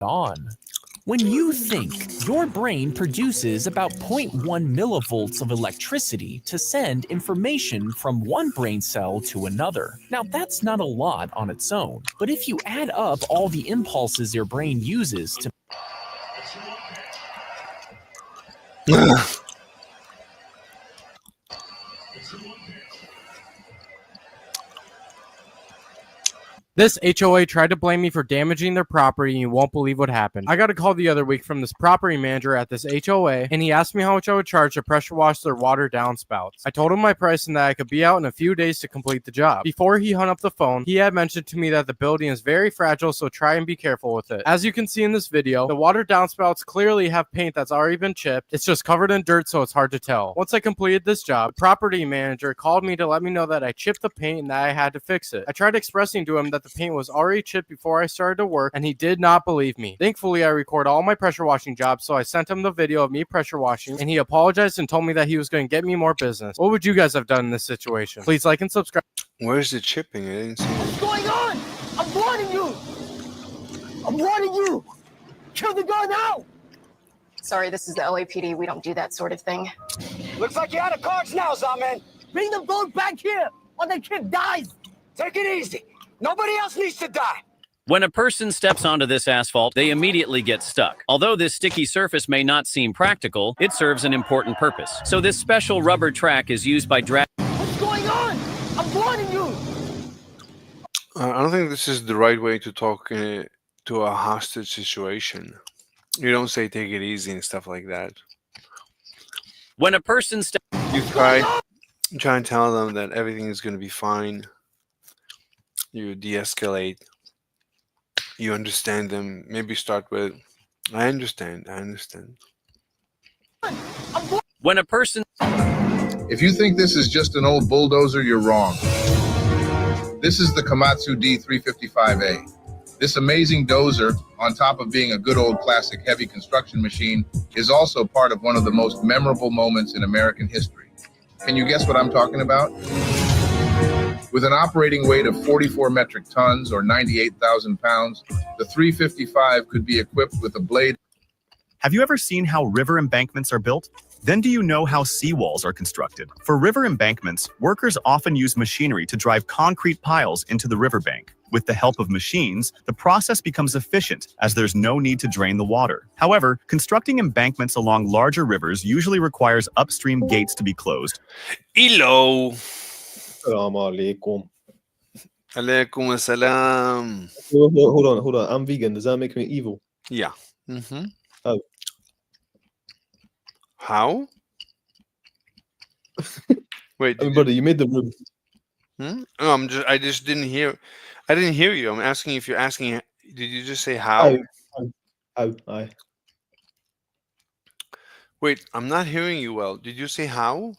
on. When you think, your brain produces about 0.1 millivolts of electricity to send information from one brain cell to another. Now, that's not a lot on its own, but if you add up all the impulses your brain uses to This HOA tried to blame me for damaging their property, and you won't believe what happened. I got a call the other week from this property manager at this HOA, and he asked me how much I would charge to pressure wash their water downspouts. I told him my price and that I could be out in a few days to complete the job. Before he hung up the phone, he had mentioned to me that the building is very fragile, so try and be careful with it. As you can see in this video, the water downspouts clearly have paint that's already been chipped. It's just covered in dirt, so it's hard to tell. Once I completed this job, the property manager called me to let me know that I chipped the paint and that I had to fix it. I tried expressing to him that the paint was already chipped before I started to work, and he did not believe me. Thankfully, I record all my pressure washing jobs, so I sent him the video of me pressure washing, and he apologized and told me that he was going to get me more business. What would you guys have done in this situation? Please like and subscribe. Where's the chipping? I didn't see it. What's going on? I'm warning you! I'm warning you! Kill the guy now! Sorry, this is the LAPD. We don't do that sort of thing. Looks like you're out of cards now, Zaman. Bring the boat back here, or the kid dies. Take it easy. Nobody else needs to die. When a person steps onto this asphalt, they immediately get stuck. Although this sticky surface may not seem practical, it serves an important purpose. So this special rubber track is used by What's going on? I'm warning you. I don't think this is the right way to talk to a hostage situation. You don't say take it easy and stuff like that. When a person You try and tell them that everything is going to be fine. You de-escalate. You understand them. Maybe start with, I understand. When a person If you think this is just an old bulldozer, you're wrong. This is the Komatsu D355A. This amazing dozer, on top of being a good old classic heavy construction machine, is also part of one of the most memorable moments in American history. Can you guess what I'm talking about? With an operating weight of 44 metric tons or 98,000 pounds, the 355 could be equipped with a blade. Have you ever seen how river embankments are built? Then do you know how seawalls are constructed? For river embankments, workers often use machinery to drive concrete piles into the riverbank. With the help of machines, the process becomes efficient as there's no need to drain the water. However, constructing embankments along larger rivers usually requires upstream gates to be closed. Hello. Assalamu alaikum. Alaikum assalam. Hold on. I'm vegan. Does that make me evil? Yeah. Mm-hmm. Oh. How? Wait. I mean, brother, you made the room. No, I just didn't hear. I didn't hear you. I'm asking if you're asking. Did you just say how? Aye. Wait, I'm not hearing you well. Did you say how?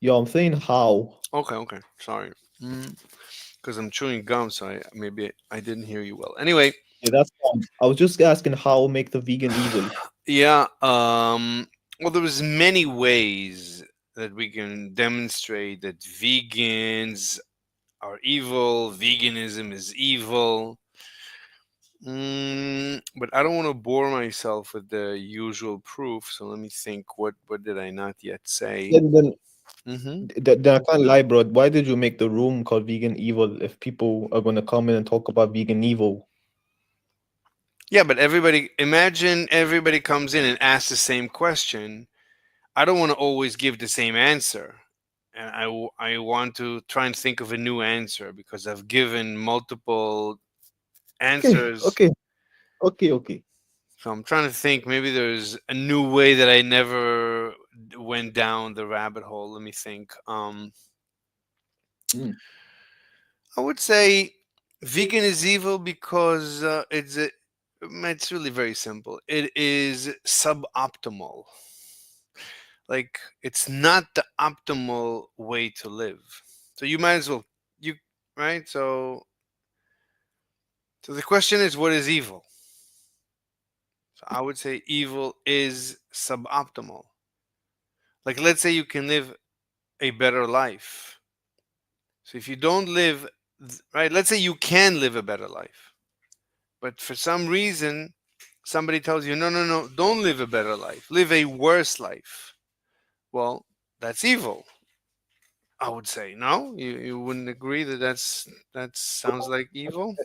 Yo, I'm saying how. Okay. Sorry. Because I'm chewing gum, so maybe I didn't hear you well. Anyway. Yeah, that's fine. I was just asking how make the vegan evil. Yeah. Well, there's many ways that we can demonstrate that vegans are evil. Veganism is evil. But I don't want to bore myself with the usual proof. So let me think. What did I not yet say? Then I can't lie, bro. Why did you make the room called Vegan Evil if people are going to come in and talk about vegan evil? Yeah, but imagine everybody comes in and asks the same question. I don't want to always give the same answer. And I want to try and think of a new answer because I've given multiple answers. Okay. So I'm trying to think. Maybe there's a new way that I never went down the rabbit hole. Let me think. I would say vegan is evil because it's really very simple. It is suboptimal. Like, it's not the optimal way to live. So you might as well, right? So the question is, what is evil? So I would say evil is suboptimal. Like, let's say you can live a better life. So if you don't live, right, let's say you can live a better life. But for some reason, somebody tells you, no, no, no, don't live a better life. Live a worse life. Well, that's evil. I would say. No? You wouldn't agree that that sounds like evil?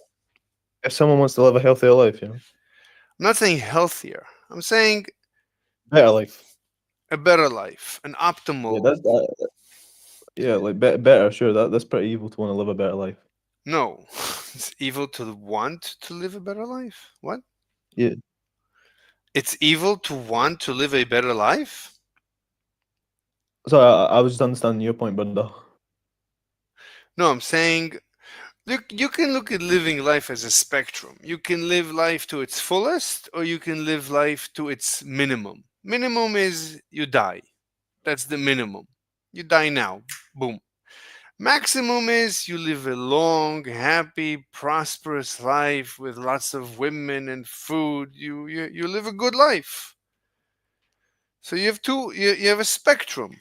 If someone wants to live a healthier life, I'm not saying healthier. I'm saying better life. a better life, an Yeah, optimal. that's yeah, like better. Sure, that's pretty evil to want to live a better life. No, it's evil to want to live a better life. What? Yeah. It's evil to want to live a better life? So I was just understanding your point, brother. No, I'm saying you can look at living life as a spectrum. You can live life to its fullest, or you can live life to its minimum. Minimum is you die. That's the minimum. You die now. Boom. Maximum is you live a long, happy, prosperous life with lots of women and food. You live a good life. So you have you have a spectrum,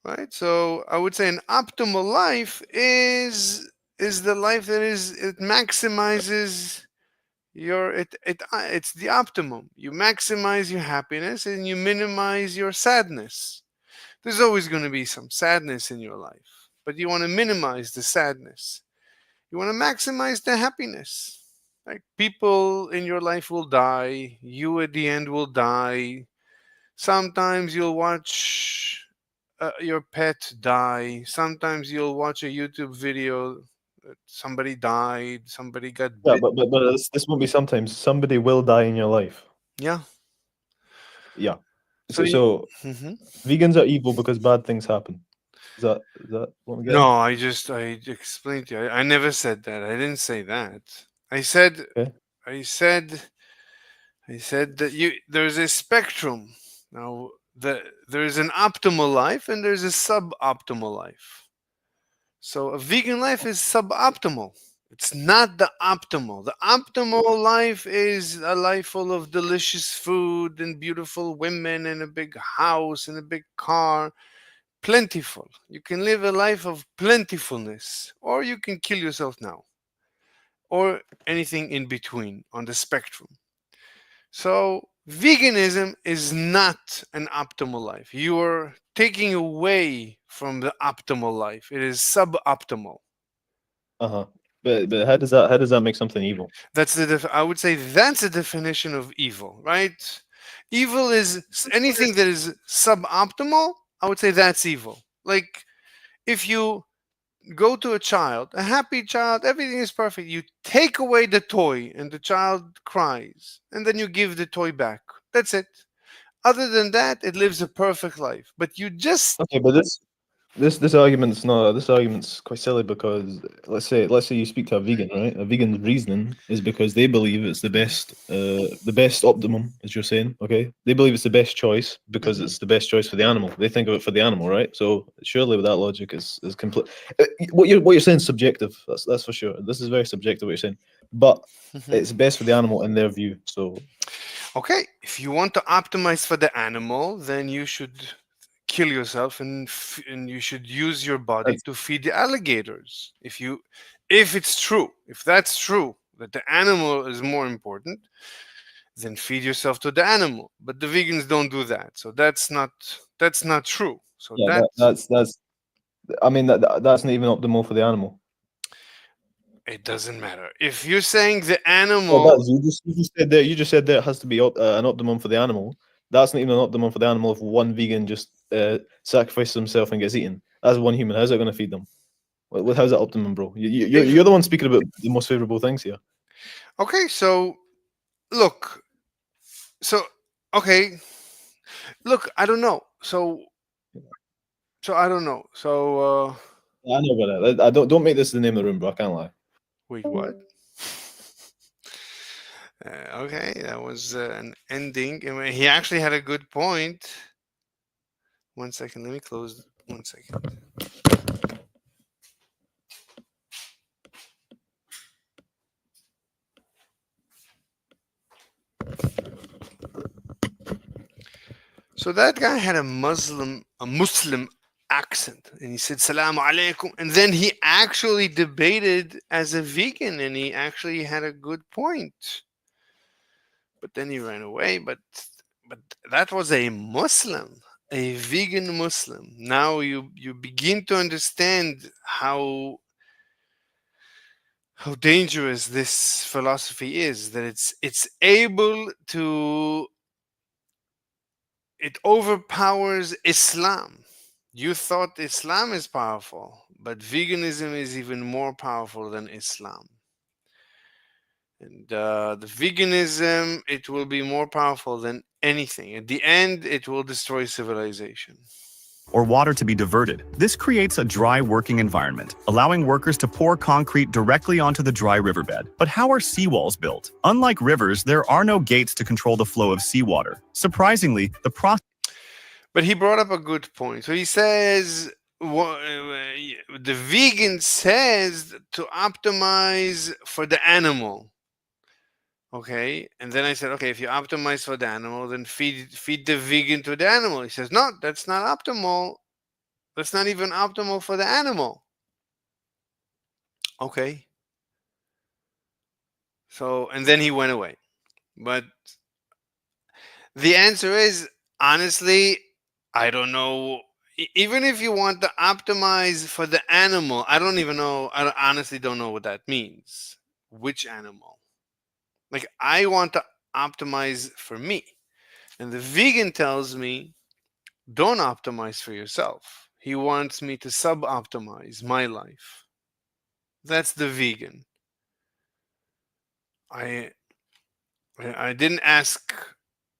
right? So I would say an optimal life is the life that it maximizes it's the optimum. You maximize your happiness and you minimize your sadness. There's always going to be some sadness in your life, but you want to minimize the sadness. You want to maximize the happiness. Like people in your life will die, you at the end will die. Sometimes you'll watch your pet die. Sometimes you'll watch a YouTube video that somebody died, somebody got Yeah, bit. but this won't be sometimes. Somebody will die in your life. Yeah. Yeah. So, So Mhm. vegans are evil because bad things happen. Is that what we get? No, I explained to you. I never said that. I didn't say that. I said Okay. I said I said that there's a spectrum. Now there's an optimal life and there's a suboptimal life. So a vegan life is suboptimal. It's not the optimal. The optimal life is a life full of delicious food and beautiful women and a big house and a big car. Plentiful. You can live a life of plentifulness, or you can kill yourself now, or anything in between on the spectrum. So, veganism is not an optimal life. You are taking away from the optimal life. It is suboptimal. Uh-huh. But how does that make something evil? That's I would say that's a definition of evil, right? Evil is anything that is suboptimal. I would say that's evil. Like if you go to a child, a happy child, everything is perfect. You take away the toy and the child cries, and then you give the toy back. That's it. Other than that, it lives a perfect life. But you just Okay, but this argument's quite silly because let's say you speak to a vegan, right? A vegan's reasoning is because they believe it's the best optimum, as you're saying. Okay, they believe it's the best choice because it's the best choice for the animal. They think of it for the animal, right? So surely with that logic is complete. What you're saying is subjective. That's for sure. This is very subjective what you're saying, but it's best for the animal in their view. So okay. If you want to optimize for the animal, then you should kill yourself and you should use your body that's to feed the alligators. If it's true, if that's true that the animal is more important, then feed yourself to the animal. But the vegans don't do that, so that's not true. So yeah, that's that's. I mean that's not even optimal for the animal. it doesn't matter if you're saying the Well, animal. that's you just said there it has to be an optimum for the animal. That's not even an optimum for the animal if one vegan just sacrifices himself and gets eaten. As one human, how's it going to feed them? How's that optimum, bro? You're the one speaking about the most favorable things here. Okay, so look, so okay, look, I don't know. So I don't know. So I know about that. I don't make this the name of the room, bro. I can't lie. wait, what? Okay, that was an ending. I mean, he actually had a good point. 1 second, let me close. 1 second. So that guy had a Muslim accent, and he said "Salaam alaikum," and then he actually debated as a vegan, and he actually had a good point. But then he ran away. But that was a Muslim, a vegan Muslim. Now you begin to understand how dangerous this philosophy is. That it's able to, it overpowers Islam. You thought Islam is powerful, but veganism is even more powerful than Islam. And the veganism, it will be more powerful than anything. At the end, it will destroy civilization. Or water to be diverted. This creates a dry working environment, allowing workers to pour concrete directly onto the dry riverbed. But how are seawalls built? Unlike rivers, there are no gates to control the flow of seawater. Surprisingly, the process. But he brought up a good point. So he says, the vegan says to optimize for the animal. Okay, and then I said, okay, if you optimize for the animal, then feed the vegan to the animal. He says, no, that's not optimal. That's not even optimal for the animal. Okay. So, and then he went away. But the answer is, honestly, I don't know. Even if you want to optimize for the animal, I don't even know. I honestly don't know what that means. Which animal? Like, I want to optimize for me. And the vegan tells me, don't optimize for yourself. He wants me to sub-optimize my life. That's the vegan. I didn't ask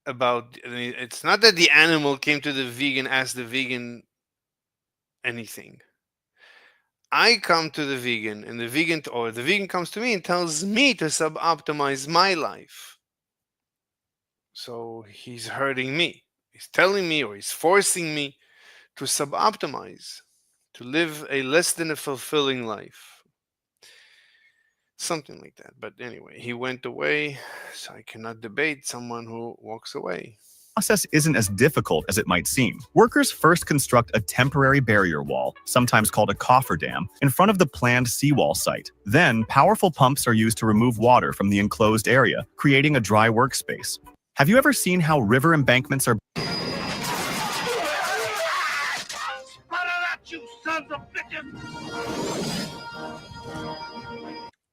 about, I mean, it's not that the animal came to the vegan, asked the vegan anything. I come to the vegan, and the vegan comes to me and tells me to sub-optimize my life. So he's hurting me. He's telling me, or he's forcing me to sub-optimize, to live a less than a fulfilling life. Something like that. But anyway, he went away, so I cannot debate someone who walks away. Process isn't as difficult as it might seem. Workers first construct a temporary barrier wall, sometimes called a cofferdam, in front of the planned seawall site. Then, powerful pumps are used to remove water from the enclosed area, creating a dry workspace. Have you ever seen how river embankments are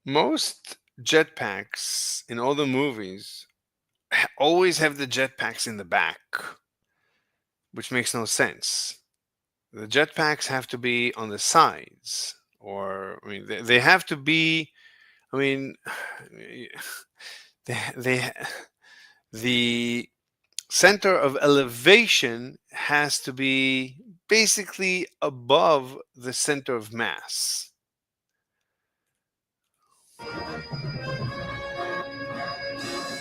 Most jetpacks in all the movies always have the jetpacks in the back, which makes no sense. The jetpacks have to be on the sides, or I mean, they have to be. I mean, the center of elevation has to be basically above the center of mass.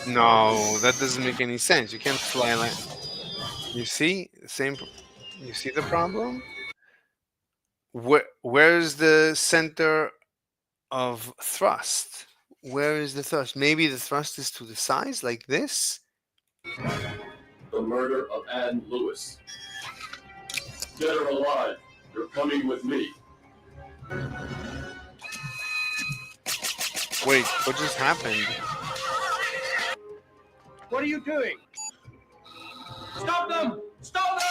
No, that doesn't make any sense. You can't fly like. You see, You see the problem? Where's the center of thrust? Where is the thrust? Maybe the thrust is to the sides, like this. The murder of Ann Lewis. Dead or alive, you're coming with me. Wait, what just happened? What are you doing? Stop them! Stop them!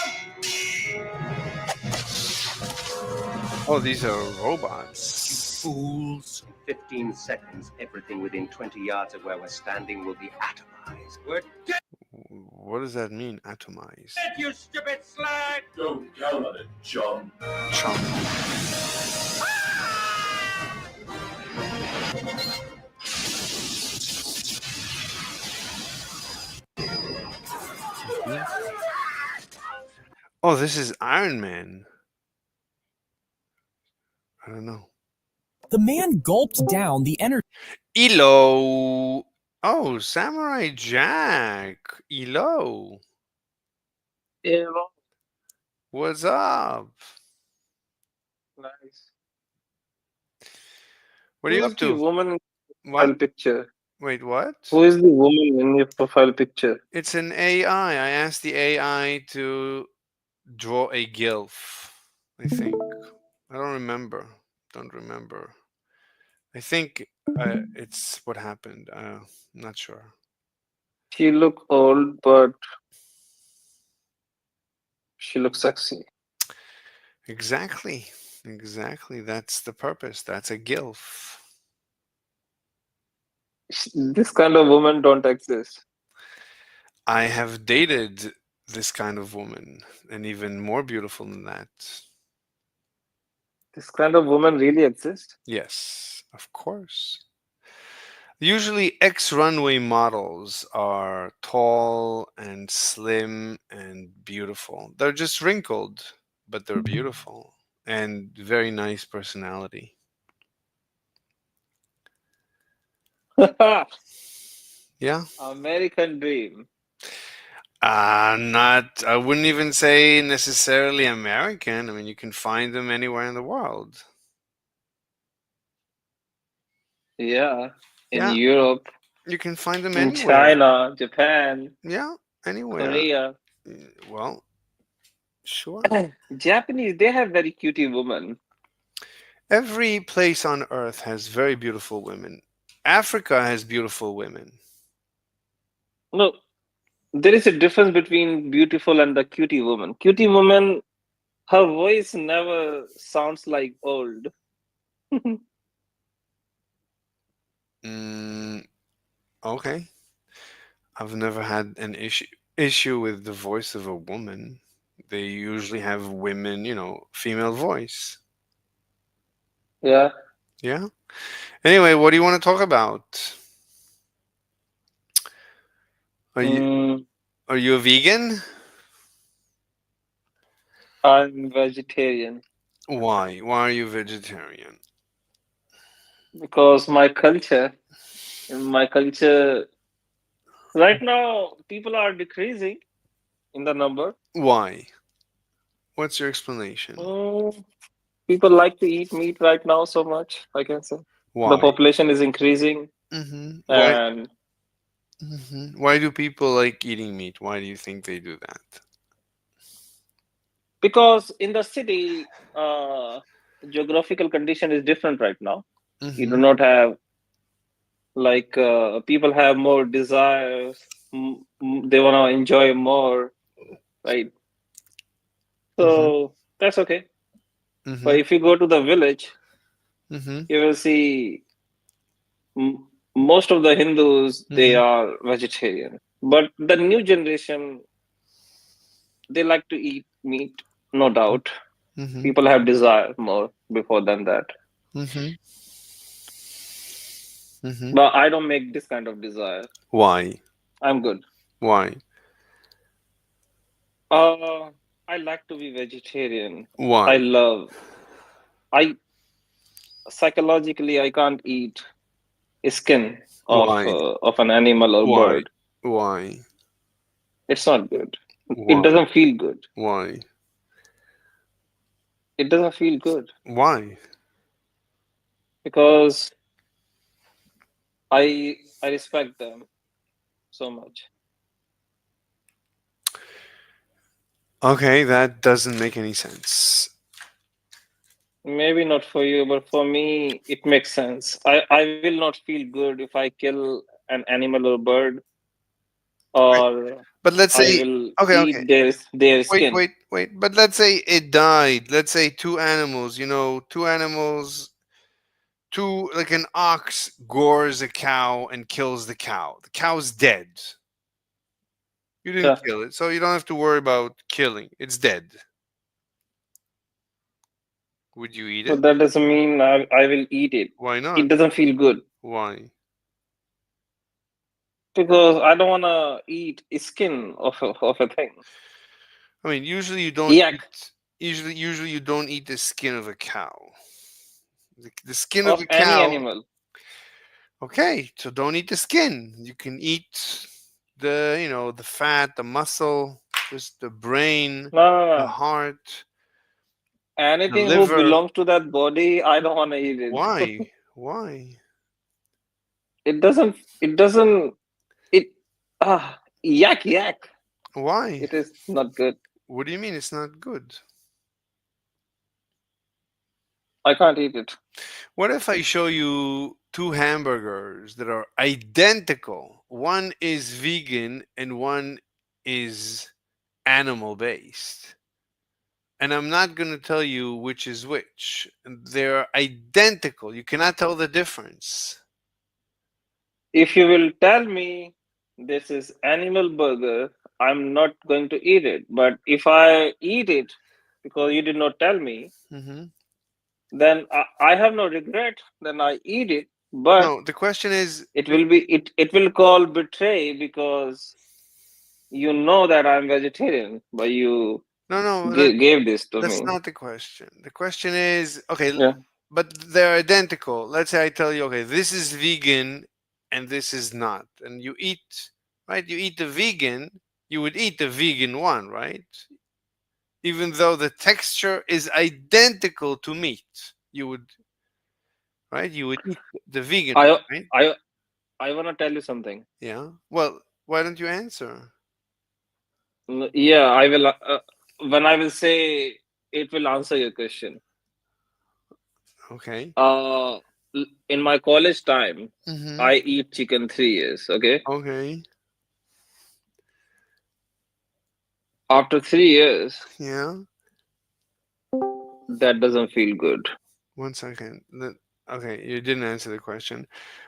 Oh, these are robots. Fools. In 15 seconds, everything within 20 yards of where we're standing will be atomized. We're dead! What does that mean, atomize? You stupid slag! Don't count on it, chum. Chum. Oh, this is Iron Man. I don't know. The man gulped down the energy. Elo. Oh, Samurai Jack. Elo. Elo. What's up? Nice. What are you Who is up the to? woman in the What? profile picture? Wait, what? Who is the woman in your profile picture? It's an AI. I asked the AI to draw a gilf. I think. I don't remember. Don't remember. I think it's what happened. Not sure. She look old, but she looks sexy. Exactly. Exactly. That's the purpose. That's a gilf. This kind of woman don't exist. I have dated this kind of woman, and even more beautiful than that. This kind of woman really exists. Yes, of course. Usually, ex-runway models are tall and slim and beautiful. They're just wrinkled, but they're beautiful and very nice personality. Yeah. American dream. Not, I wouldn't even say necessarily American. I mean, you can find them anywhere in the world. Yeah, in Yeah, Europe, you can find them in anywhere. China, Japan, Yeah, anywhere. Korea. Well, sure. Japanese, they have very cutie women. Every place on earth has very beautiful women. Africa has beautiful women. No, there is a difference between beautiful and the cutie woman. Cutie woman, her voice never sounds like old. Okay. I've never had an issue with the voice of a woman. They usually have women, female voice. Yeah. Yeah. Anyway, what do you want to talk about? Are you a vegan? I'm vegetarian Why? Why are you vegetarian? because in my culture, right now, people are decreasing in the number. Why? What's your explanation? People like to eat meat right now so much, I can say. The Why? population is increasing. Why? And Why do people like eating meat? Why do you think they do that? because in the city, geographical condition is different right now. You do not have people have more desires. They want to enjoy more, right? So that's okay. But if you go to the village, you will see most of the Hindus, they are vegetarian. But the new generation, they like to eat meat, no doubt. People have desire more before than that. But I don't make this kind of desire. Why? I'm good. Why? I like to be vegetarian. Why? I psychologically I can't eat skin of an animal or bird. Why? It's not good. Why? It doesn't feel good. Why? It doesn't feel good. Why? Because I respect them so much. Okay, that doesn't make any sense. Maybe not for you, but for me, it makes sense. I will not feel good if I kill an animal or bird, or but let's say, I will okay. eat their skin. Wait. But let's say it died. Let's say two animals, like an ox gores a cow and kills the cow. The cow's dead. You didn't kill it, so you don't have to worry about killing. It's dead. Would you eat it? But that doesn't mean I will eat it. Why not? It doesn't feel good. Why? Because I don't want to eat skin of a thing. I mean, usually you don't. Usually you don't eat the skin of a cow. The skin of a cow. Any animal. Okay, so don't eat the skin. You can eat the fat, the muscle, just the brain, the heart. Anything who belongs to that body, I don't want to eat it. Why? Why? It doesn't. Yak. Why? It is not good. What do you mean it's not good? I can't eat it. What if I show you two hamburgers that are identical? One is vegan and one is animal based. And I'm not going to tell you which is which. They're identical. You cannot tell the difference. If you will tell me this is animal burger, I'm not going to eat it. But if I eat it because you did not tell me, then I have no regret. Then I eat it. But no, the question is, it will call betray because you know that I'm vegetarian, but you gave this to that's me. not the question. The question is, okay, Yeah. but they're identical. Let's say I tell you, okay, this is vegan and this is not. And you eat, right? You eat the vegan, you would eat the vegan one, right? Even though the texture is identical to meat, you would, right? You would eat the vegan, right? I want to tell you something. Yeah. Well, why don't you answer? Yeah, I will. When I will say, it will answer your question. Okay. In my college time, Mhm. I eat chicken 3 years. Okay. Okay. After 3 years, Yeah. that doesn't feel good. 1 second. Okay, you didn't answer the question.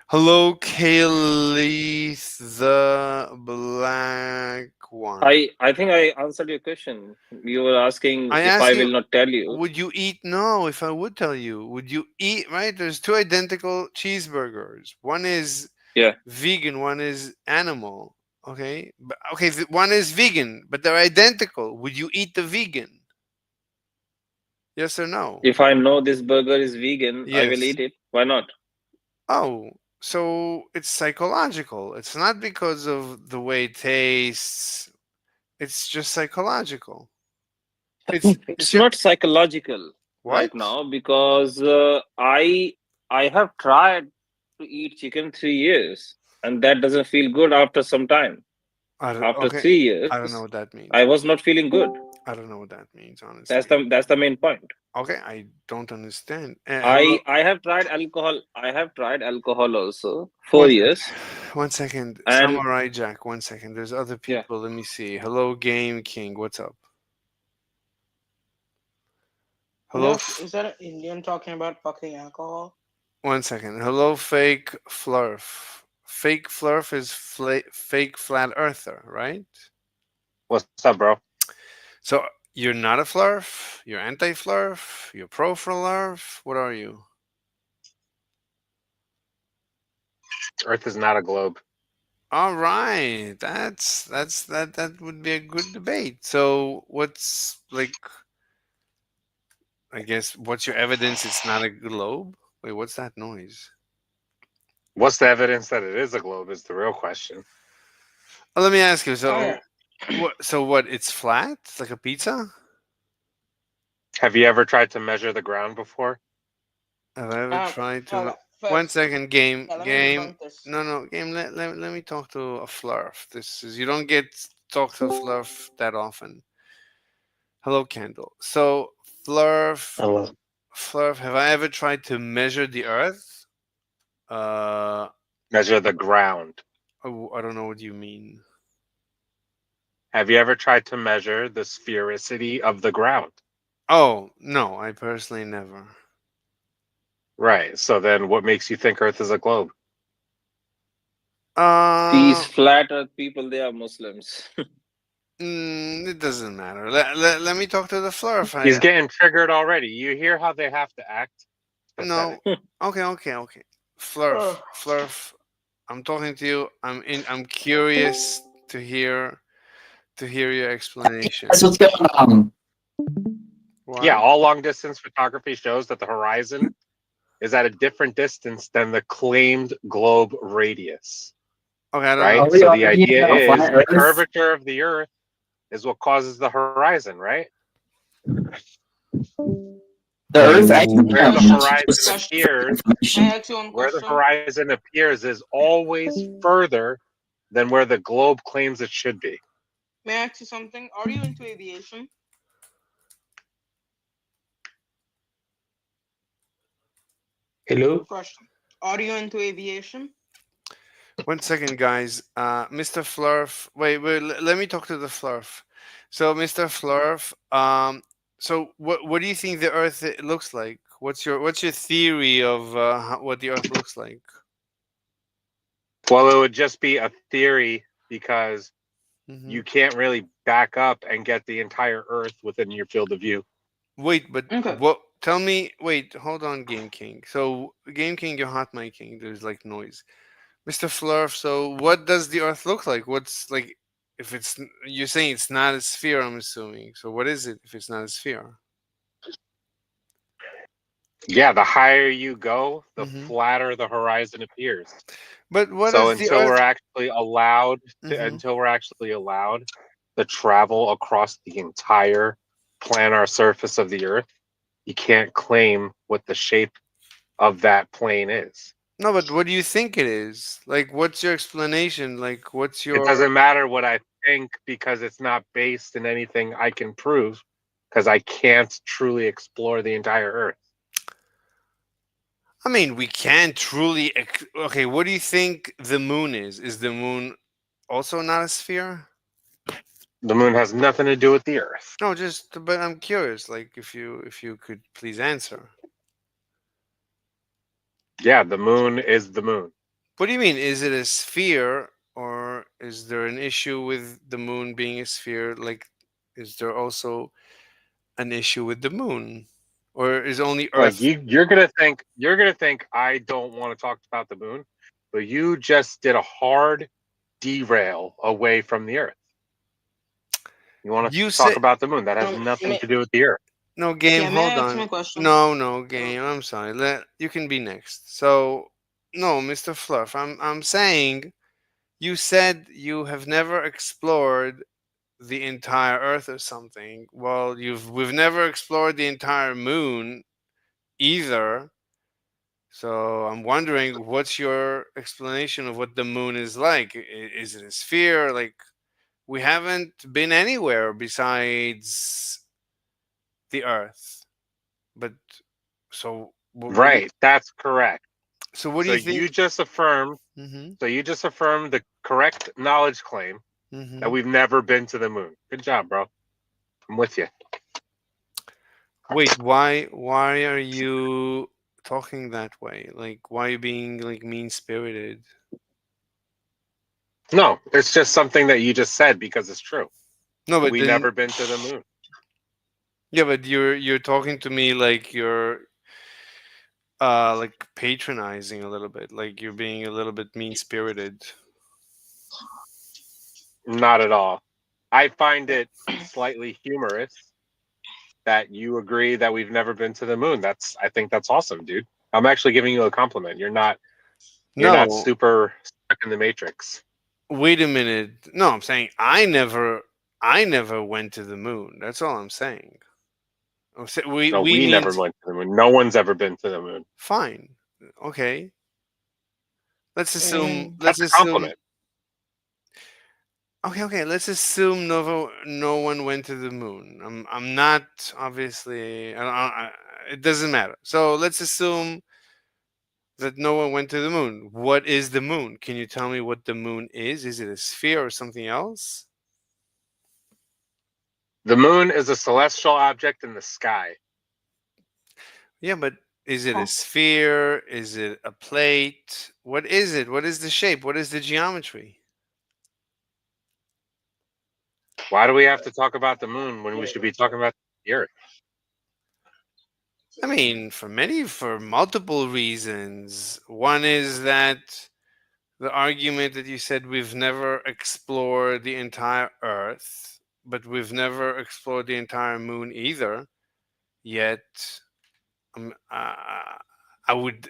Hello, Kaylee, the black one. I think I answered your question. You were asking I if asked I you, will not tell you. would you eat? No, if I would tell you, would you eat? Right? There's two identical cheeseburgers. One is vegan, one is animal. Okay, but okay, one is vegan, but they're identical. Would you eat the vegan? Yes or no? If I know this burger is vegan, I will Yes. eat it. Why not? Oh, so it's psychological. It's not because of the way it tastes. It's just psychological. It's not psychological right What? now because I have tried to eat chicken 3 years and that doesn't feel good after some time. After Okay. 3 years, I don't know what that means. I was not feeling good. I don't know what that means, honestly. That's the main point. Okay, I don't understand. I have tried alcohol. I have tried alcohol also 4 years. 1 second. And Samurai Jack, 1 second. There's other people. Let me see. Hello, Game King. What's up? Hello. Is that an Indian talking about fucking alcohol? 1 second. Hello, Fake Flurf. Fake Flurf is fake flat earther, right? What's up, bro? So you're not a Flurf? You're anti-Flurf? You're pro-Flurf? What are you? Earth is not a globe. All right, that would be a good debate. So what's like? I guess what's your evidence? It's not a globe. Wait, what's that noise? What's the evidence that it is a globe? Is the real question. Oh, let me ask you. So, what? It's flat? It's like a pizza? Have you ever tried to measure the ground before? Have I ever tried to? 1 second, game. No, game. Let me talk to a Flurf. This is you don't get talk to a Flurf that often. Hello, Kendall. So Flurf. Hello. Flurf, have I ever tried to measure the Earth? Measure the ground. Oh, I don't know what you mean. Have you ever tried to measure the sphericity of the ground? Oh, no, I personally never. Right. So then what makes you think Earth is a globe? these flat earth people, they are Muslims. It doesn't matter. Let me talk to the Flurf. He's getting triggered already. You hear how they have to act? No. Okay. Flurf. I'm talking to you. I'm curious to hear your explanation. What's going on? Yeah, all long distance photography shows that the horizon is at a different distance than the claimed globe radius. Okay, I don't right? know. So the idea is the curvature of the Earth is what causes the horizon, right? The Earth where the horizon appears is always further than where the globe claims it should be. May I ask you something? Are you into aviation? Hello. Question. Are you into aviation? 1 second, guys. Mr. Flurf. Wait. Let me talk to the Flurf. So, Mr. Flurf. So what do you think the Earth looks like? What's your theory of what the Earth looks like? Well, it would just be a theory because Mhm. you can't really back up and get the entire Earth within your field of view. Wait, but Okay. what? Tell me. Wait, hold on, Game King. So, Game King, you're hot miking. There's like noise, Mr. Flurf. So, what does the Earth look like? What's like? If it's you're saying it's not a sphere, I'm assuming. So, what is it if it's not a sphere? Yeah, the higher you go, the Mhm. flatter the horizon appears. But what So is the until we're Earth? actually allowed to, Mhm. until we're actually allowed to travel across the entire planar surface of the Earth, you can't claim what the shape of that plane is. No, but what do you think it is? Like, what's your explanation? Like, what's It your? doesn't matter what I think because it's not based in anything I can prove because I can't truly explore the entire Earth. I mean, we can't truly. Okay, what do you think the moon is? Is the moon also not a sphere? The moon has nothing to do with the Earth. No, but I'm curious. Like, if you could please answer. Yeah, the moon is the moon. What do you mean? Is it a sphere, or is there an issue with the moon being a sphere? Like, is there also an issue with the moon, or is only Like Earth? you're gonna think I don't want to talk about the moon, but you just did a hard derail away from the Earth. You want You to talk said about the moon? That has nothing to do with the Earth. no game. Yeah, may Hold I ask my on. question? No game. I'm sorry. You can be next. So no, Mr. Fluff. I'm saying you said you have never explored the entire Earth or something. Well, we've never explored the entire moon either. So I'm wondering, what's your explanation of what the moon is like? Is it a sphere? Like, we haven't been anywhere besides the Earth. But so what do you? Right, that's correct. So what do So you you think? just affirmed. Mm-hmm. So you just affirmed the correct knowledge claim Mm-hmm. that we've never been to the moon. Good job, bro. I'm with you. Wait, why are you talking that way? Like, why are you being like mean spirited? No, it's just something that you just said because it's true. No, but We then never been to the moon. yeah, but you're talking to me like you're like patronizing a little bit, like you're being a little bit mean spirited. Not at all. I find it slightly humorous that you agree that we've never been to the moon. I think that's awesome, dude. I'm actually giving you a compliment. You're not No, super stuck in the matrix. wait a minute. No, I'm saying I never went to the moon. That's all I'm saying. No, We we never mean went to the moon. No one's ever been to the moon. fine. Okay. Let's assume. That's Let's a assume. compliment. Okay. Let's assume no one went to the moon. I'm not obviously. It doesn't matter. So let's assume that no one went to the moon. What is the moon? Can you tell me what the moon is? Is it a sphere or something else? The moon is a celestial object in the sky. Yeah, but is it a sphere? Is it a plate? What is it? What is the shape? What is the geometry? Why do we have to talk about the moon when we should be talking about the Earth? I mean, for multiple reasons. One is that the argument that you said we've never explored the entire Earth, but we've never explored the entire moon either. Yet, I would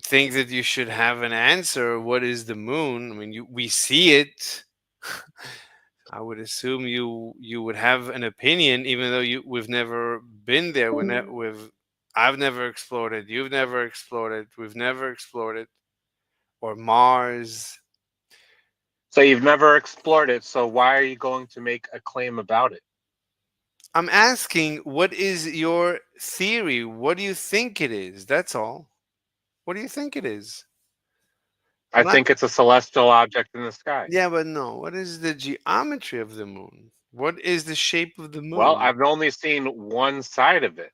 think that you should have an answer. What is the moon? I mean, we see it. I would assume you would have an opinion, even though we've never been there. I've never explored it. You've never explored it. We've never explored it. Or Mars. So you've never explored it, so why are you going to make a claim about it? I'm asking, what is your theory? What do you think it is? That's all. What do you think it is? I think it's a celestial object in the sky. Yeah, but no. What is the geometry of the moon? What is the shape of the moon? Well, I've only seen one side of it.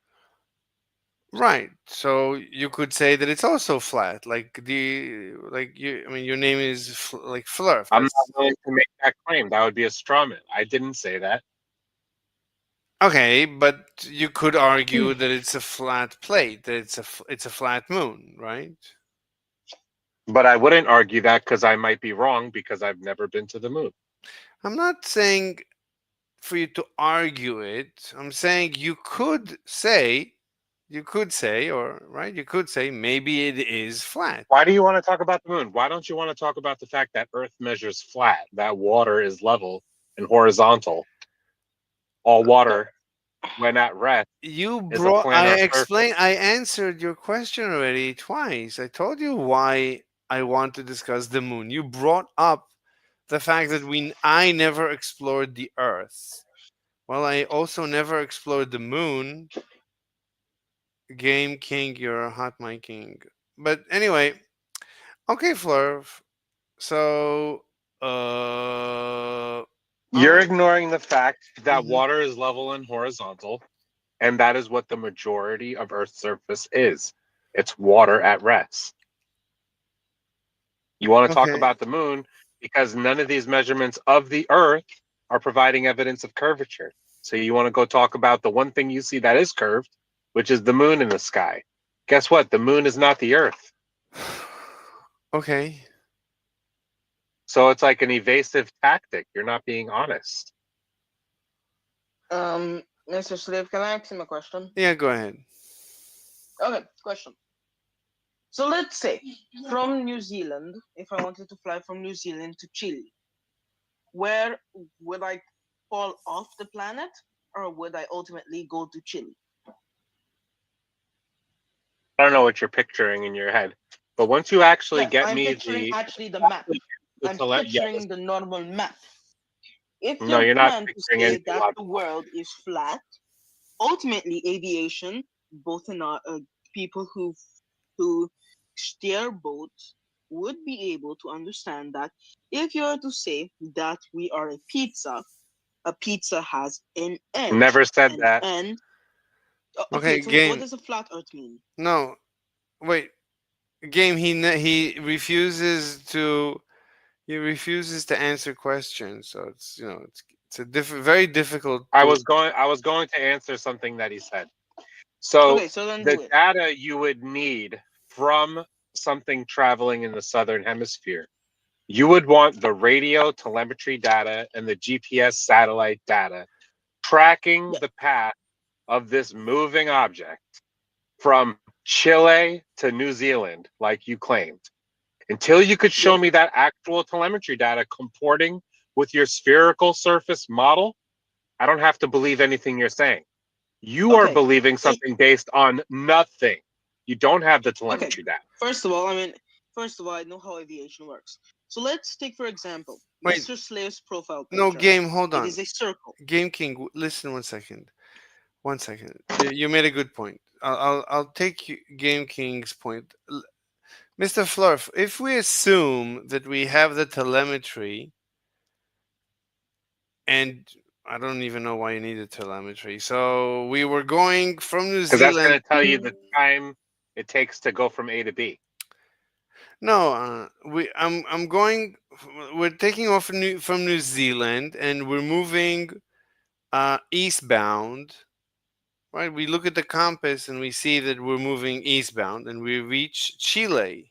Right. So you could say that it's also flat. Like you. I mean, your name is like Flurf. I'm not willing to make that claim. That would be a straw man. I didn't say that. Okay, but you could argue that it's a flat plate. That it's a flat moon, right? But I wouldn't argue that because I might be wrong because I've never been to the moon. I'm not saying for you to argue it. I'm saying you could say, or right, you could say maybe it is flat. Why do you want to talk about the moon? Why don't you want to talk about the fact that Earth measures flat, that water is level and horizontal? All water, when at rest, You is a brought. I planar explained. I answered your question already twice. I told you why I want to discuss the moon. You brought up the fact that I never explored the Earth. Well, I also never explored the moon. Game King, you're a hot mic king. But anyway, okay, Flurf. So, You're ignoring the fact that Mhm. water is level and horizontal, and that is what the majority of Earth's surface is. It's water at rest. You want to talk Okay. about the moon because none of these measurements of the Earth are providing evidence of curvature. So you want to go talk about the one thing you see that is curved, which is the moon in the sky. Guess what? The moon is not the Earth. Okay. So it's like an evasive tactic. You're not being honest. Mr. Slave, can I ask him a question? Yeah, go ahead. Okay, question. So let's say from New Zealand, if I wanted to fly from New Zealand to Chile, where would I fall off the planet, or would I ultimately go to Chile? I don't know what you're picturing in your head, but once you actually Yes, get I'm me picturing the actually the map. I'm to let picturing the normal map. If No, your you're not plan to picturing say anything that logical. the world is flat, ultimately aviation, both in people who steer boats would be able to understand that if you are to say that we are a pizza has an end. Never said an that. End. Okay, So game. what does a flat Earth mean? No, wait. Game. He refuses to. He refuses to answer questions. So it's it's a very difficult. I was going to answer something that he said. So, Okay, so then the do it. data you would need from something traveling in the southern hemisphere, you would want the radio telemetry data and the GPS satellite data tracking the path of this moving object from Chile to New Zealand, like you claimed. Until you could show me that actual telemetry data comporting with your spherical surface model, I don't have to believe anything you're saying. You are believing something based on nothing. You don't have the telemetry data. First of all, I know how aviation works. So let's take, for example, Wait. Mr. Slave's profile picture. No, game. Hold on. It is a circle. Game King, listen 1 second. 1 second. You made a good point. I'll take Game King's point. Mr. Flurf, if we assume that we have the telemetry, and I don't even know why you need the telemetry. So we were going from New Because Zealand. that's going to tell you the time it takes to go from A to B. No, I'm going. We're taking off from New Zealand, and we're moving eastbound. Right, we look at the compass and we see that we're moving eastbound, and we reach Chile.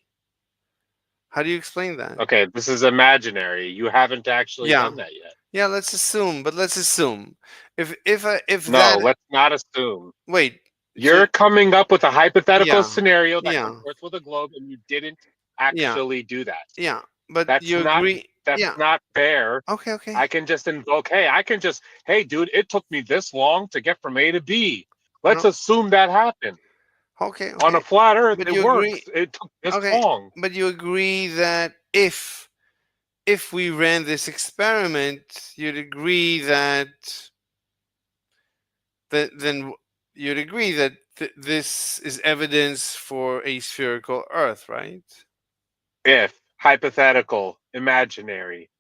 How do you explain that? Okay, this is imaginary. You haven't actually done that yet. Yeah, let's assume. But let's assume if No, that. let's not assume. Wait. You're coming up with a hypothetical Yeah, scenario that yeah. comports with a globe, and you didn't actually do that. Yeah, but that's you not, agree. That's Yeah. not fair. Okay. I can just invoke, hey, dude, it took me this long to get from A to B. Let's assume that happened. Okay. On a flat Earth, But it you works. agree. It took this Okay. long. But you agree that if we ran this experiment, you'd agree that then you'd agree that this is evidence for a spherical Earth, right? If hypothetical, imaginary.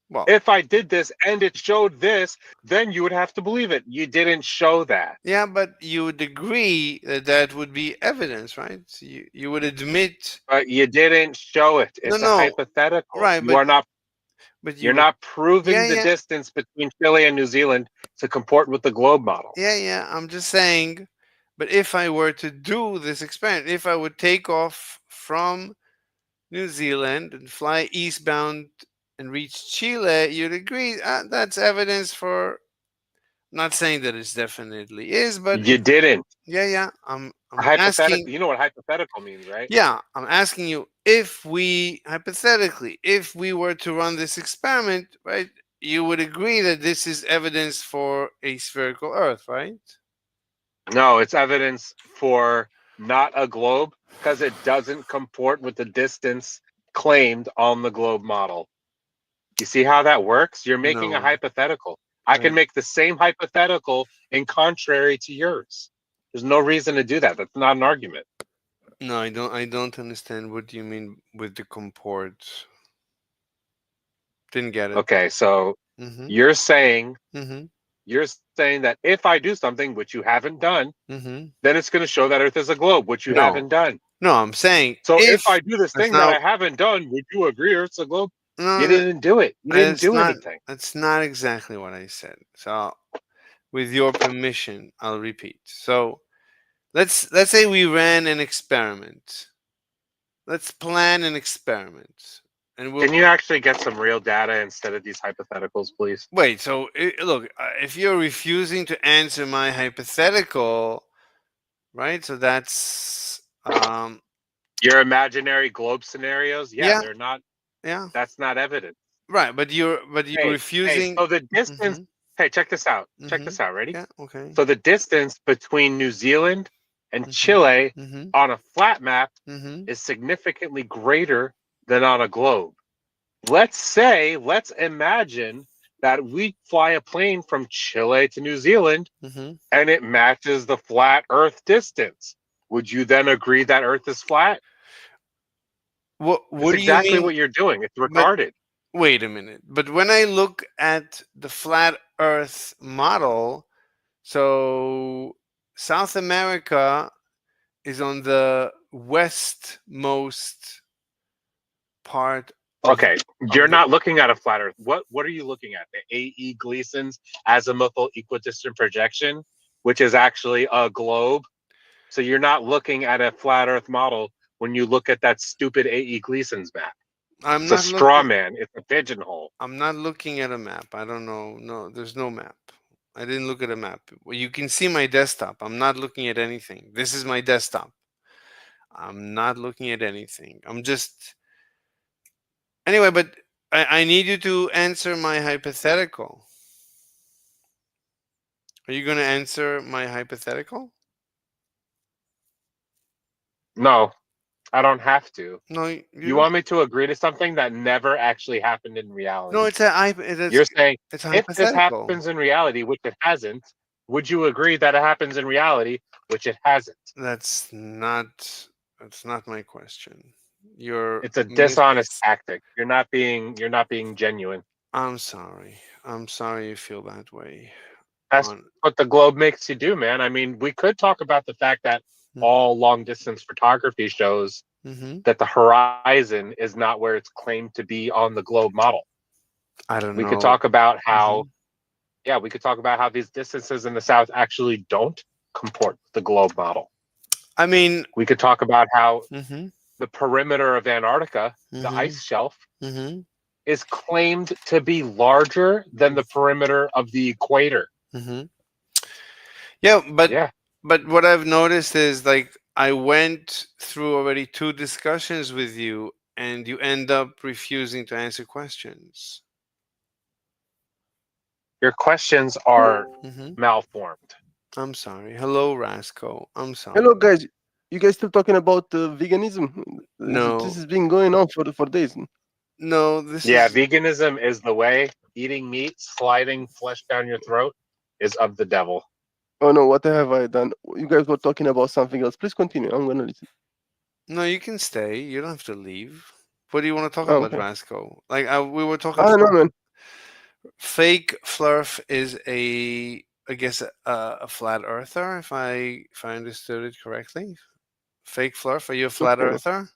Well, if I did this and it showed this, then you would have to believe it. You didn't show that. yeah, but you would agree that that would be evidence, right? You would admit. But you didn't show it. It's a No, hypothetical. right? You are not. But You're you would, not proving yeah, the yeah, distance between Chile and New Zealand to comport with the globe model. yeah. I'm just saying. But if I were to do this experiment, if I would take off from New Zealand and fly eastbound and reach Chile, you'd agree that's evidence for. Not saying that it definitely is, but You didn't. Yeah. I'm Hypothetical. asking. You know what hypothetical means, right? Yeah, I'm asking you if we hypothetically, if we were to run this experiment, right? You would agree that this is evidence for a spherical Earth, right? No, it's evidence for not a globe because it doesn't comport with the distance claimed on the globe model. You see how that works? You're making a No. hypothetical. I can make the same hypothetical in contrary to yours. There's no reason to do that. That's not an argument. No, I don't understand what you mean with the comport. Didn't get it. Okay, so you're saying that if I do something which you haven't done, then it's going to show that Earth is a globe, which you No. haven't done. No, I'm saying So if I do this thing that I haven't done, would you agree Earth's a globe? No, you didn't do it. You didn't do anything. That's not exactly what I said. So, with your permission, I'll repeat. So, let's say we ran an experiment. Let's plan an experiment, and Can you actually get some real data instead of these hypotheticals, please? wait. So, look, if you're refusing to answer my hypothetical, right? So that's your imaginary globe scenarios. Yeah. They're not. Yeah. That's not evidence. Right, but you're refusing. Hey, so the distance. Hey, check this out. Check this out. Ready? Yeah. Okay. So the distance between New Zealand and Chile on a flat map is significantly greater than on a globe. Let's imagine that we fly a plane from Chile to New Zealand and it matches the flat Earth distance. Would you then agree that Earth is flat? What That's do exactly you mean? what you're doing. It's retarded. Wait a minute. But when I look at the flat Earth model, so South America is on the westmost part. Okay, you're not looking at a flat Earth. What are you looking at? The A.E. Gleason's azimuthal equidistant projection, which is actually a globe. So you're not looking at a flat Earth model when you look at that stupid A.E. Gleason's map. It's a straw man. It's a pigeonhole. I'm not looking at a map. I don't know. No, there's no map. I didn't look at a map. Well, you can see my desktop. I'm not looking at anything. This is my desktop. I'm not looking at anything. I'm just. Anyway, but I need you to answer my hypothetical. Are you going to answer my hypothetical? No, I don't have to. No, you want me to agree to something that never actually happened in reality? No, You're saying it's if this hypothetical. happens in reality, which it hasn't, would you agree that it happens in reality, which it hasn't? That's not my question. It's a dishonest tactic. You're not being genuine. I'm sorry. I'm sorry you feel that way. That's what the globe makes you do, man. I mean, we could talk about the fact that all long distance photography shows that the horizon is not where it's claimed to be on the globe model. I don't know. We could talk about how we could talk about how these distances in the south actually don't comport with the globe model. I mean, we could talk about how the perimeter of Antarctica, the ice shelf, is claimed to be larger than the perimeter of the equator. Yeah, but what I've noticed is, like, I went through already 2 discussions with you, and you end up refusing to answer questions. Your questions are malformed. I'm sorry. Hello, Rasco. I'm sorry. Hello, guys. You guys still talking about veganism? No. This has been going on for days. No, veganism is the way. Eating meat, sliding flesh down your throat is of the devil. Oh no, what have I done? You guys were talking about something else. Please continue. I'm gonna listen. No, you can stay. You don't have to leave. What do you want to talk Oh, about, okay. Rasco? Like we were talking I don't know, man. fake Flurf is I guess a flat earther, if I understood it correctly. Fake Flurf, are you a flat Okay. earther?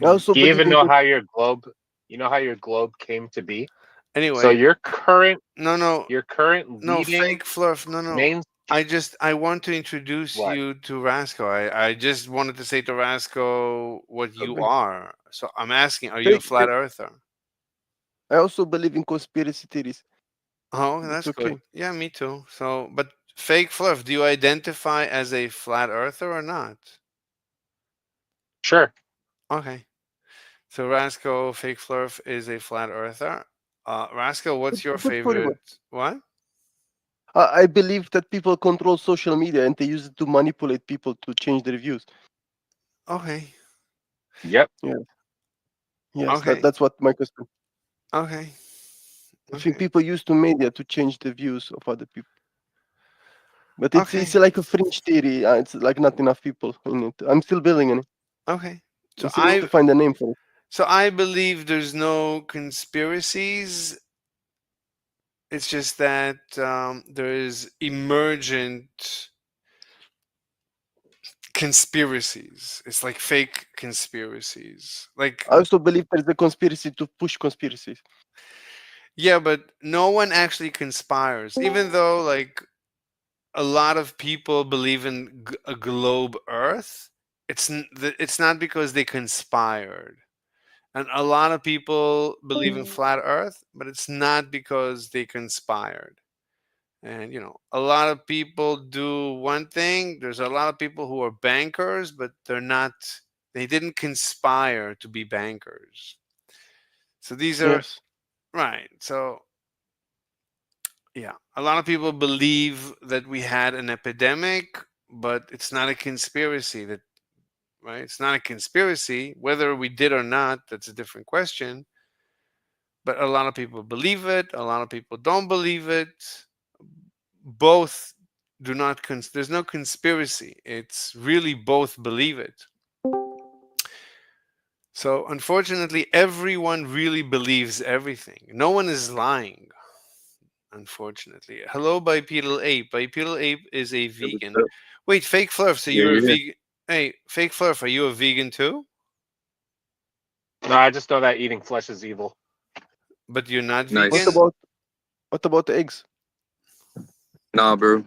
I also Do you believe even in. know how your globe? You know how your globe came to be? So Anyway, your current no, leading fake Flurf, no. main I want to introduce what? you to Rasco. I just wanted to say to Rasco what you Okay. are. So I'm asking, are you a Fake. flat earther? I also believe in conspiracy theories. Oh, It's that's good. okay. Yeah, me too. So, but fake Flurf, do you identify as a flat earther or not? Sure. Okay. So Rasco, fake Flurf is a flat earther. Rasco, what's your Good for you. favorite? What? I believe that people control social media and they use it to manipulate people to change their views. Okay. Yep. Yeah. Yes, Okay. that's what my question. Okay. I think people use to media to change the views of other people. But it's Okay. it's like a fringe theory. It's like not enough people in it. I'm still building on it. Okay. I So still need to find a name for it. I believe there's no conspiracies. It's just that there is emergent conspiracies. It's like fake conspiracies. Like I also believe there's a conspiracy to push conspiracies. yeah, but no one actually conspires. Even though like a lot of people believe in a globe Earth, it's not because they conspired. And a lot of people believe in flat Earth, but it's not because they conspired. And a lot of people do one thing. There's a lot of people who are bankers, but they didn't conspire to be bankers. So these are Yes. right. So yeah, a lot of people believe that we had an epidemic, but it's not a conspiracy. That right? It's not a conspiracy. Whether we did or not, that's a different question. But a lot of people believe it. A lot of people don't believe it. Both do not. There's no conspiracy. It's really both believe it. So unfortunately, everyone really believes everything. No one is lying. Unfortunately. Hello, Bipedal Ape. Bipedal Ape is a vegan. Wait, Fake Flurf, so Yeah, you're a yeah. vegan. Hey, Fake Flurf, are you a vegan too? No, I just know that eating flesh is evil. But you're not Nice. vegan? What about the eggs? Nah, bro.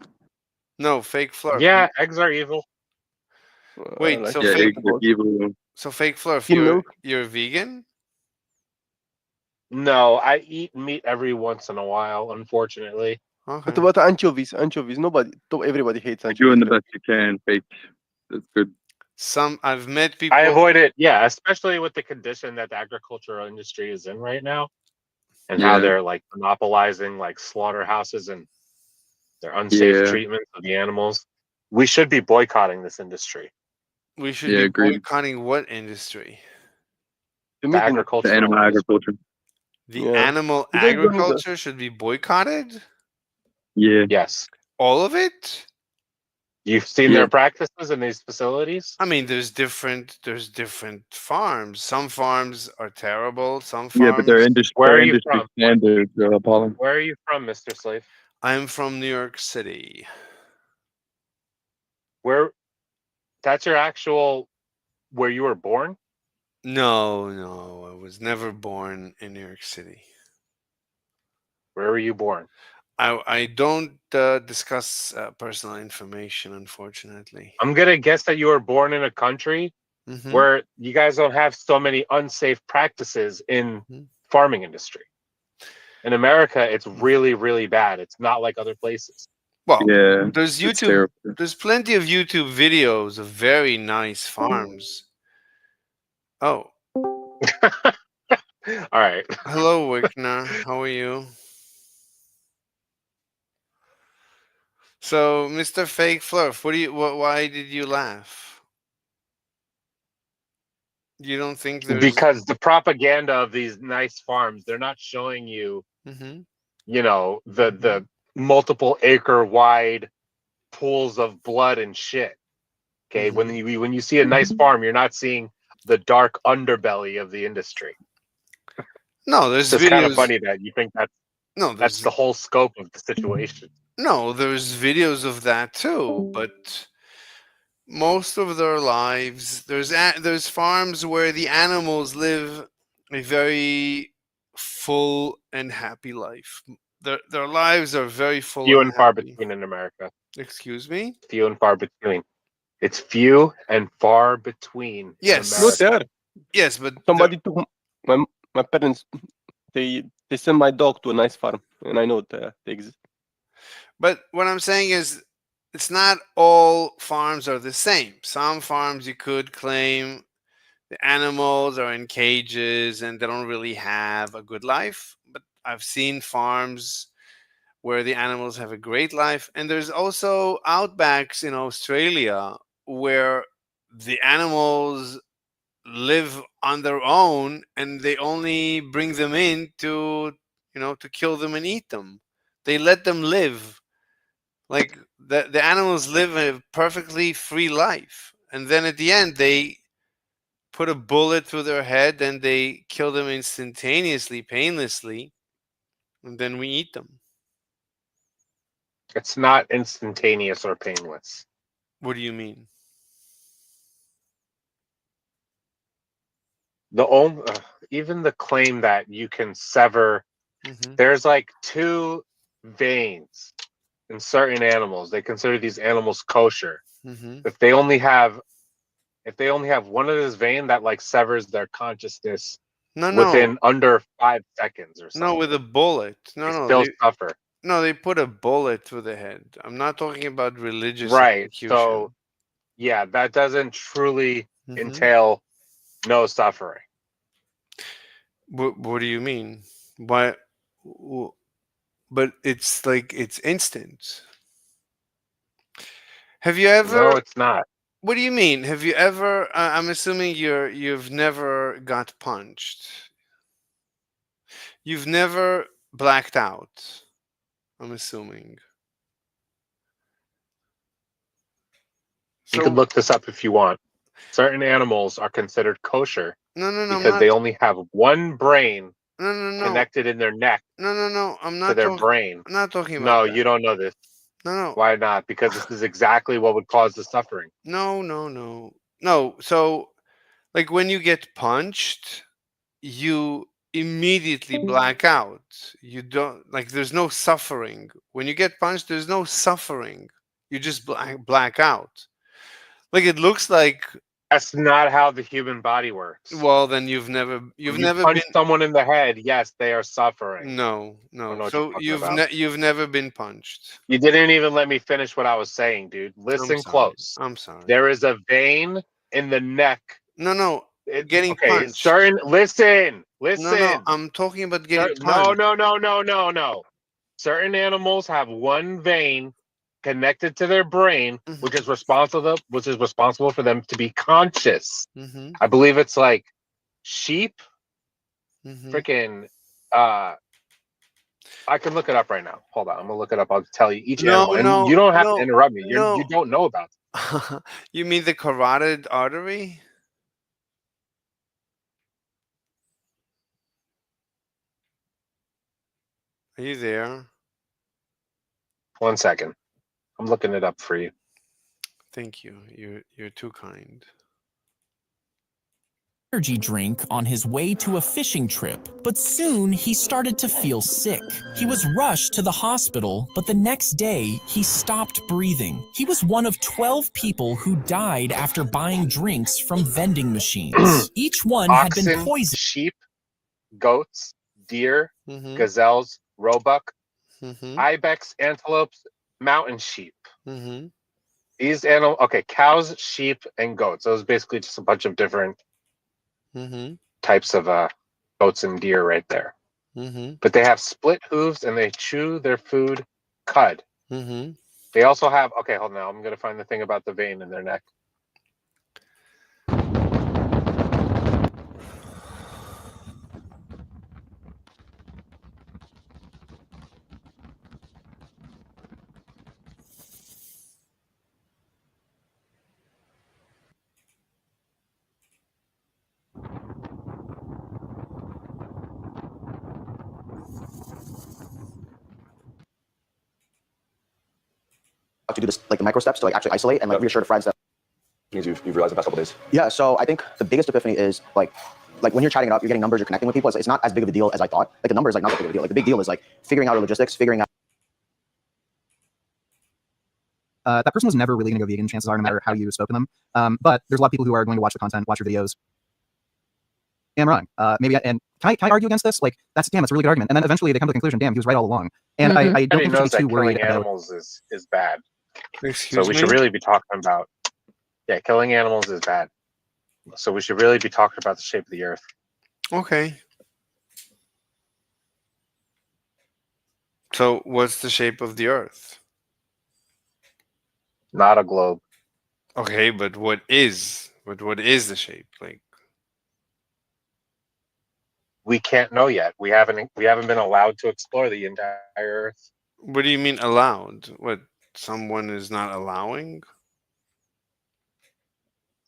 No, Fake Flurf. Yeah, eggs are evil. Wait, so Yeah, fake eggs are evil. so Fake Flurf, Skim milk? you're vegan? No, I eat meat every once in a while, unfortunately. What about anchovies? Anchovies. Everybody hates You're doing anchovies. the best you can, fake. That's good. I've met people. I avoid it, yeah, especially with the condition that the agricultural industry is in right now and how Yeah. they're like monopolizing like slaughterhouses and their unsafe Yeah. treatment of the animals. We should be boycotting this industry. We should Yeah, be agreed. boycotting what industry? The agricultural The animal industry. agriculture. The animal You guys don't need agriculture should be boycotted? Yeah. Yes. All of it? You've seen Yeah. their practices in these facilities? I mean, there's different farms. Some farms are terrible. Some Yeah, but farms. Where are their you industry from? standards are appalling. Where are you from, Mr. Slave? I'm from New York City. That's your actual where you were born? No, I was never born in New York City. Where were you born? I don't discuss personal information, unfortunately. I'm gonna guess that you were born in a country Mhm. where you guys don't have so many unsafe practices in Mhm. farming industry. In America, it's really, really bad. It's not like other places. Well, Yeah. there's it's YouTube. terrible. There's plenty of YouTube videos of very nice farms. Oh, All right. hello, Wickner. How are you? So, Mr. Fake Flurf, why did you laugh? You don't think there's Because the propaganda of these nice farms, they're not showing you, Mhm. you know, the multiple acre wide pools of blood and shit. Okay, when you see a nice farm, you're not seeing the dark underbelly of the industry. No, there's It's videos. kind of funny that you think No, that's the whole scope of the situation. No, there's videos of that too, but most of their lives, there's farms where the animals live a very full and happy life. Their lives are very full Few and and far happy. between in America. Excuse me? Few and far between. It's few and far between. Yes. In Not America. there. Yes, but somebody took my parents. They sent my dog to a nice farm, and I know they exist. But what I'm saying is, it's not all farms are the same. Some farms you could claim the animals are in cages and they don't really have a good life. But I've seen farms where the animals have a great life. And there's also outbacks in Australia where the animals live on their own and they only bring them in to kill them and eat them. They let them live. Like the animals live a perfectly free life, and then at the end they put a bullet through their head and they kill them instantaneously, painlessly, and then we eat them. It's not instantaneous or painless. What do you mean? The only, even the claim that you can sever, there's like 2 veins in certain animals. They consider these animals kosher. If they only have one of this vein, that like severs their consciousness within under 5 seconds or something. No, with a bullet. No, they no, still suffer. No, they put a bullet through the head. I'm not talking about religious Right. execution. So yeah, that doesn't truly entail no suffering. What do you mean? Why? But it's like it's instant. Have you ever? No, it's not. What do you mean? Have you ever? I'm assuming you've never got punched. You've never blacked out. I'm assuming. You can look this up if you want. Certain animals are considered kosher because they only have one brain connected in their neck. No. I'm not to their brain. I'm not talking about. No, that. you don't know this. No. Why not? Because this is exactly what would cause the suffering. No. So, like when you get punched, you immediately black out. You don't like. There's no suffering when you get punched. There's no suffering. You just black out. Like it looks like. That's not how the human body works. Well, then you've never punch been someone in the head. Yes, they are suffering. No. So you've never been punched. You didn't even let me finish what I was saying, dude. Listen close. I'm sorry. There is a vein in the neck. No. Getting punched. Listen. No. I'm talking about getting punched. No. Certain animals have one vein connected to their brain, which is responsible for them to be conscious. I believe it's like sheep. Freaking I can look it up right now. Hold on, I'm gonna look it up. I'll tell you each animal. And you don't have to interrupt me. You don't know about it. You mean the carotid artery? Are you there? 1 second. I'm looking it up for you. Thank you. You're too kind. Energy drink on his way to a fishing trip, but soon he started to feel sick. He was rushed to the hospital, but the next day he stopped breathing. He was one of 12 people who died after buying drinks from vending machines. Each one had been Oxen, poisoned. Sheep, goats, deer, gazelles, roebuck, ibex, antelopes, mountain sheep. These animals, cows, sheep, and goats. So it's basically just a bunch of different types of goats and deer right there. But they have split hooves and they chew their food cud. They also have, hold on, I'm going to find the thing about the vein in their neck. to do this, like the micro steps to like actually isolate and like reassure the friends that Things you've realized the past couple days. yeah. So I think the biggest epiphany is like when you're chatting it up, you're getting numbers, you're connecting with people. It's not as big of a deal as I thought. Like the number is like not that big of a deal. Like the big deal is like figuring out the logistics, figuring out. That person was never really going to go vegan, chances are, no matter how you spoke to them. But there's a lot of people who are going to watch the content, watch your videos. Yeah, I'm wrong. Maybe, and can I argue against this? Like, that's a really good argument. And then eventually they come to the conclusion, damn, he was right all along. And I don't think we should be too worried about. Animals is bad. Excuse so we me? should really be talking about, yeah, killing animals is bad. So we should really be talking about the shape of the earth. Okay. So what's the shape of the earth? Not a globe. Okay, but what is the shape? Like, we can't know yet. We haven't been allowed to explore the entire earth. what do you mean allowed? What, someone is not allowing?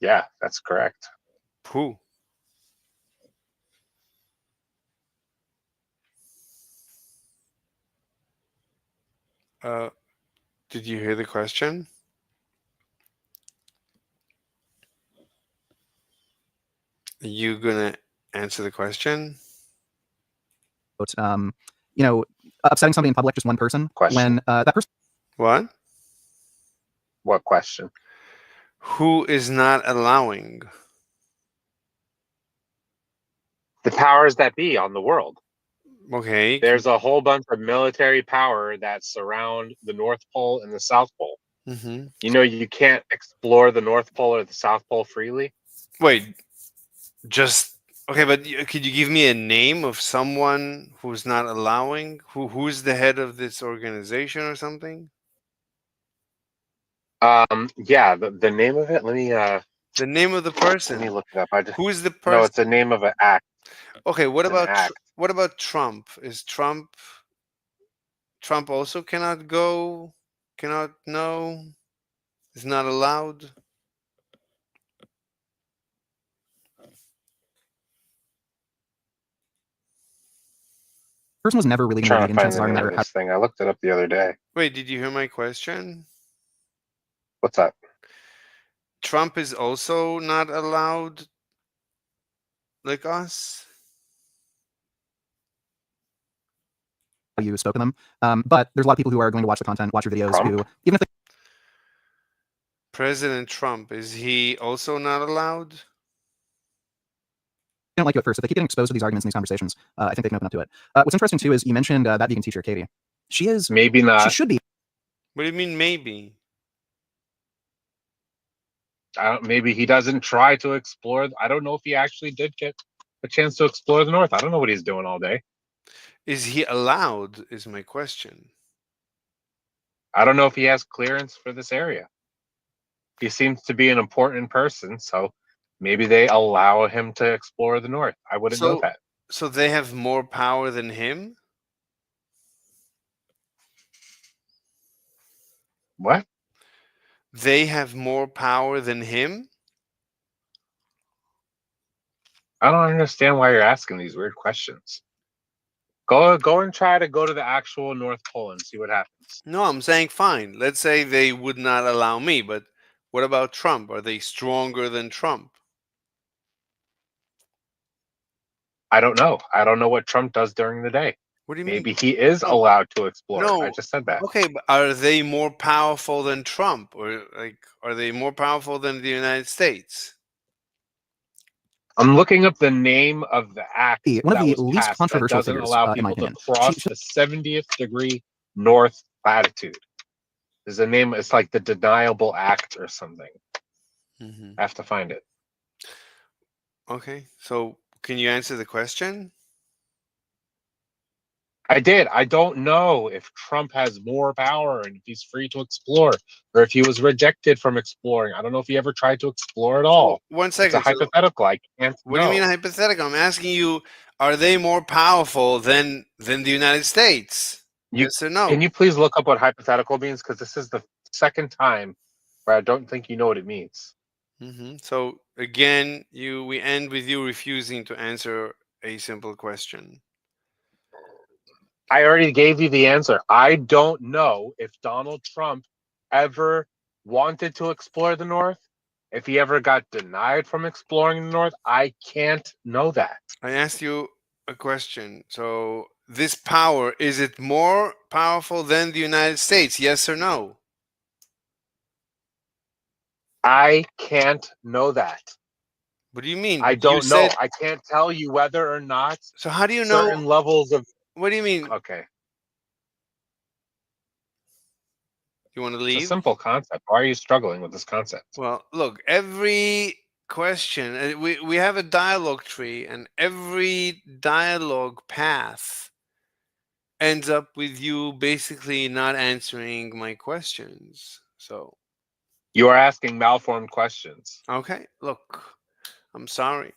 Yeah, that's correct. Who? Did you hear the question? Are you gonna answer the question? Upsetting somebody in public, just one person. Question. When that person. What? What question? Who is not allowing? The powers that be on the world. Okay. There's a whole bunch of military power that surround the North Pole and the South Pole. Mm-hmm. You know, you can't explore the North Pole or the South Pole freely. Wait, just okay, but could you give me a name of someone who's not allowing? Who's the head of this organization or something? Yeah, the name of it. Let me the name of the person. Let me look it up. Who is the person? No, it's the name of an act. Okay, what It's an about act. what about Trump? Is Trump also cannot go, cannot know, is not allowed? Person was never really going to Trying be to vegan, find chances the are, no name matter of how. this thing. I looked it up the other day. Wait, did you hear my question? What's that? Trump is also not allowed like us? You spoke to them. But there's a lot of people who are going to watch the content, watch your videos, Trump? who, even if they President Trump, is he also not allowed? don't like you at first, if they keep getting exposed to these arguments and these conversations, I think they can open up to it. What's interesting, too, is you mentioned that vegan teacher, Katie. She is... Maybe not. She should be. What do you mean, maybe? Maybe he doesn't try to explore. I don't know if he actually did get a chance to explore the North. I don't know what he's doing all day. Is he allowed, is my question. I don't know if he has clearance for this area. He seems to be an important person, so maybe they allow him to explore the North. I wouldn't know that. So they have more power than him? What? They have more power than him? I don't understand why you're asking these weird questions. Go and try to go to the actual North Pole and see what happens. No, I'm saying fine. Let's say they would not allow me, but what about Trump? Are they stronger than Trump? I don't know. I don't know what Trump does during the day. What do you Maybe mean? he is allowed to explore. No, I just said that. Okay, but are they more powerful than Trump? Or like, are they more powerful than the United States? I'm looking up the name of the act One of that the was least passed controversial that doesn't figures, allow in my people to opinion. cross the 70th degree north latitude. There's a name. It's like the Deniable Act or something. Mm-hmm. I have to find it. Okay, so can you answer the question? I did. I don't know if Trump has more power and if he's free to explore, or if he was rejected from exploring. I don't know if he ever tried to explore at all. One second. It's a hypothetical. I can't What do you mean know. hypothetical? I'm asking you, are they more powerful than the United States? Yes or no? Can you please look up what hypothetical means? Because this is the second time where I don't think you know what it means. Mm-hmm. So again, we end with you refusing to answer a simple question. I already gave you the answer. I don't know if Donald Trump ever wanted to explore the North, if he ever got denied from exploring the North, I can't know that. I asked you a question. So this power, is it more powerful than the United States? Yes or no? I can't know that. What do you mean? I You don't know. said. I can't tell you whether or not So how do you know? certain levels of. What do you mean? Okay. You want to It's a leave? simple concept. Why are you struggling with this concept? Well, look, every question, we have a dialogue tree, and every dialogue path ends up with you basically not answering my questions. So, You are asking malformed questions. okay, look, I'm sorry.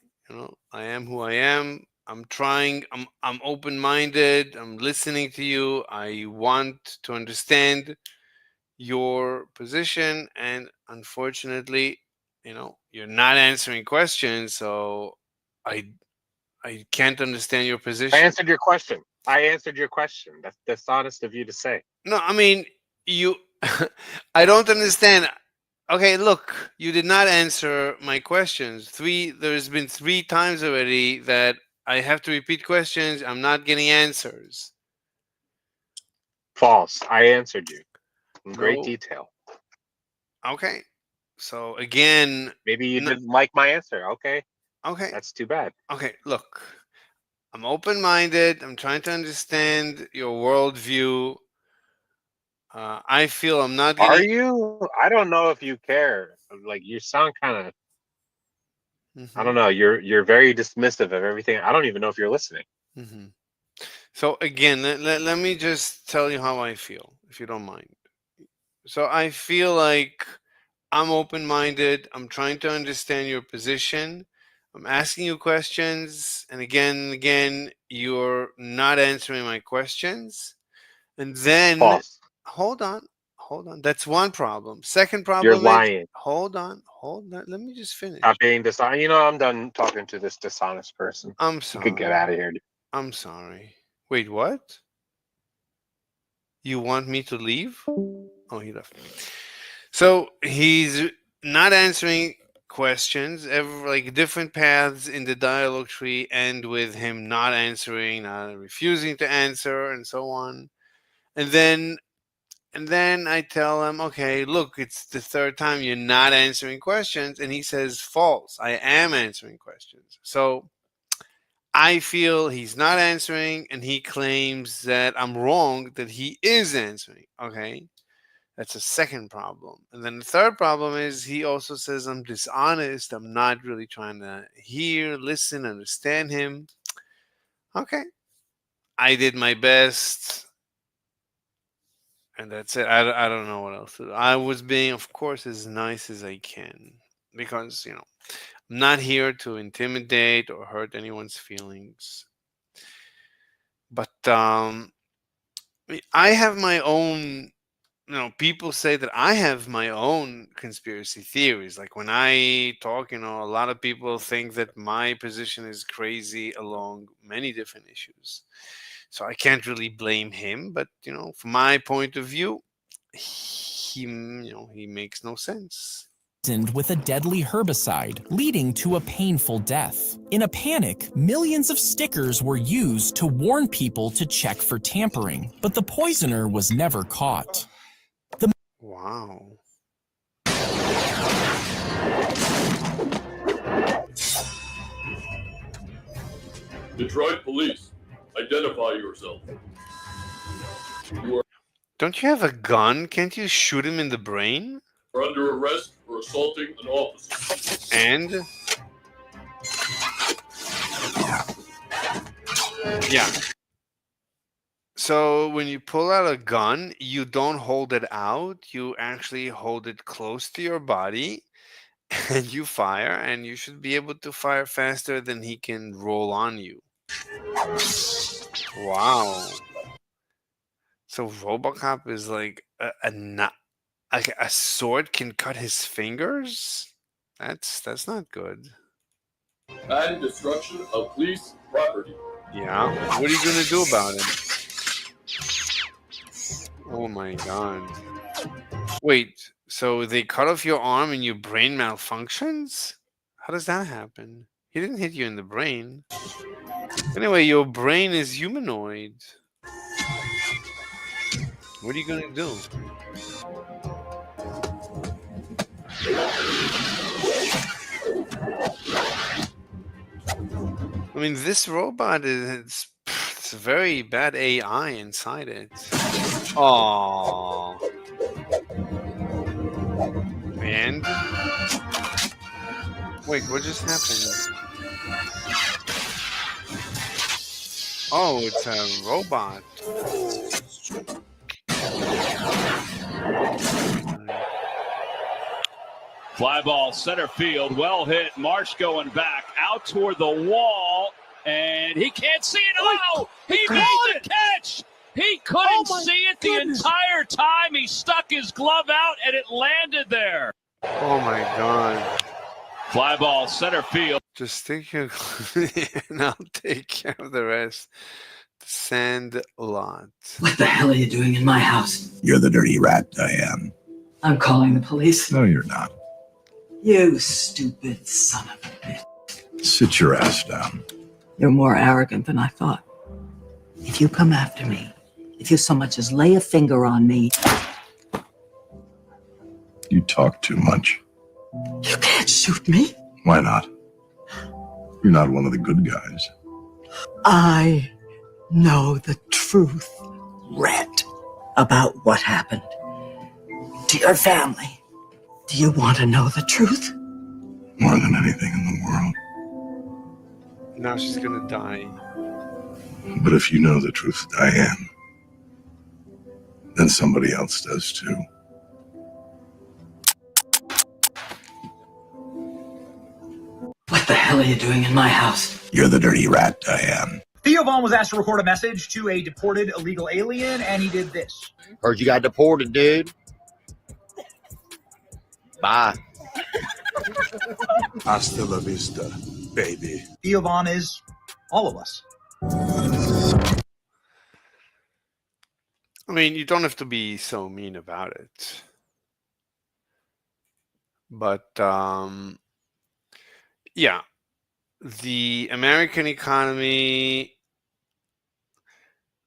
I am who I am. I'm trying. I'm open-minded. I'm listening to you. I want to understand your position, and unfortunately, you're not answering questions, so I can't understand your I position. answered your question. I answered your question. That's honest of you to say. No, I mean, you I don't understand. Okay, look, you did not answer my questions. There's been 3 times already that I have to repeat questions. I'm not getting answers. False. I answered you in great No. detail. Okay. So again, Maybe you didn't like my answer. Okay. Okay. That's too bad. Okay, look, I'm open-minded. I'm trying to understand your worldview. I feel I'm not Are getting. you? I don't know if you care. Like you sound kind of. I don't Mhm, know. You're very dismissive of everything. I don't even know if you're listening. mhm. So again, let me just tell you how I feel, if you don't mind. So I feel like I'm open-minded. I'm trying to understand your position. I'm asking you questions, and again, you're not answering my questions. And then, False. hold on, hold on. That's one problem. Second You're problem is, lying. hold on, hold on. Let me just finish. Stop being dishonest. You know, I'm done talking to this dishonest person. I'm You could get sorry. out of here. I'm sorry. Wait, what? You want me to leave? Oh, he left. So he's not answering questions. Like different paths in the dialogue tree end with him not answering, not refusing to answer, and so on. And then I tell him, okay, look, it's the 3rd time you're not answering questions, and he says false. I am answering questions. So I feel he's not answering, and he claims that I'm wrong that he is answering. Okay. That's a second problem. And then the third problem is he also says I'm dishonest. I'm not really trying to hear, listen, understand him. Okay. I did my best. And that's it. I don't know what else to do. I was being, of course, as nice as I can. Because, I'm not here to intimidate or hurt anyone's feelings. But I have my own. People say that I have my own conspiracy theories. Like when I talk, a lot of people think that my position is crazy along many different issues. So I can't really blame him. But, from my point of view, he makes no sense. Poisoned with a deadly herbicide, leading to a painful death. In a panic, millions of stickers were used to warn people to check for tampering, but the poisoner was never caught. Wow. Detroit police, identify yourself. You Don't you have a gun? Can't you shoot him in the brain? are under arrest for assaulting an officer. And? Yeah. So when you pull out a gun, you don't hold it out. You actually hold it close to your body and you fire, and you should be able to fire faster than he can roll on you. Wow. So RoboCop is like a sword can cut his fingers? That's not good. And destruction of police property. Yeah. What are you gonna do about it? Oh my god. Wait, so they cut off your arm and your brain malfunctions? How does that happen? He didn't hit you in the brain. Anyway, your brain is humanoid. What are you gonna do? I mean, this robot it's a very bad AI inside it. Oh. And wait, what just happened? Oh, it's a robot. Fly ball center field, well hit. Marsh going back out toward the wall, and he can't see it. Oh, he made the catch. He couldn't see it the entire time. He stuck his glove out, and it landed there. Oh my God. Fly ball center field. Just stick your and I'll take care of the rest. The sand lot. What the hell are you doing in my house? You're the dirty rat, Diane. I'm calling the police. No, you're not. You stupid son of a bitch. Sit your ass down. You're more arrogant than I thought. If you come after me, if you so much as lay a finger on me... You talk too much. You can't shoot me. Why not? You're not one of the good guys. I know the truth, Red, about what happened to your family. Do you want to know the truth? More than anything in the world. Now she's gonna die. But if you know the truth, Diane, then somebody else does too. What the hell are you doing in my house? You're the dirty rat, Diane. Theo Vaughn was asked to record a message to a deported illegal alien, and he did this. Heard you got deported, dude. Bye. Hasta la vista, baby. Theo Vaughn is all of us. I mean, you don't have to be so mean about it. But, yeah. The American economy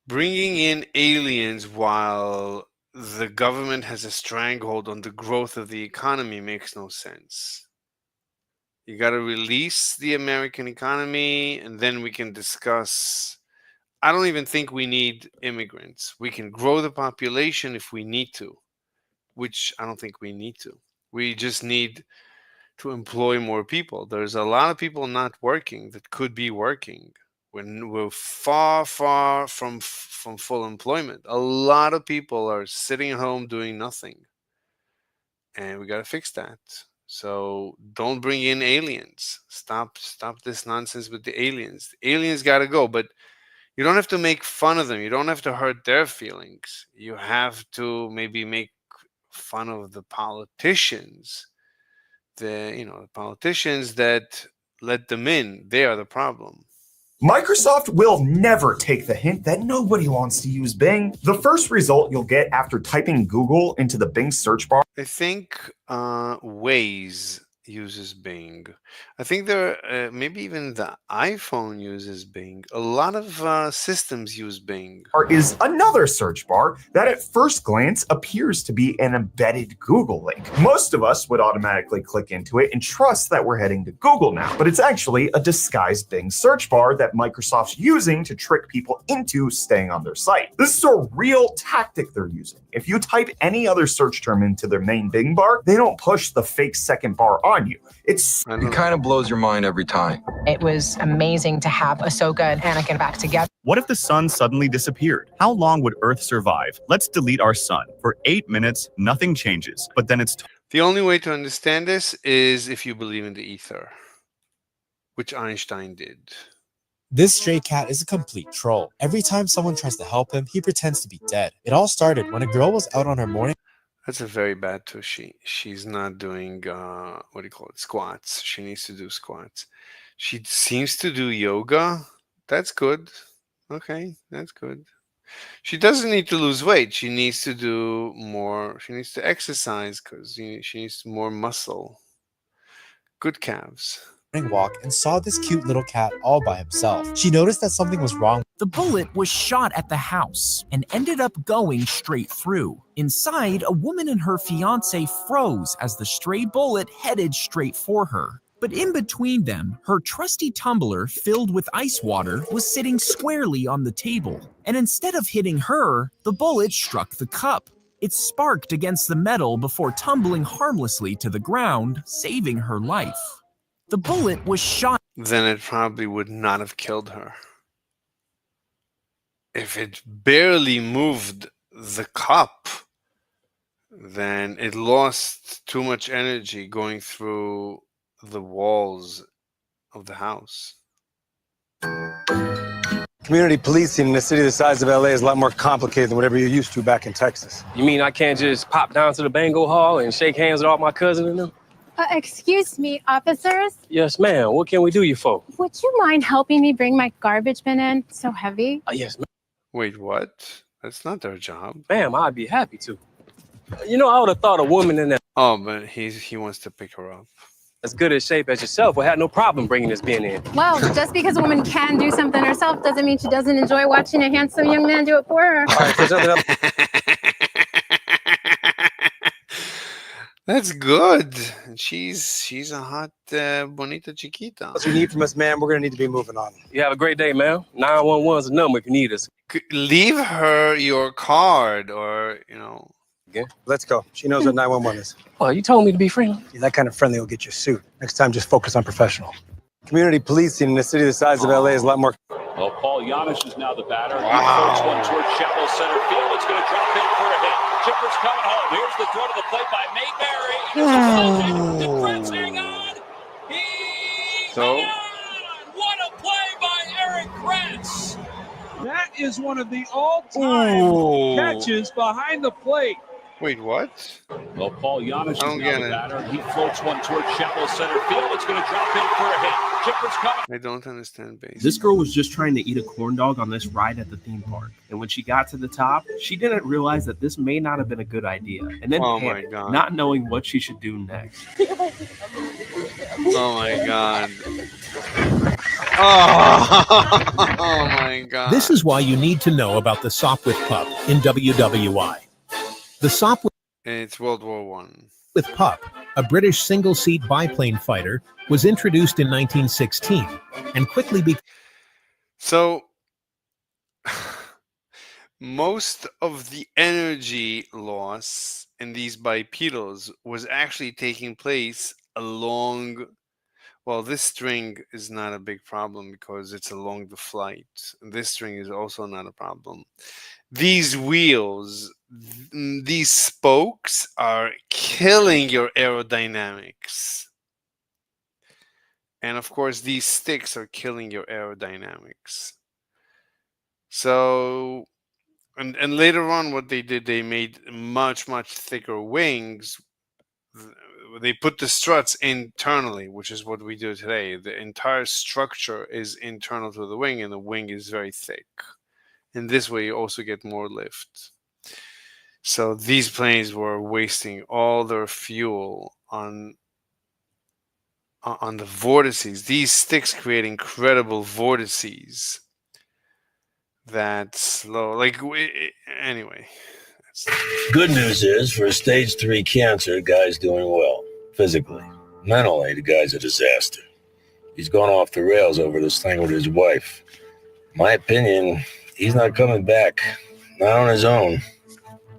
bringing in aliens while the government has a stranglehold on the growth of the economy makes no sense. You got to release the American economy, and then we can discuss. I don't even think we need immigrants. We can grow the population if we need to, which I don't think we need to. We just need to employ more people. There's a lot of people not working that could be working. We're far from full employment. A lot of people are sitting at home doing nothing, and we got to fix that. So don't bring in aliens. Stop this nonsense with the aliens. The aliens got to go, but you don't have to make fun of them. You don't have to hurt their feelings. You have to maybe make fun of the politicians. The politicians that let them in. They are the problem. Microsoft will never take the hint that nobody wants to use Bing. The first result you'll get after typing Google into the Bing search bar. I think Waze uses Bing. I think there maybe even the iPhone uses Bing. A lot of systems use Bing. Is another search bar that at first glance appears to be an embedded Google link. Most of us would automatically click into it and trust that we're heading to Google now, but it's actually a disguised Bing search bar that Microsoft's using to trick people into staying on their site. This is a real tactic they're using. If you type any other search term into their main Bing bar, they don't push the fake second bar on you. It kind of blows your mind every time. It was amazing to have Ahsoka and Anakin back together. What if the sun suddenly disappeared? How long would Earth survive? Let's delete our sun. For 8 minutes, nothing changes, but then it's... The only way to understand this is if you believe in the ether, which Einstein did. This stray cat is a complete troll. Every time someone tries to help him, he pretends to be dead. It all started when a girl was out on her morning... That's a very bad tushy. She's not doing, squats. She needs to do squats. She seems to do yoga. That's good. Okay, that's good. She doesn't need to lose weight. She needs to do more. She needs to exercise because she needs more muscle. Good calves. Walk and saw this cute little cat all by himself. She noticed that something was wrong. The bullet was shot at the house and ended up going straight through. Inside, a woman and her fiance froze as the stray bullet headed straight for her. But in between them, her trusty tumbler filled with ice water was sitting squarely on the table. And instead of hitting her, the bullet struck the cup. It sparked against the metal before tumbling harmlessly to the ground, saving her life. The bullet was shot. Then it probably would not have killed her. If it barely moved the cup, then it lost too much energy going through the walls of the house. Community policing in a city the size of LA is a lot more complicated than whatever you're used to back in Texas. You mean I can't just pop down to the Bango Hall and shake hands with all my cousins and them? Excuse me, officers. Yes, ma'am. What can we do you for? Would you mind helping me bring my garbage bin in? It's so heavy. Yes, ma'am. Wait, what? That's not their job. Ma'am, I'd be happy to. You know, I would have thought a woman in that Oh, but he wants to pick her up. as good a shape as yourself would have no problem bringing this bin in. Well, just because a woman can do something herself doesn't mean she doesn't enjoy watching a handsome young man do it for her. All right, for something else. That's good. She's a hot bonita chiquita. What you need from us, ma'am, we're gonna need to be moving on. You have a great day, ma'am. 911's a number if you need us. Leave her your card, or Okay, let's go. She knows what 911 is. Well, you told me to be friendly. Yeah, that kind of friendly will get you a suit. Next time, just focus on professional. Community policing in a city the size of LA is a lot more. Well, Paul Giannis is now the batter. He floats one towards shallow center field. It's going to drop in for a hit. Chipper's coming home. Here's the throw to the plate by Mayberry. Kratz hang on. So What a play by Eric Kratz. That is one of the all-time catches behind the plate. wait, what? Well, Paul Giannis is I don't now get the it. batter. He floats one towards shallow center field. It's going to drop in for a hit. Chipper's coming. I don't understand baseball. This girl was just trying to eat a corn dog on this ride at the theme park. And when she got to the top, she didn't realize that this may not have been a good idea. And then Oh my panicked, God. not knowing what she should do next. Oh my god. Oh my god. This is why you need to know about the Sopwith Pup in WWI. The Sopwith It's World War One. Pup, a British single-seat biplane fighter, was introduced in 1916 and quickly became. So most of the energy loss in these bipedals was actually taking place along. Well, this string is not a big problem because it's along the flight. This string is also not a problem. These wheels, these spokes are killing your aerodynamics. And of course, these sticks are killing your aerodynamics. So, and later on, what they did, they made much thicker wings. They put the struts internally, which is what we do today. The entire structure is internal to the wing, and the wing is very thick. And this way, you also get more lift. So these planes were wasting all their fuel on the vortices. These sticks create incredible vortices that slow. Anyway. Good news is, for stage 3 cancer, guy's doing well, physically. Mentally, the guy's a disaster. He's gone off the rails over this thing with his wife. My opinion, he's not coming back, not on his own.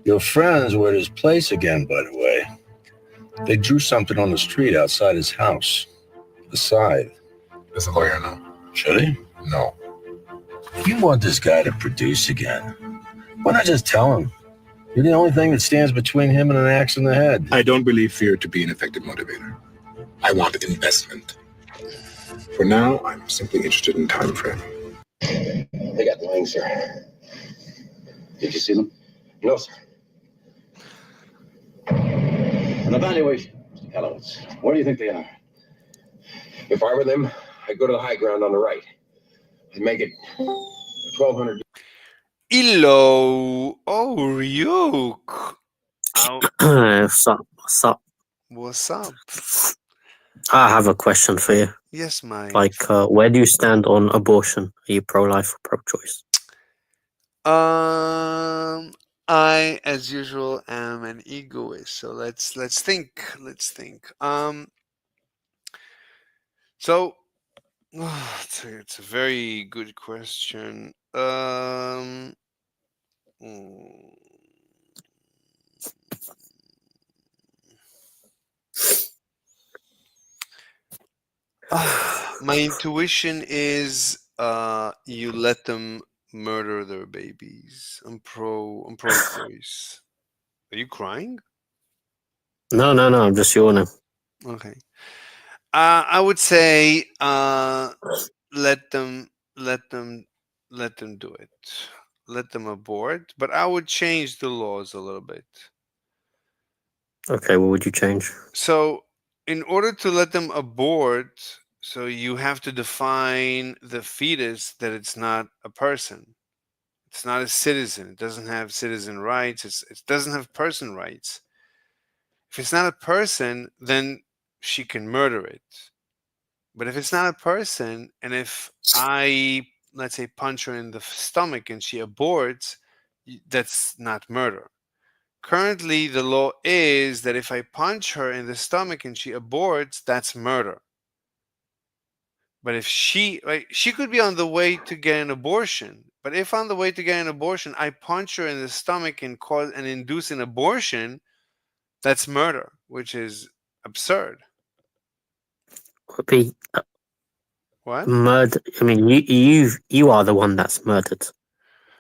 Your friends were at his place again, by the way. They drew something on the street outside his house. A scythe. Does the lawyer know? Should he? No. If you want this guy to produce again, why not just tell him? You're the only thing that stands between him and an axe in the head. I don't believe fear to be an effective motivator. I want investment. For now, I'm simply interested in time frame. They got the wings, sir. Did you see them? No, sir. An evaluation, Mr. Kalowitz. Where do you think they are? If I were them, I'd go to the high ground on the right. I'd make it 1,200. Hello. Oh, Ryuk. What's up? What's up? What's up? I have a question for you. Yes, mate. Like, where do you stand on abortion? Are you pro-life or pro-choice? I, as usual, am an egoist. So let's think. Let's think. So it's a very good question. My intuition is you let them murder their babies. I'm pro-choice. Are you crying? No, I'm just yawning. Okay. I would say let them do it. Let them abort, but I would change the laws a little bit. Okay, what would you change? So, in order to let them abort, so you have to define the fetus that it's not a person. It's not a citizen. It doesn't have citizen rights. It doesn't have person rights. If it's not a person, then she can murder it. But if it's not a person, and if I, let's say, punch her in the stomach and she aborts, that's not murder. Currently, the law is that if I punch her in the stomach and she aborts, that's murder. But if she could be on the way to get an abortion. But if on the way to get an abortion, I punch her in the stomach and cause and induce an abortion, that's murder, which is absurd. Would be What? murder. I mean, you are the one that's murdered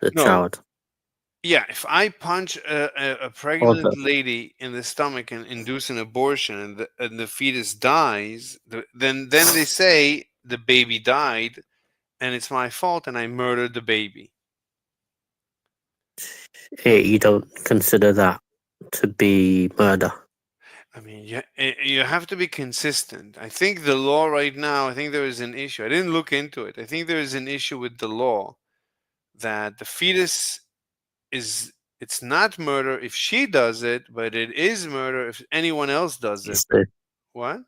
the child. Yeah, if I punch a pregnant lady in the stomach and induce an abortion, and the fetus dies, then they say the baby died, and it's my fault, and I murdered the baby. You don't consider that to be murder? I mean, you have to be consistent. I think the law right now, I think there is an issue. I didn't look into it. I think there is an issue with the law that the fetus it's not murder if she does it, but it is murder if anyone else does it. What?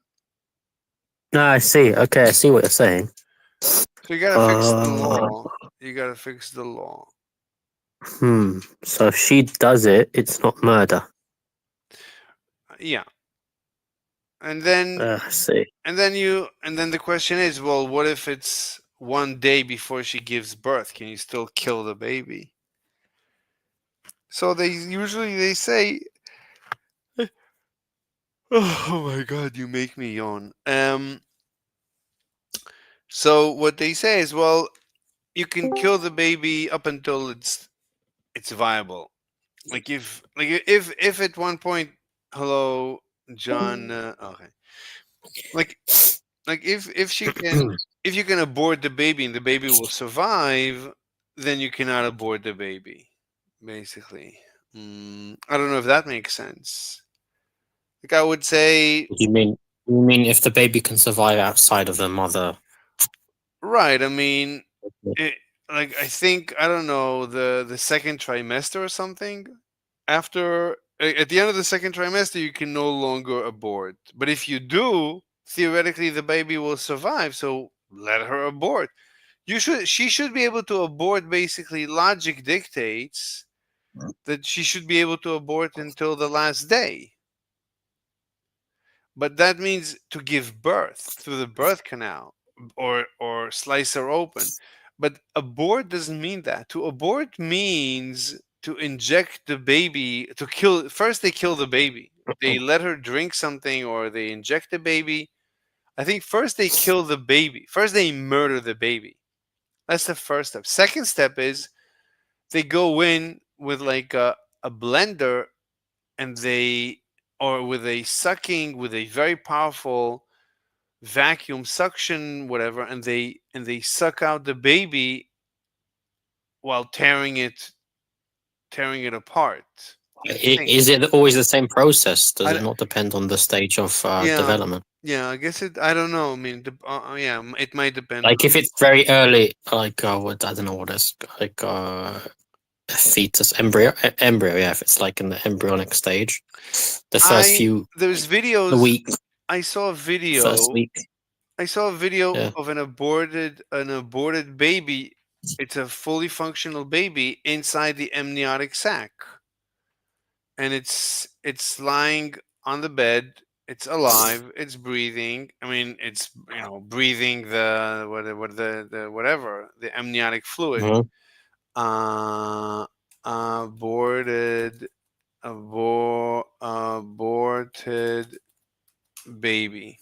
No, I see. Okay, I see what you're saying. So you gotta fix the law. You gotta fix the law. So if she does it, it's not murder. Yeah. And then I see. And then the question is, well, what if it's one day before she gives birth? Can you still kill the baby? So they say, oh my God, you make me yawn. So what they say is, well, you can kill the baby up until it's viable. Like if at one point, hello, John. Okay. Like if she can if you can abort the baby and the baby will survive, then you cannot abort the baby. Basically, I don't know if that makes sense. Like I would say, You mean if the baby can survive outside of the mother? right? I mean, I think I don't know the second trimester or something. After at the end of the second trimester, you can no longer abort. But if you do, theoretically, the baby will survive. So let her abort. She should be able to abort. Basically, logic dictates that she should be able to abort until the last day. But that means to give birth through the birth canal or slice her open. But abort doesn't mean that. To abort means to inject the baby, to kill. First, they kill the baby. They let her drink something or they inject the baby. I think first they kill the baby. First, they murder the baby. That's the first step. Second step is they go in with like a blender and with a very powerful vacuum suction, whatever, and they suck out the baby while tearing it apart. Is it always the same process? Does it not depend on the stage of development? Yeah, I guess I don't know. I mean, yeah, it might depend. Like if it's very early, like I don't know what it's like. fetus embryo, yeah, if it's like in the embryonic stage, the first few There's videos. the week, I saw a video. first week. I saw a video Yeah. of an aborted baby. It's a fully functional baby inside the amniotic sac, and it's lying on the bed. It's alive. It's breathing. I mean, it's breathing the whatever the amniotic fluid. Mhm. Aborted baby.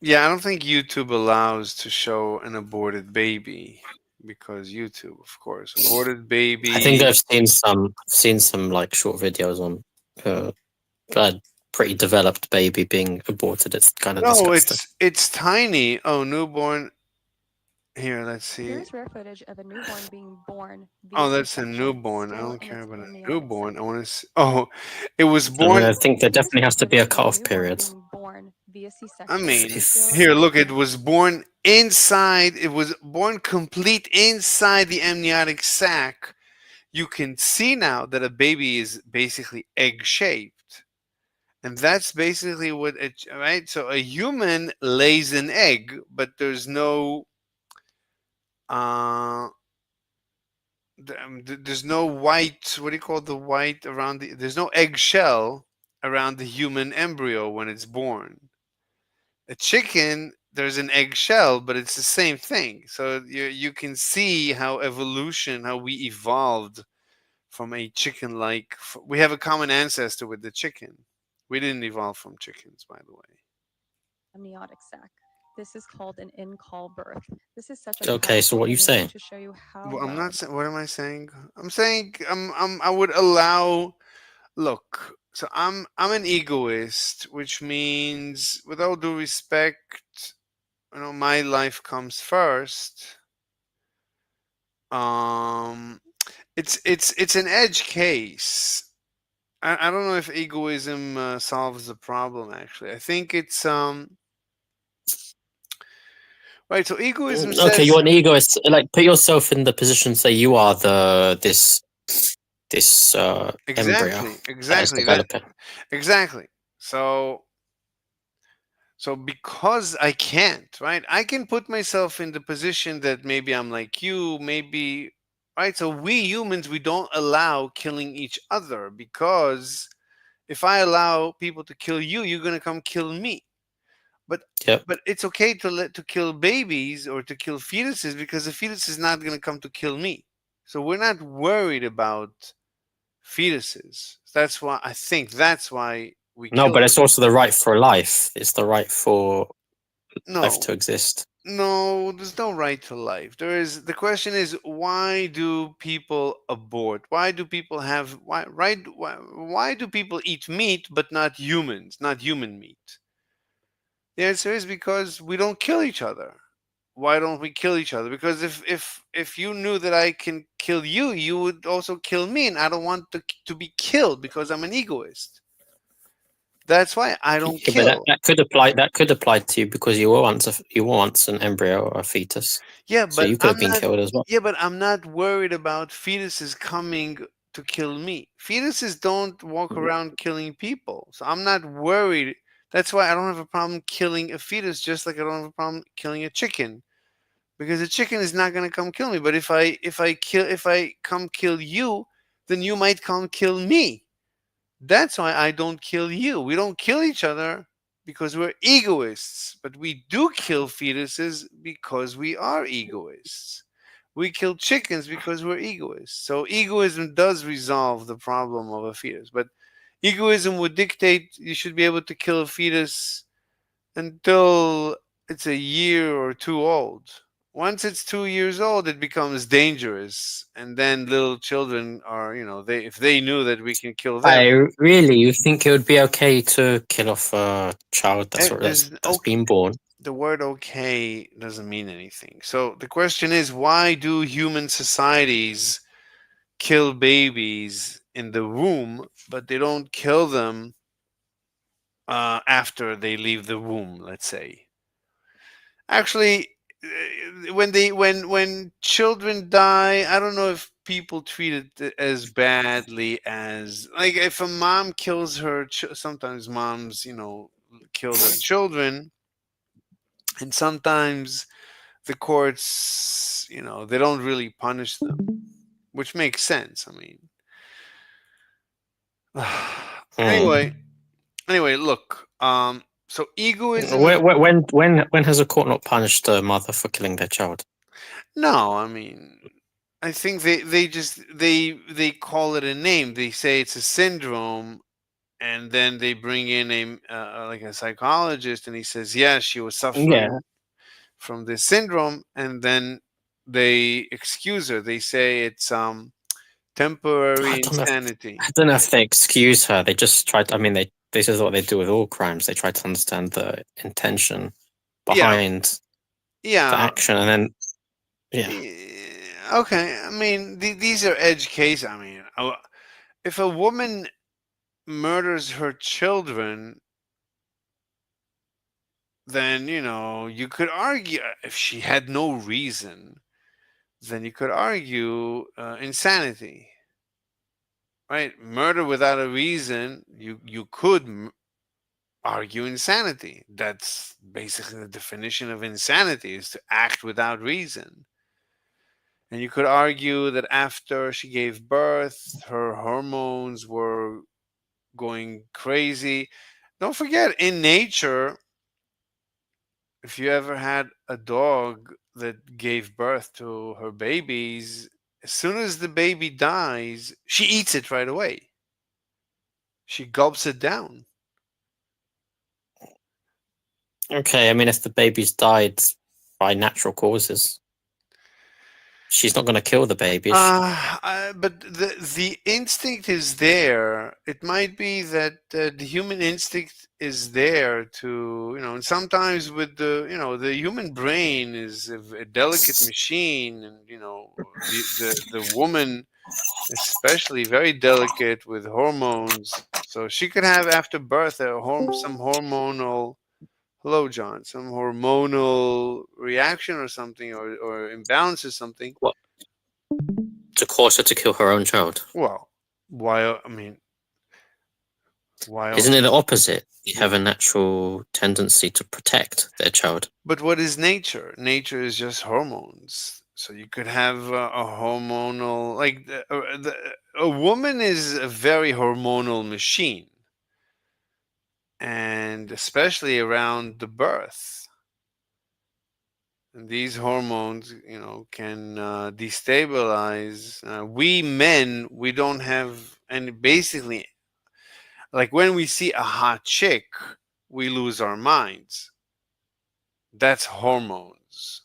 Yeah, I don't think YouTube allows to show an aborted baby because YouTube, of course, aborted baby. I think I've seen some like short videos on a pretty developed baby being aborted. It's kind of No, disgusting. it's tiny. Oh, newborn. Here, let's see. Here's rare footage of a newborn being born. Oh, that's a newborn. I don't care about a newborn. I want to see. Oh, it was born. I think there definitely has to be a cutoff period. I mean, here, look. It was born inside. It was born complete inside the amniotic sac. You can see now that a baby is basically egg-shaped, and that's basically what it. Right. So a human lays an egg, but there's no. There's no white. What do you call the white around the? There's no eggshell around the human embryo when it's born. A chicken, there's an eggshell, but it's the same thing. So you can see how we evolved from a chicken-like. We have a common ancestor with the chicken. We didn't evolve from chickens, by the way. Amniotic sac. This is called an in-call birth. This is such a Okay, so what are you saying? to show you how Well, I'm not saying. What am I saying? I'm saying I would allow. Look, so I'm an egoist, which means, with all due respect, my life comes first. It's an edge case. I don't know if egoism solves the problem. Actually, I think it's right. So egoism says. Okay, you're an egoist. Like, put yourself in the position. Say you are this embryo. Exactly. So because I can't, right? I can put myself in the position that maybe I'm like you, maybe, right? So we humans, we don't allow killing each other, because if I allow people to kill you, you're gonna come kill me. But it's okay to kill babies or to kill fetuses, because the fetus is not gonna come to kill me. So we're not worried about fetuses. That's why we No, kill but it's them. also the right for life. It's the right for life No. to exist. No, there's no right to life. The question is, why do people abort? Why do people why do people eat meat but not humans, not human meat? The answer is because we don't kill each other. Why don't we kill each other? Because if you knew that I can kill you, you would also kill me, and I don't want to be killed because I'm an egoist. That's why I don't kill. But that could apply. That could apply to you because you were once an embryo or a fetus. Yeah, so but you could have been killed as well. Yeah, but I'm not worried about fetuses coming to kill me. Fetuses don't walk around killing people, so I'm not worried. That's why I don't have a problem killing a fetus, just like I don't have a problem killing a chicken, because a chicken is not going to come kill me. But if I come kill you, then you might come kill me. That's why I don't kill you. We don't kill each other because we're egoists, but we do kill fetuses because we are egoists. We kill chickens because we're egoists. So egoism does resolve the problem of a fetus, but egoism would dictate you should be able to kill a fetus until it's a year or two old. Once it's 2 years old, it becomes dangerous, and then little children are, if they knew that we can kill them. Really, you think it would be okay to kill off a child that's been born? The word "okay" doesn't mean anything. So the question is, why do human societies kill babies in the womb, but they don't kill them after they leave the womb? Let's say. Actually, when children die, I don't know if people treat it as badly as, like, if a mom kills her sometimes moms, kill their children, and sometimes the courts, they don't really punish them, which makes sense. I mean, anyway, look, so egoism. When has a court not punished a mother for killing their child? No, I mean, I think they just they call it a name. They say it's a syndrome, and then they bring in like a psychologist, and he says, yes, she was suffering from this syndrome, and then they excuse her. They say it's temporary insanity. I don't know if they excuse her. They just try to. I mean, this is what they do with all crimes. They try to understand the intention behind the action, and then Okay, I mean, these are edge cases. I mean, if a woman murders her children, then you could argue, if she had no reason, then you could argue insanity, right? Murder without a reason, you could argue insanity. That's basically the definition of insanity, is to act without reason. And you could argue that after she gave birth, her hormones were going crazy. Don't forget, in nature, if you ever had a dog that gave birth to her babies, as soon as the baby dies, she eats it right away. She gulps it down. okay. I mean, if the baby's died by natural causes, she's not going to kill the baby. But the instinct is there. It might be that the human instinct is there to, and sometimes with the human brain is a delicate machine, and the woman especially very delicate with hormones. So she could have after birth some hormonal. Hello, John. Some hormonal reaction or something, or imbalance or something. What? To cause her to kill her own child? Well, why? I mean, why? Isn't it the opposite? You have a natural tendency to protect their child. But what is nature? Nature is just hormones. So you could have a hormonal, like a woman is a very hormonal machine, and especially around the birth. And these hormones, can destabilize. We men, we don't have, and basically, like when we see a hot chick, we lose our minds. That's hormones.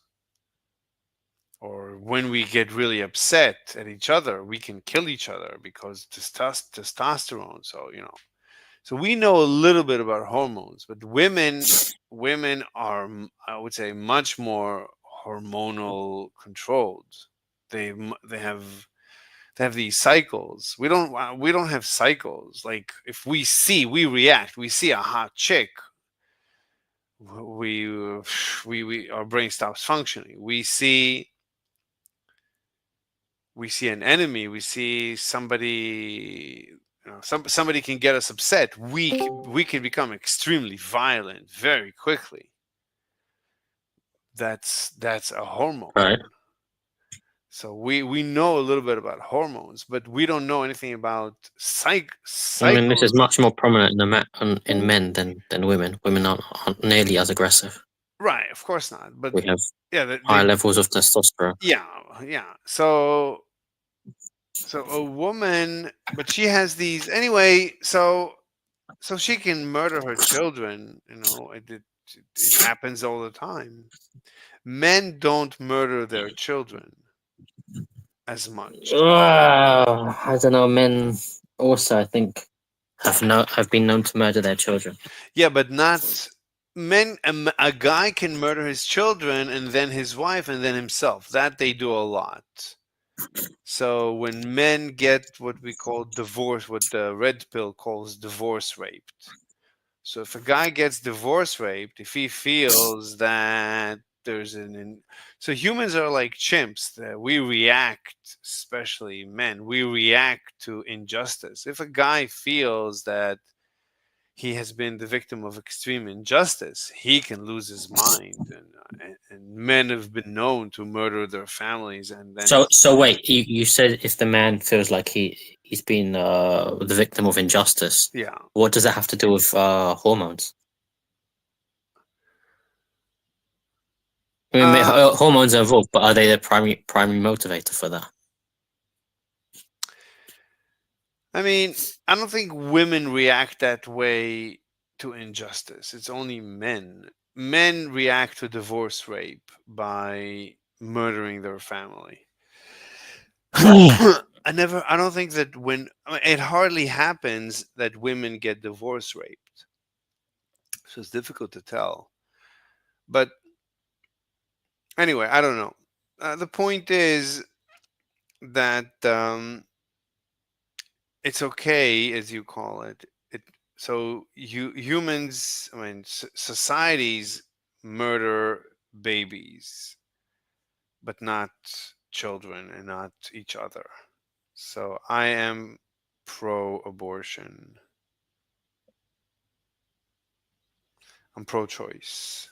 Or when we get really upset at each other, we can kill each other because testosterone. So, so we know a little bit about hormones, but women are, I would say, much more hormonal controlled. They have these cycles. We don't have cycles. Like if we react. We see a hot chick, our brain stops functioning. We see an enemy. We see somebody. Somebody can get us upset. We can become extremely violent very quickly. That's a hormone. Right. So we know a little bit about hormones, but we don't know anything about cycles. I mean, this is much more prominent in men than women. Women aren't nearly as aggressive. Right, of course not. But we have higher levels of testosterone. Yeah. So a woman, but she has these anyway. So she can murder her children. It happens all the time. Men don't murder their children as much. I don't know. Men also, I think, have been known to murder their children. Yeah, but not men. A guy can murder his children and then his wife and then himself. That they do a lot. So when men get what we call divorce, what the red pill calls divorce raped. So if a guy gets divorce raped, if he feels that so humans are like chimps. That we react, especially men, we react to injustice. If a guy feels that he has been the victim of extreme injustice, he can lose his mind. And men have been known to murder their families. And then So wait, you said if the man feels like he's been the victim of injustice, yeah. what does that have to do with hormones? I mean, hormones are involved, but are they the primary motivator for that? I mean, I don't think women react that way to injustice. It's only men. Men react to divorce rape by murdering their family. I don't think that it hardly happens that women get divorce raped. So it's difficult to tell. But anyway, I don't know. The point is that it's okay, as you call it. So humans, I mean, societies murder babies, but not children and not each other. So I am pro-abortion. I'm pro-choice.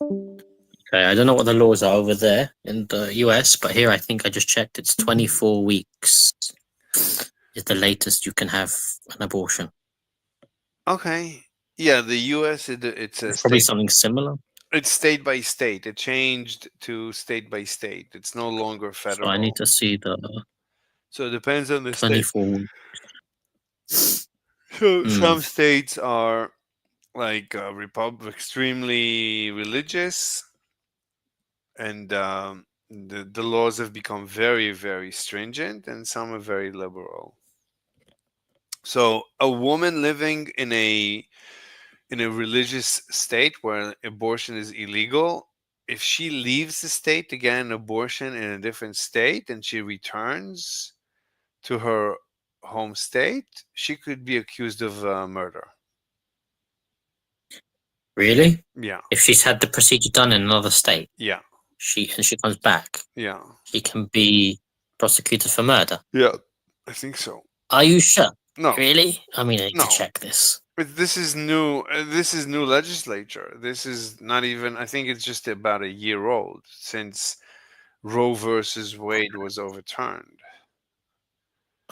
Okay, I don't know what the laws are over there in the US, but here I think I just checked. It's 24 weeks is the latest you can have an abortion. Okay. Yeah, the U.S. It's probably something similar. It's state by state. It changed to state by state. It's no longer federal. So I need to see the. So it depends on the 24 state. So some states are like extremely religious, and the laws have become very, very stringent, and some are very liberal. So a woman living in a religious state where abortion is illegal, if she leaves the state to get an abortion in a different state and she returns to her home state, she could be accused of murder. Really? Yeah. If she's had the procedure done in another state. Yeah. She comes back. Yeah. She can be prosecuted for murder. Yeah, I think so. Are you sure? No. Really? I mean, I need to check this. But this is new. This is new legislature. This is not even. I think it's just about a year old since Roe versus Wade was overturned.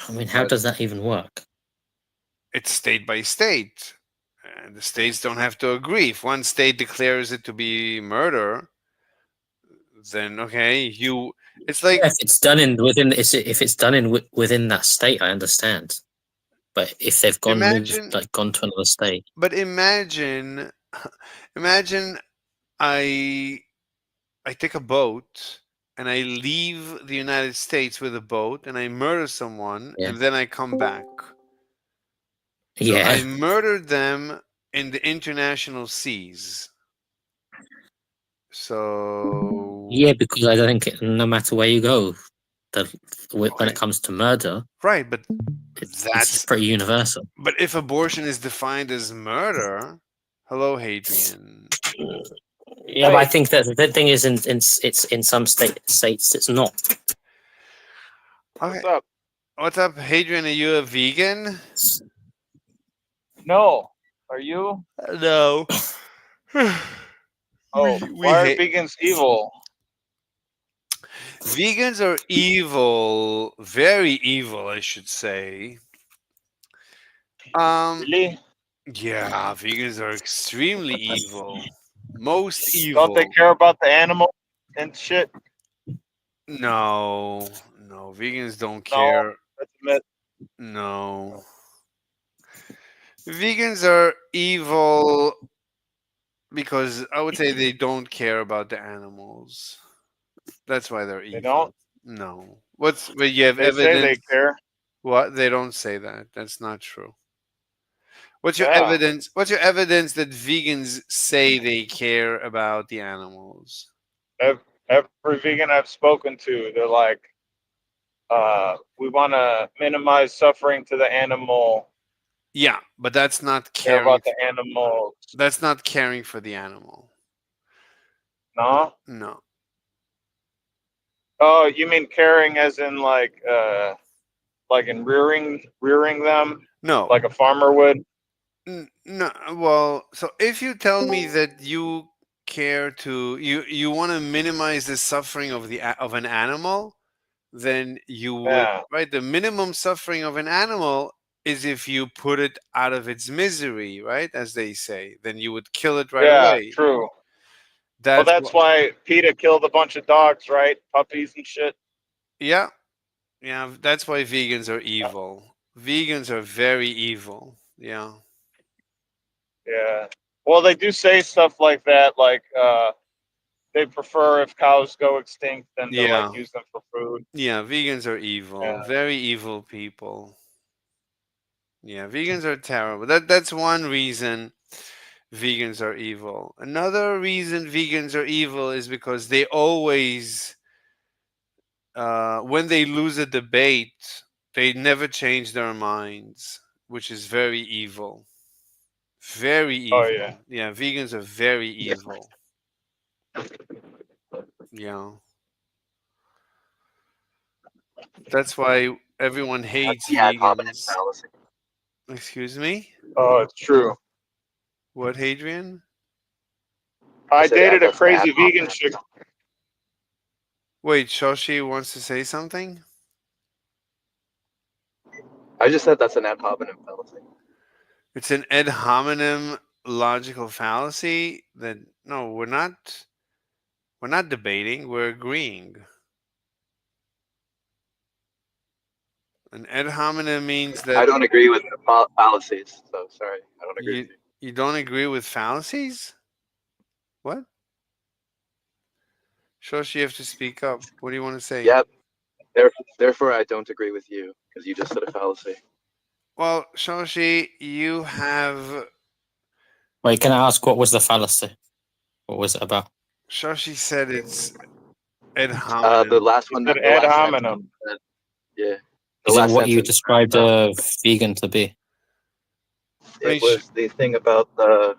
I mean, how does that even work? It's state by state, and the states don't have to agree. If one state declares it to be murder, then okay, It's like if it's done within that state, I understand. But if they've gone to another state. But imagine I take a boat and I leave the United States with a boat and I murder someone and then I come back. So I murdered them in the international seas. So yeah, because I don't think no matter where you go, when it comes to murder, right? But that's pretty universal. But if abortion is defined as murder, hello, Hadrian. Yeah, but I think that the thing is, it's in some states it's not. Okay. What's up, Hadrian? Are you a vegan? No. Are you? No. Why are vegans evil? Vegans are evil, very evil, I should say. Really? Yeah, vegans are extremely evil. Most evil. Don't they care about the animal and shit? No, vegans don't care. No, that's a myth. No. Vegans are evil because I would say they don't care about the animals. That's why they're evil. They don't? No. But you have They evidence? say they care. What? They don't say that. That's not true. What's your evidence? What's your evidence that vegans say they care about the animals? Every vegan I've spoken to, they're like, we want to minimize suffering to the animal. Yeah, but that's not Care caring about the animal. That's not caring for the animal. No. No. Oh, you mean caring as in like in rearing them? No. Like a farmer would? No. Well, so if you tell me that you care to you want to minimize the suffering of of an animal, then you would, Yeah. right? The minimum suffering of an animal is if you put it out of its misery, right? As they say, then you would kill it right Yeah, away. true. Well, That's that's why PETA killed a bunch of dogs, right? Puppies and shit. Yeah, yeah. That's why vegans are evil. Vegans are very evil. Yeah. Yeah. Well, they do say stuff like that, like they prefer if cows go extinct than to like Yeah. use them for food. Yeah, vegans are evil. Yeah. Very evil people. Yeah, vegans are terrible. That's one reason vegans are evil. Another reason vegans are evil is because they always when they lose a debate, they never change their minds, which is very evil. Very Oh yeah. evil. Yeah, vegans are very evil. Yeah. That's why everyone hates the ad hominem vegans. fallacy. Excuse me? Oh, it's true. What, Hadrian? I said, yeah, dated a that's the ad crazy vegan hominem. chick. Wait, Shoshi wants to say something? I just said that's an ad hominem fallacy. It's an ad hominem logical fallacy that no, we're not debating, we're agreeing. An ad hominem means that I don't agree with the fallacies, so sorry, I don't agree with you. you don't agree with fallacies? What? Shoshi, you have to speak up. What do you want to say? Yep. Therefore, I don't agree with you because you just said a fallacy. Well, Shoshi, you have. Wait, can I ask what was the fallacy? What was it about? Shoshi said it's ad hominem. The last one. The ad hominem. Yeah. Is it what you described a vegan to be? It was the thing about the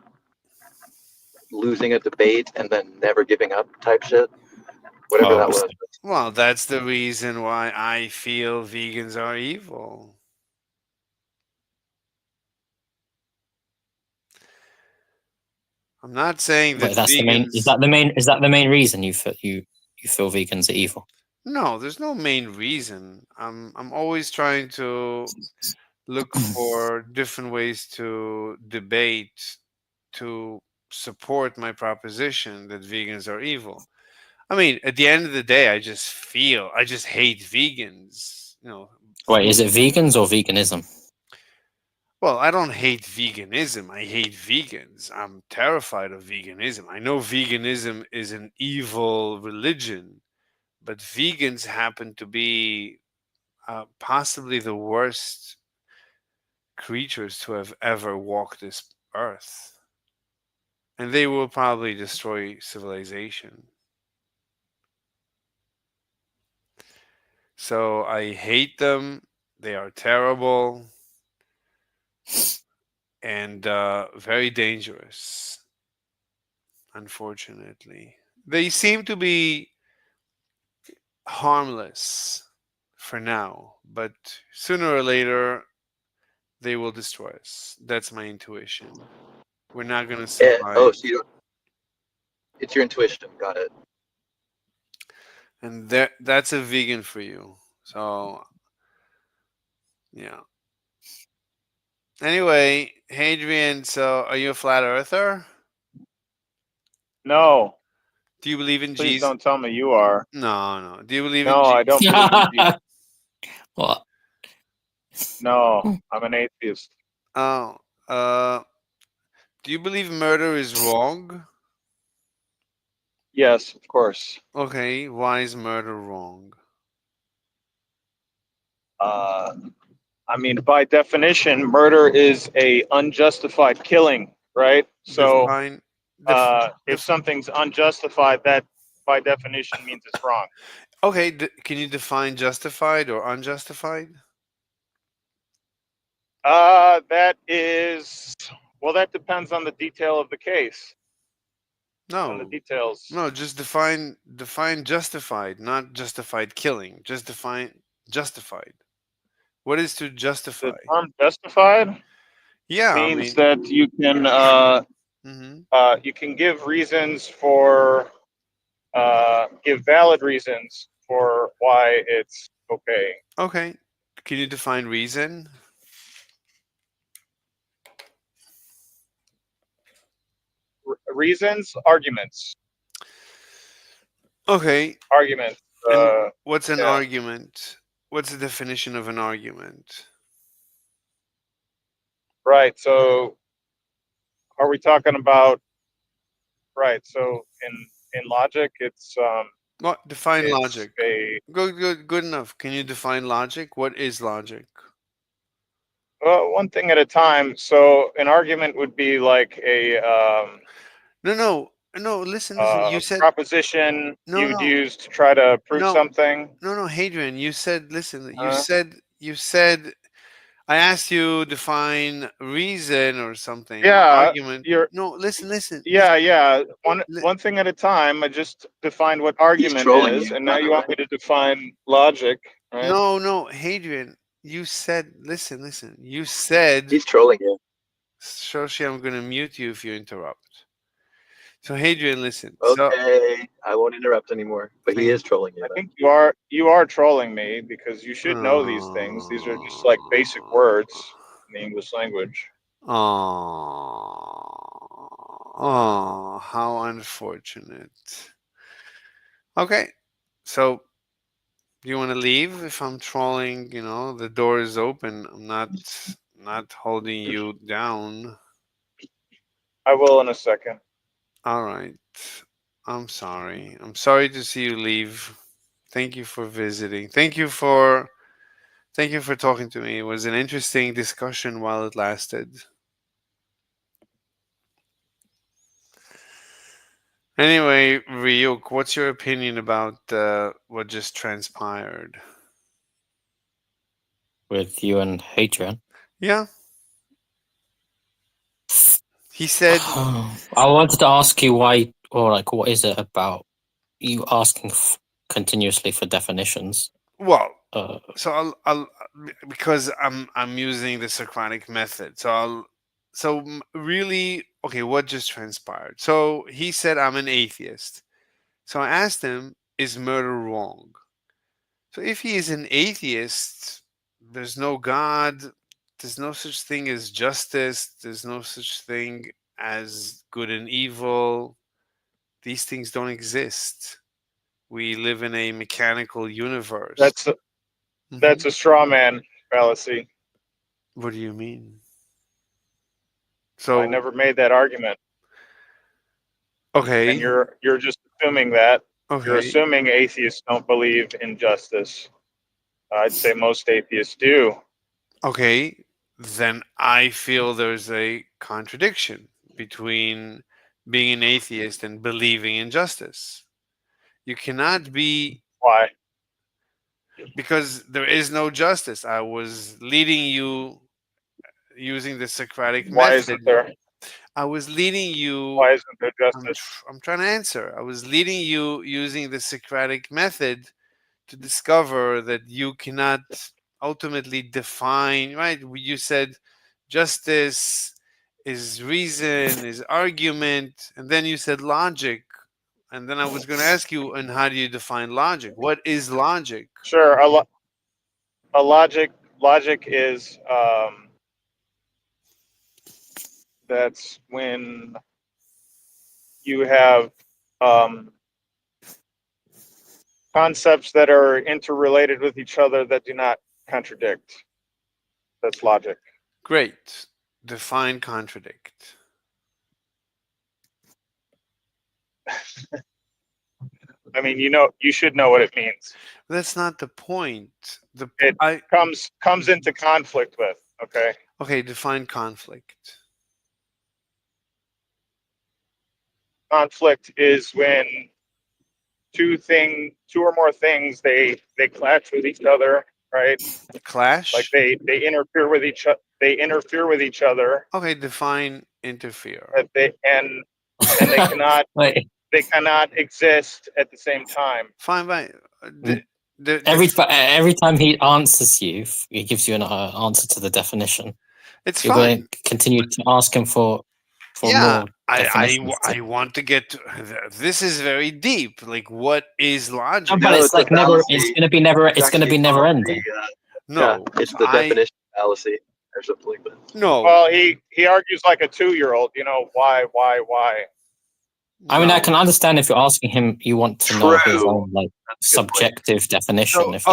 losing a debate and then never giving up type shit. Whatever that was. Well, that's the reason why I feel vegans are evil. I'm not saying that Wait, that's vegans... the main. Is that the main? Is that the main reason you feel vegans are evil? No, there's no main reason. I'm always trying to look for different ways to debate to support my proposition that vegans are evil. I mean, at the end of the day, I just hate vegans. You know. Wait, is it vegans or veganism? Well, I don't hate veganism. I hate vegans. I'm terrified of veganism. I know veganism is an evil religion, but vegans happen to be possibly the worst creatures to have ever walked this earth. And they will probably destroy civilization. So I hate them. They are terrible and very dangerous, unfortunately. They seem to be harmless for now, but sooner or later they will destroy us. That's my intuition. We're not going to survive. Oh, so you don't... It's your intuition. Got it. And that's a vegan for you. So, yeah. Anyway, Hadrian, so are you a flat earther? No. Do you believe in Please Jesus? don't tell me you are. No. Do you believe in Jesus? No, I don't believe in Jesus. What? No, I'm an atheist. Oh. Do you believe murder is wrong? Yes, of course. Okay, why is murder wrong? I mean, by definition, murder is a unjustified killing, right? So, if something's unjustified, that by definition means it's wrong. Okay, can you define justified or unjustified? That depends on the detail of the case. No. on the details. No, just define justified, not justified killing. Just define justified. What is to justify? The term justified Yeah, means that you can you can give reasons for give valid reasons for why it's okay. Okay. Can you define reason? Reasons, arguments. Okay. Arguments. And what's an yeah. argument? What's the definition of an argument? Right. So, are we talking about? Right. So, in logic, it's What define it's logic? Good enough. Can you define logic? What is logic? Well, one thing at a time. So, an argument would be like a No. Listen. You said proposition you'd use to try to prove something. No, Hadrian. You said. Listen. You said. I asked you define reason or something. Yeah, Argument. Listen. Yeah. One thing at a time. I just defined what argument is, and now you want me to define logic, right? No, Hadrian. You said. Listen. You said. He's trolling you. Shoshi, I'm going to mute you if you interrupt. So Hadrian, listen. Okay, I won't interrupt anymore. But he is trolling you. I think you are trolling me because you should know these things. These are just like basic words in the English language. Oh, how unfortunate. Okay, so do you want to leave? If I'm trolling, the door is open. I'm not holding you down. I will in a second. All right. I'm sorry. I'm sorry to see you leave. Thank you for visiting. Thank you for talking to me. It was an interesting discussion while it lasted. Anyway, Ryuk, what's your opinion about what just transpired? With you and Hadrian? Yeah. He said... I wanted to ask you why, or like, what is it about you asking continuously for definitions? Well, so I'll because I'm using the Socratic method. So really, okay, what just transpired? So he said I'm an atheist. So I asked him, is murder wrong? So if he is an atheist, there's no God, there's no such thing as justice, there's no such thing as good and evil. These things don't exist. We live in a mechanical universe. That's a straw man fallacy. What do you mean? So I never made that argument. Okay. And you're just assuming that. Okay. You're assuming atheists don't believe in justice. I'd say most atheists do. Okay. Then I feel there's a contradiction between being an atheist and believing in justice. You cannot be... Why? Because there is no justice. I was leading you using the Socratic method. Why isn't there? I was leading you... Why isn't there justice? I'm trying to answer. I was leading you using the Socratic method to discover that you cannot ultimately define, right? You said justice is reason, is argument, and then you said logic. And then I was going to ask you, and how do you define logic? What is logic? Sure. A logic is that's when you have concepts that are interrelated with each other that do not contradict. That's logic. Great. Define contradict. I mean, you should know what it means. That's not the point. It comes into conflict with. Okay. Okay. Define conflict. Conflict is when two or more things they clash with each other, right? Clash. Like they interfere with each other. They interfere with each other. Okay. Define interfere. And and they cannot exist at the same time. Fine, fine. Every time he answers you, he gives you an answer to the definition. It's You're fine. going to continue to ask him for more definitions. I want to get to, this is very deep. Like, what is logic? No, but it's like never. It's going to be never. It's going to be never ending. No, it's the definition fallacy or something like that. No. Well, he argues like a 2-year-old. You know, why? I mean, I can understand if you're asking him, you want to know his own like subjective definition. So, if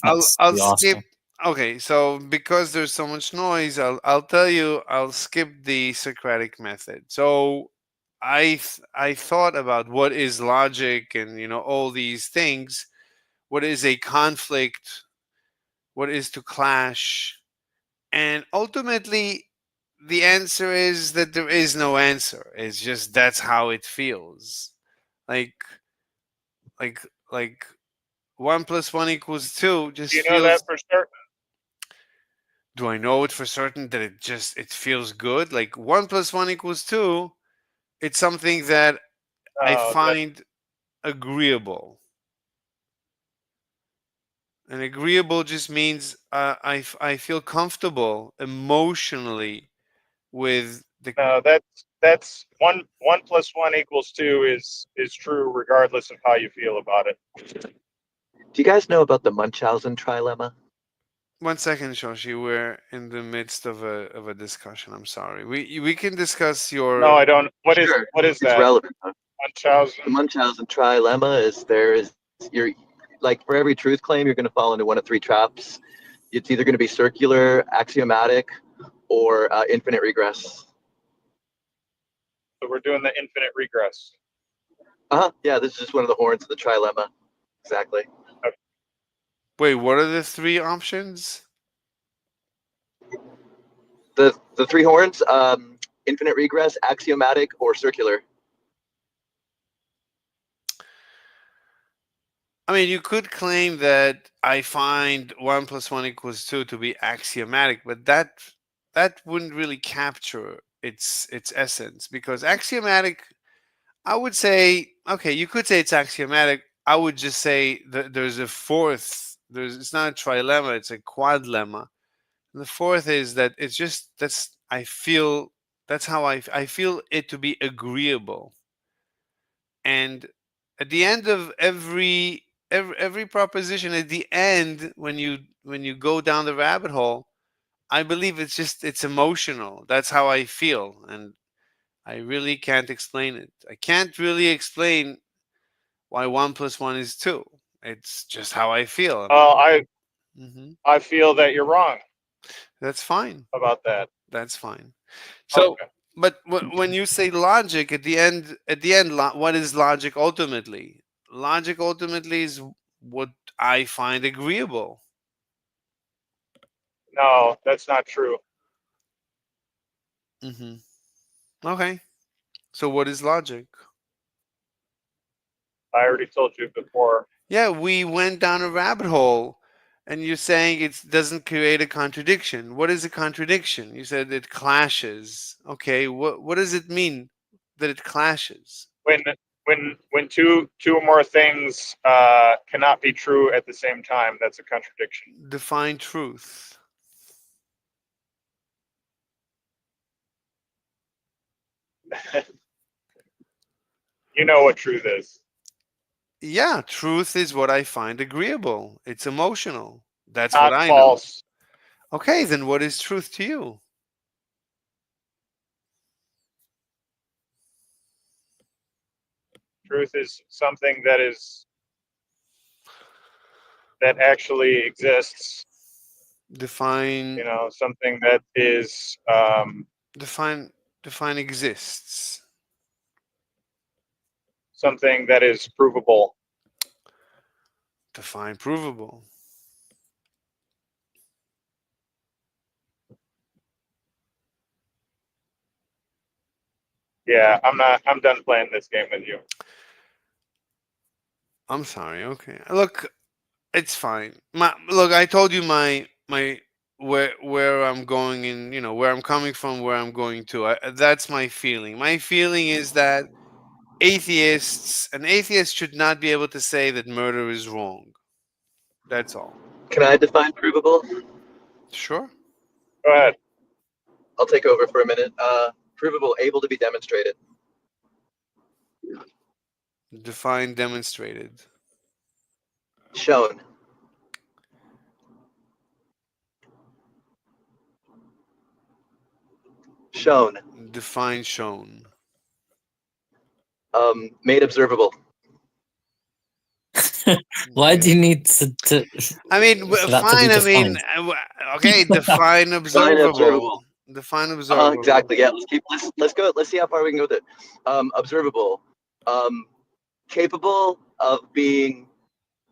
that's I'll you're skip. asking. Okay, so because there's so much noise, I'll tell you, I'll skip the Socratic method. So I thought about what is logic and all these things. What is a conflict? What is to clash? And ultimately, the answer is that there is no answer. It's just that's how it feels. Like 1 + 1 = 2 just Do you know feels. that for certain? Do I know it for certain that it feels good? Like 1 + 1 = 2. It's something that I find agreeable. And agreeable just means I feel comfortable emotionally with the. No, that's 1 + 1 = 2 is true regardless of how you feel about it. Do you guys know about the Munchausen trilemma? 1 second, Shoshi. We're in the midst of a discussion. I'm sorry. We can discuss your. No, I don't. What is It's that? relevant. Huh? Munchausen. The Munchausen trilemma is you're like for every truth claim you're going to fall into one of 3 traps. It's either going to be circular, axiomatic, or infinite regress. So we're doing the infinite regress. Yeah, this is just one of the horns of the trilemma. Exactly. Okay. Wait, what are the 3 options? The 3 horns: infinite regress, axiomatic, or circular. I mean, you could claim that I find 1 + 1 = 2 to be axiomatic, but that wouldn't really capture its essence, because axiomatic, I would say, okay, you could say it's axiomatic. I would just say that there's a fourth. It's not a trilemma; it's a quadlemma. And the fourth is that it's just that's how I feel it to be agreeable. And at the end of every proposition, at the end, when you go down the rabbit hole, I believe it's emotional. That's how I feel, and I really can't explain it. I can't really explain why 1 + 1 = 2. It's just how I feel. I feel that you're wrong. That's fine about that. That's fine. So, Okay. but when you say logic, at the end, what is logic ultimately? Logic ultimately is what I find agreeable. No, that's not true. Okay. So what is logic? I already told you before. Yeah, we went down a rabbit hole, and you're saying it doesn't create a contradiction. What is a contradiction? You said it clashes. Okay, what does it mean that it clashes? When two or more things cannot be true at the same time, that's a contradiction. Define truth. You know what truth is. Yeah, truth is what I find agreeable. It's emotional. That's Not what I false. know. Okay, then what is truth to you? Truth is something that actually exists. Define. You know, something that is. Define exists. Something that is provable. Define provable. Yeah, I'm done playing this game with you. I'm sorry. Okay. Look, it's fine. Look, I told you my where I'm going and where I'm coming from, where I'm going to. That's my feeling. My feeling is that an atheist should not be able to say that murder is wrong. That's all. Can I define provable? Sure. Go ahead. I'll take over for a minute. Provable, able to be demonstrated. Define demonstrated. Shown. Shown. Define shown. Made observable. Why do you need to I mean, fine. I mean, okay. Define observable. Define observable. Exactly. Yeah. Let's go. Let's see how far we can go with it. Observable. Capable of being,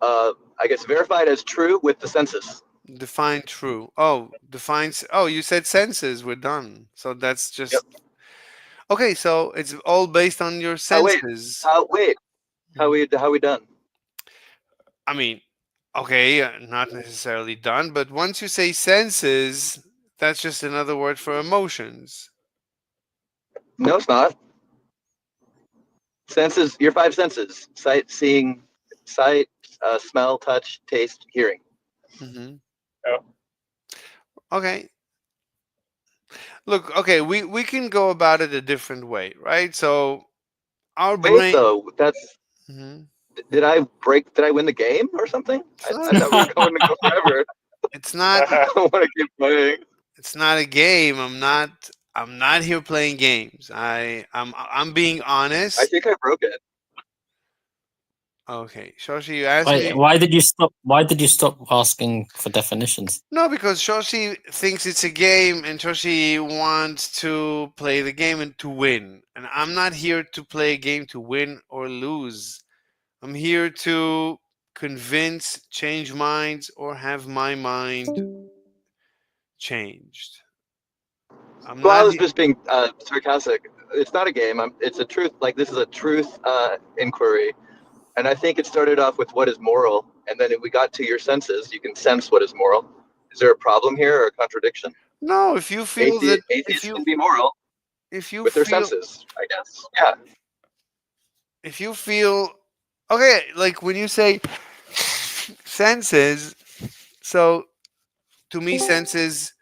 I guess, verified as true with the census. Define true. Oh, defines. Oh, you said senses. We're done. So that's just. Yep. Okay, so it's all based on your senses. Wait. How we done? I mean, okay, not necessarily done, but once you say senses, that's just another word for emotions. No, it's not. Senses, your 5 senses: sight, seeing, smell, touch, taste, hearing. Mm-hmm. Oh. Okay. Look, okay, we can go about it a different way, right? So our brain. Though, that's. Mm-hmm. Did I win the game or something? I thought we were going to go forever. It's not. I want to keep playing. It's not a game. I'm not here playing games. I'm being honest. I think I broke it. Okay, Shoshi, you asked me. Why did you stop? Why did you stop asking for definitions? No, because Shoshi thinks it's a game, and Shoshi wants to play the game and to win. And I'm not here to play a game to win or lose. I'm here to convince, change minds, or have my mind changed. I was just being sarcastic. It's not a game. It's a truth. Like, this is a truth inquiry. And I think it started off with what is moral. And then if we got to your senses, you can sense what is moral. Is there a problem here or a contradiction? No, if you feel that atheists can be moral with their senses, I guess. Yeah. If you feel okay, like when you say senses, so to me senses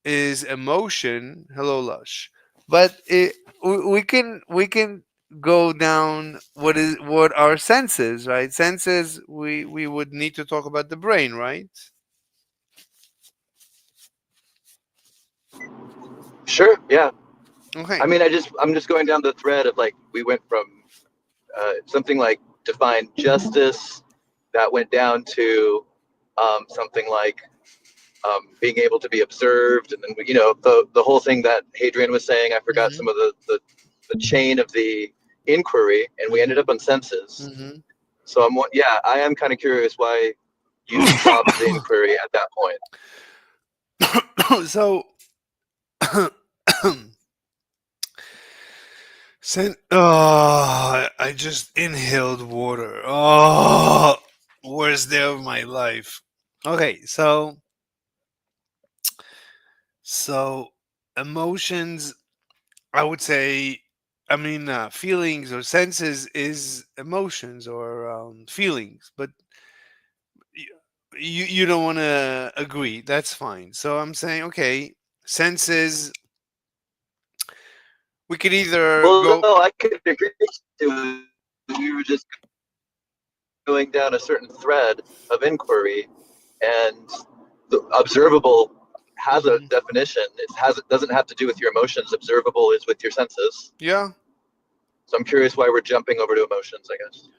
is emotion. Hello, Lush. But we can go down what are senses, right? Senses, we would need to talk about the brain, right? Sure. Yeah. Okay. I mean, I'm just going down the thread of, like, we went from something like define justice, that went down to something like being able to be observed, and then the whole thing that Hadrian was saying. I forgot some of the chain of the inquiry, and we ended up on senses. Mm-hmm. So I am kind of curious why you stopped the inquiry at that point. So I just inhaled water. Oh, worst day of my life. Okay, so emotions, I would say, I mean, feelings or senses is emotions or feelings, but you don't want to agree. That's fine. So I'm saying, okay, senses. We could either go. No, I could agree to. We were just going down a certain thread of inquiry, and the observable has a definition. It doesn't have to do with your emotions. Observable is with your senses. Yeah. So I'm curious why we're jumping over to emotions, I guess.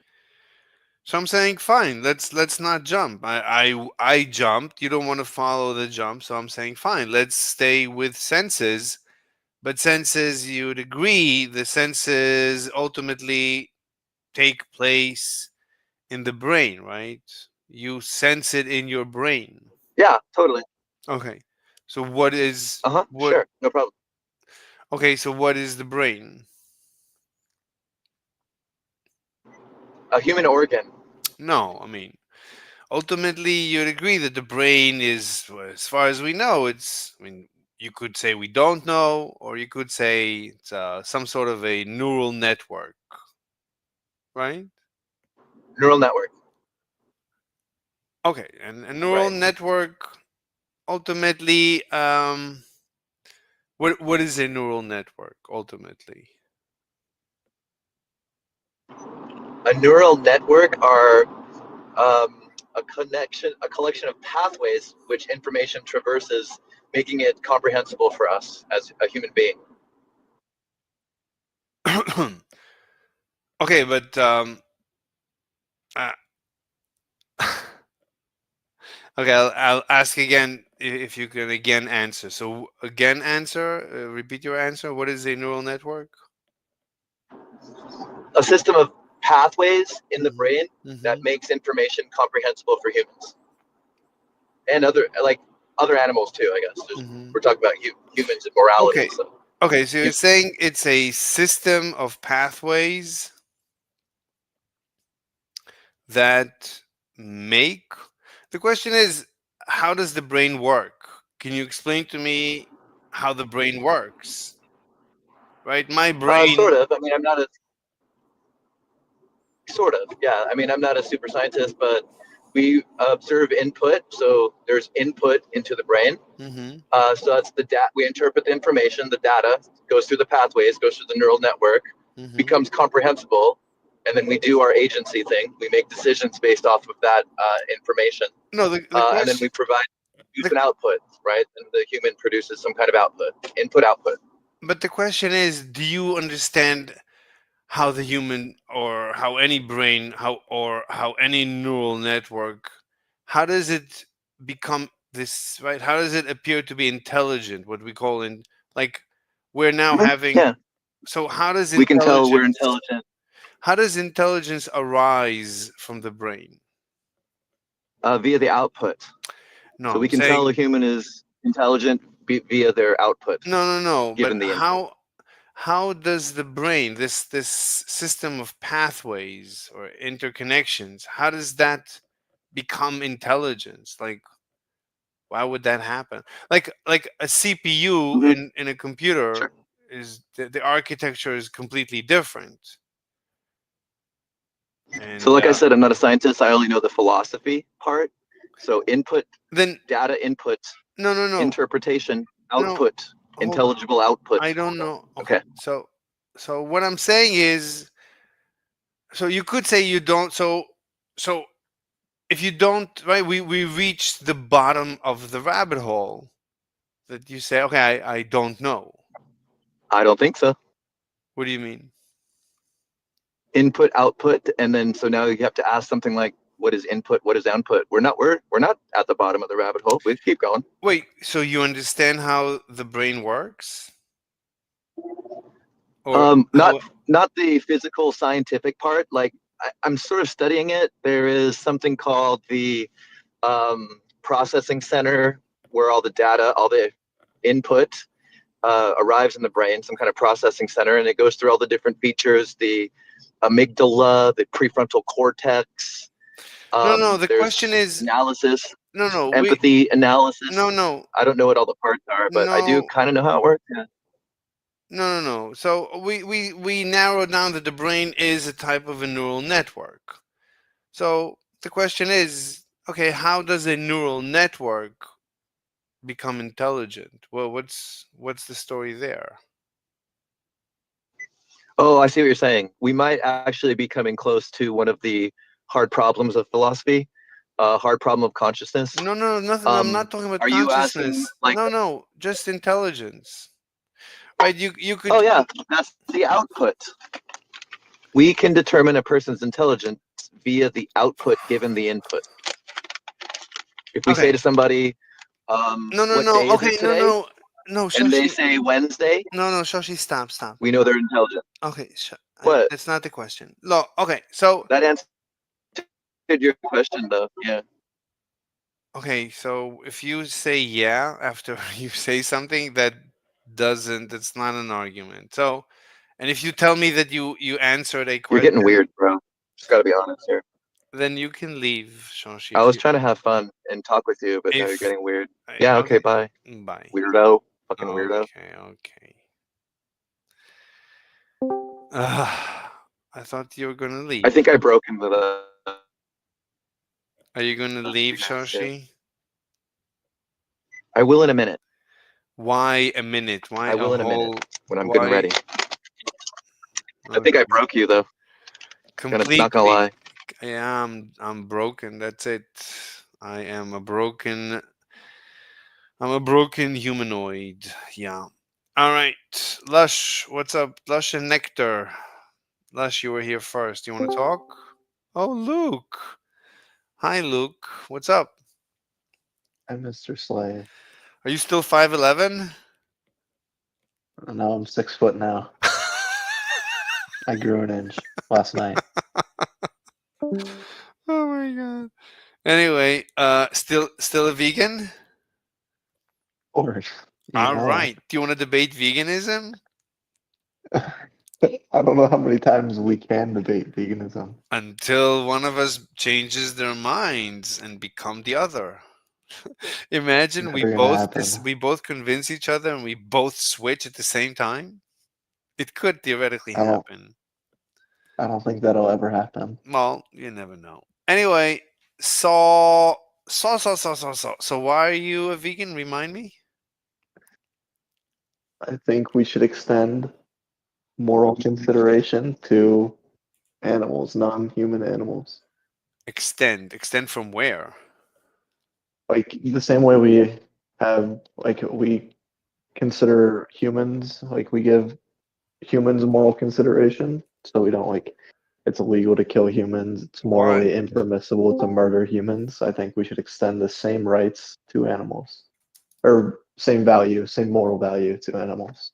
So I'm saying, fine, let's not jump. I jumped. You don't want to follow the jump, so I'm saying, fine, let's stay with senses. But senses, you would agree, the senses ultimately take place in the brain, right? You sense it in your brain. Yeah, totally. Okay. So what is... Sure, no problem. Okay, so what is the brain? A human organ. No, I mean... ultimately you'd agree that the brain is, as far as we know, it's, I mean, you could say we don't know, or you could say it's some sort of a neural network, right? Neural network. Okay, and a neural network, ultimately, what is a neural network, ultimately? A neural network are a collection of pathways which information traverses, making it comprehensible for us as a human being. Okay, but okay, I'll ask again if you can again answer. So again, repeat your answer. What is a neural network? A system of pathways in the brain that makes information comprehensible for humans and other animals too. I guess we're talking about humans and morality. Okay. So. Okay, so you're saying it's a system of pathways that make. The question is, how does the brain work? Can you explain to me how the brain works? Right, my brain. Sort of. I mean, I'm not a. Sort of, yeah. I mean, I'm not a super scientist, but we observe input. So there's input into the brain. So that's the data. We interpret the information. The data goes through the pathways, goes through the neural network, becomes comprehensible, and then we do our agency thing. We make decisions based off of that information. No, and then we provide an output, right? And the human produces some kind of output, input, output. But the question is, do you understand how the human, or how any brain, how any neural network, how does it become this, right? How does it appear to be intelligent? What we call like we're now having. Yeah. So how does we can tell we're intelligent? How does intelligence arise from the brain? Via the output. No, so we can tell a human is intelligent via their output. No. Given But the how does the brain, this system of pathways or interconnections, how does that become intelligence? Like, why would that happen? Like a CPU in a computer is the architecture is completely different. And, so like I said, I'm not a scientist. I only know the philosophy part. So input, then data input, no, interpretation, output, intelligible output. I don't know. Okay. So what I'm saying is, so you could say you don't. So if you don't, right? We reach the bottom of the rabbit hole. That you say, okay, I don't know. I don't think so. What do you mean? Input, output, and then so now you have to ask something like, what is input? What is output? We're not at the bottom of the rabbit hole. We keep going. Wait, so you understand how the brain works? Or not the physical scientific part. Like I'm sort of studying it. There is something called the processing center where all the data, all the input arrives in the brain, some kind of processing center, and it goes through all the different features, the amygdala, the prefrontal cortex. No, the question is analysis. No, empathy analysis. No. I don't know what all the parts are, but I do kind of know how it works. Yeah. No. So we narrowed down that the brain is a type of a neural network. So the question is, okay, how does a neural network become intelligent? Well, what's the story there? Oh, I see what you're saying. We might actually be coming close to one of the hard problems of philosophy, hard problem of consciousness. No, nothing. I'm not talking about consciousness. No, just intelligence. Right? You could. Oh yeah, that's the output. We can determine a person's intelligence via the output given the input. If we say to somebody, No. Okay, no. Shoshi, and they say Wednesday. No, Shoshi, stop. We know they're intelligent. Okay, what? That's not the question. No. Okay, so that answered your question, though. Yeah. Okay, so if you say yeah after you say something, that's not an argument. So, and if you tell me that you answered a question, you're getting weird, bro. Just gotta be honest here. Then you can leave, Shashi. I was trying to have fun and talk with you, but now you're getting weird. Yeah, okay, bye. Bye. Weirdo. Fucking weirdo. Okay. I thought you were gonna leave. I think I broke him with a. Are you gonna leave, Shashi? I will in a minute. Why a minute? Why I will a in a whole? minute when I'm good and ready. I think I Okay. broke you though. Completely. Not gonna lie. Yeah, I'm broken. That's it. I am a broken. I'm a broken humanoid. Yeah. All right, Lush. What's up, Lush and Nectar? Lush, you were here first. You want to talk? Oh, Luke. Hi, Luke. What's up? I'm Mr. Slay. Are you still 5'11"? No, I'm 6 foot now. I grew an inch last night. Oh my god. Anyway, still a vegan? Or All right. Do you want to debate veganism? I don't know how many times we can debate veganism. Until one of us changes their minds and become the other. Imagine Never gonna happen. we both convince each other and we both switch at the same time. It could theoretically happen. I don't think that'll ever happen. Well, you never know. Anyway, so why are you a vegan? Remind me. I think we should extend moral consideration to animals, non-human animals. Extend from where? Like the same way we have, like we consider humans, like we give humans moral consideration, so we don't like it's illegal to kill humans, it's morally impermissible to murder humans. I think we should extend the same rights to animals, or same value, same moral value to animals.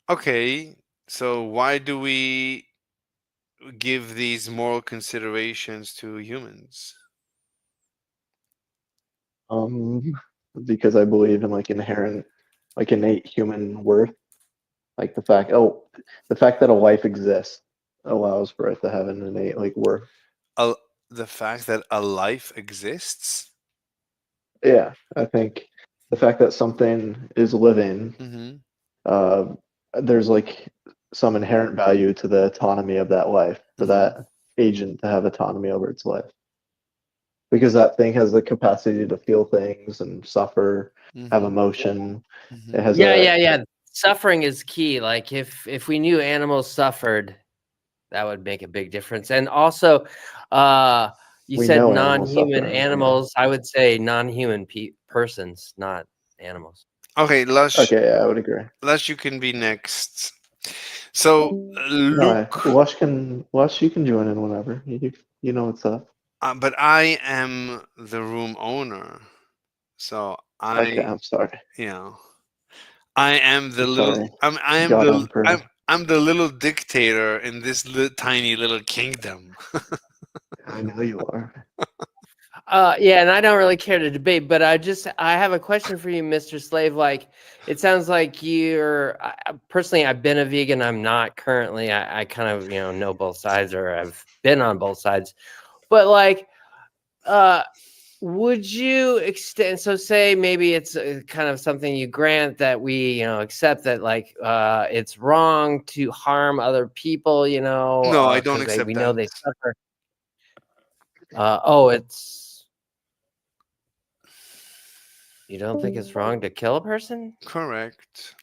Okay, so why do we give these moral considerations to humans? Because I believe in like inherent, like innate human worth, like the fact that a life exists allows for it to have an innate like worth. The fact that a life exists? Yeah, I think the fact that something is living, there's like some inherent value to the autonomy of that life, for that agent to have autonomy over its life. Because that thing has the capacity to feel things and suffer, have emotion. It has Yeah. Suffering is key. Like if we knew animals suffered, that would make a big difference. And also, you said non-human animals. I would say non-human persons, not animals. Okay, Lush. Okay, yeah, I would agree. Lush, you can be next. So, Luke. Lush, you can join in whenever. You know what's up. But I am the room owner, so Okay, I'm sorry. Yeah, I am the I'm little. sorry. I'm the little dictator in this tiny little kingdom. I know you are. Yeah, and I don't really care to debate, but I have a question for you, Mr. Slave. Like, it sounds like personally, I've been a vegan. I'm not currently. I kind of, know both sides, or I've been on both sides. But like, would you extend? So say maybe it's kind of something you grant that we, accept that like it's wrong to harm other people. No, I don't accept we that. know they suffer. You don't think it's wrong to kill a person? Correct.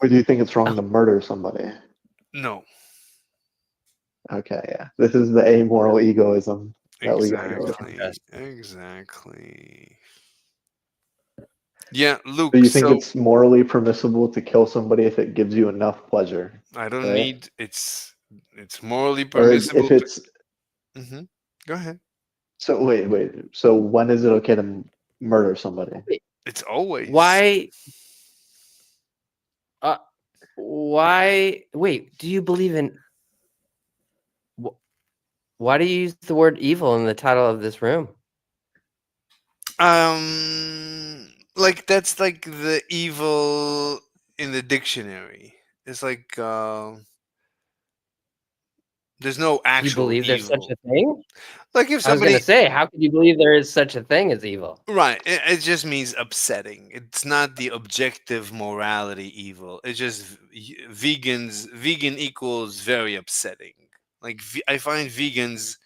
Or do you think it's wrong to murder somebody? No. Okay, yeah. This is the amoral egoism that we got going. Exactly. Yeah, Luke. Do you think it's morally permissible to kill somebody if it gives you enough pleasure? I don't need. It's morally Or permissible. if it's. Go ahead. So wait. So when is it okay to murder somebody? It's always. Why? Why? Wait. Do you believe in? Why do you use the word evil in the title of this room? Like that's like the evil in the dictionary. It's like the There's no actual You believe there's such evil. a thing? Like if I was gonna somebody, say, how could you believe there is such a thing as evil? right? It just means upsetting. It's not the objective morality evil. It's just Vegan equals very upsetting. Like I find vegans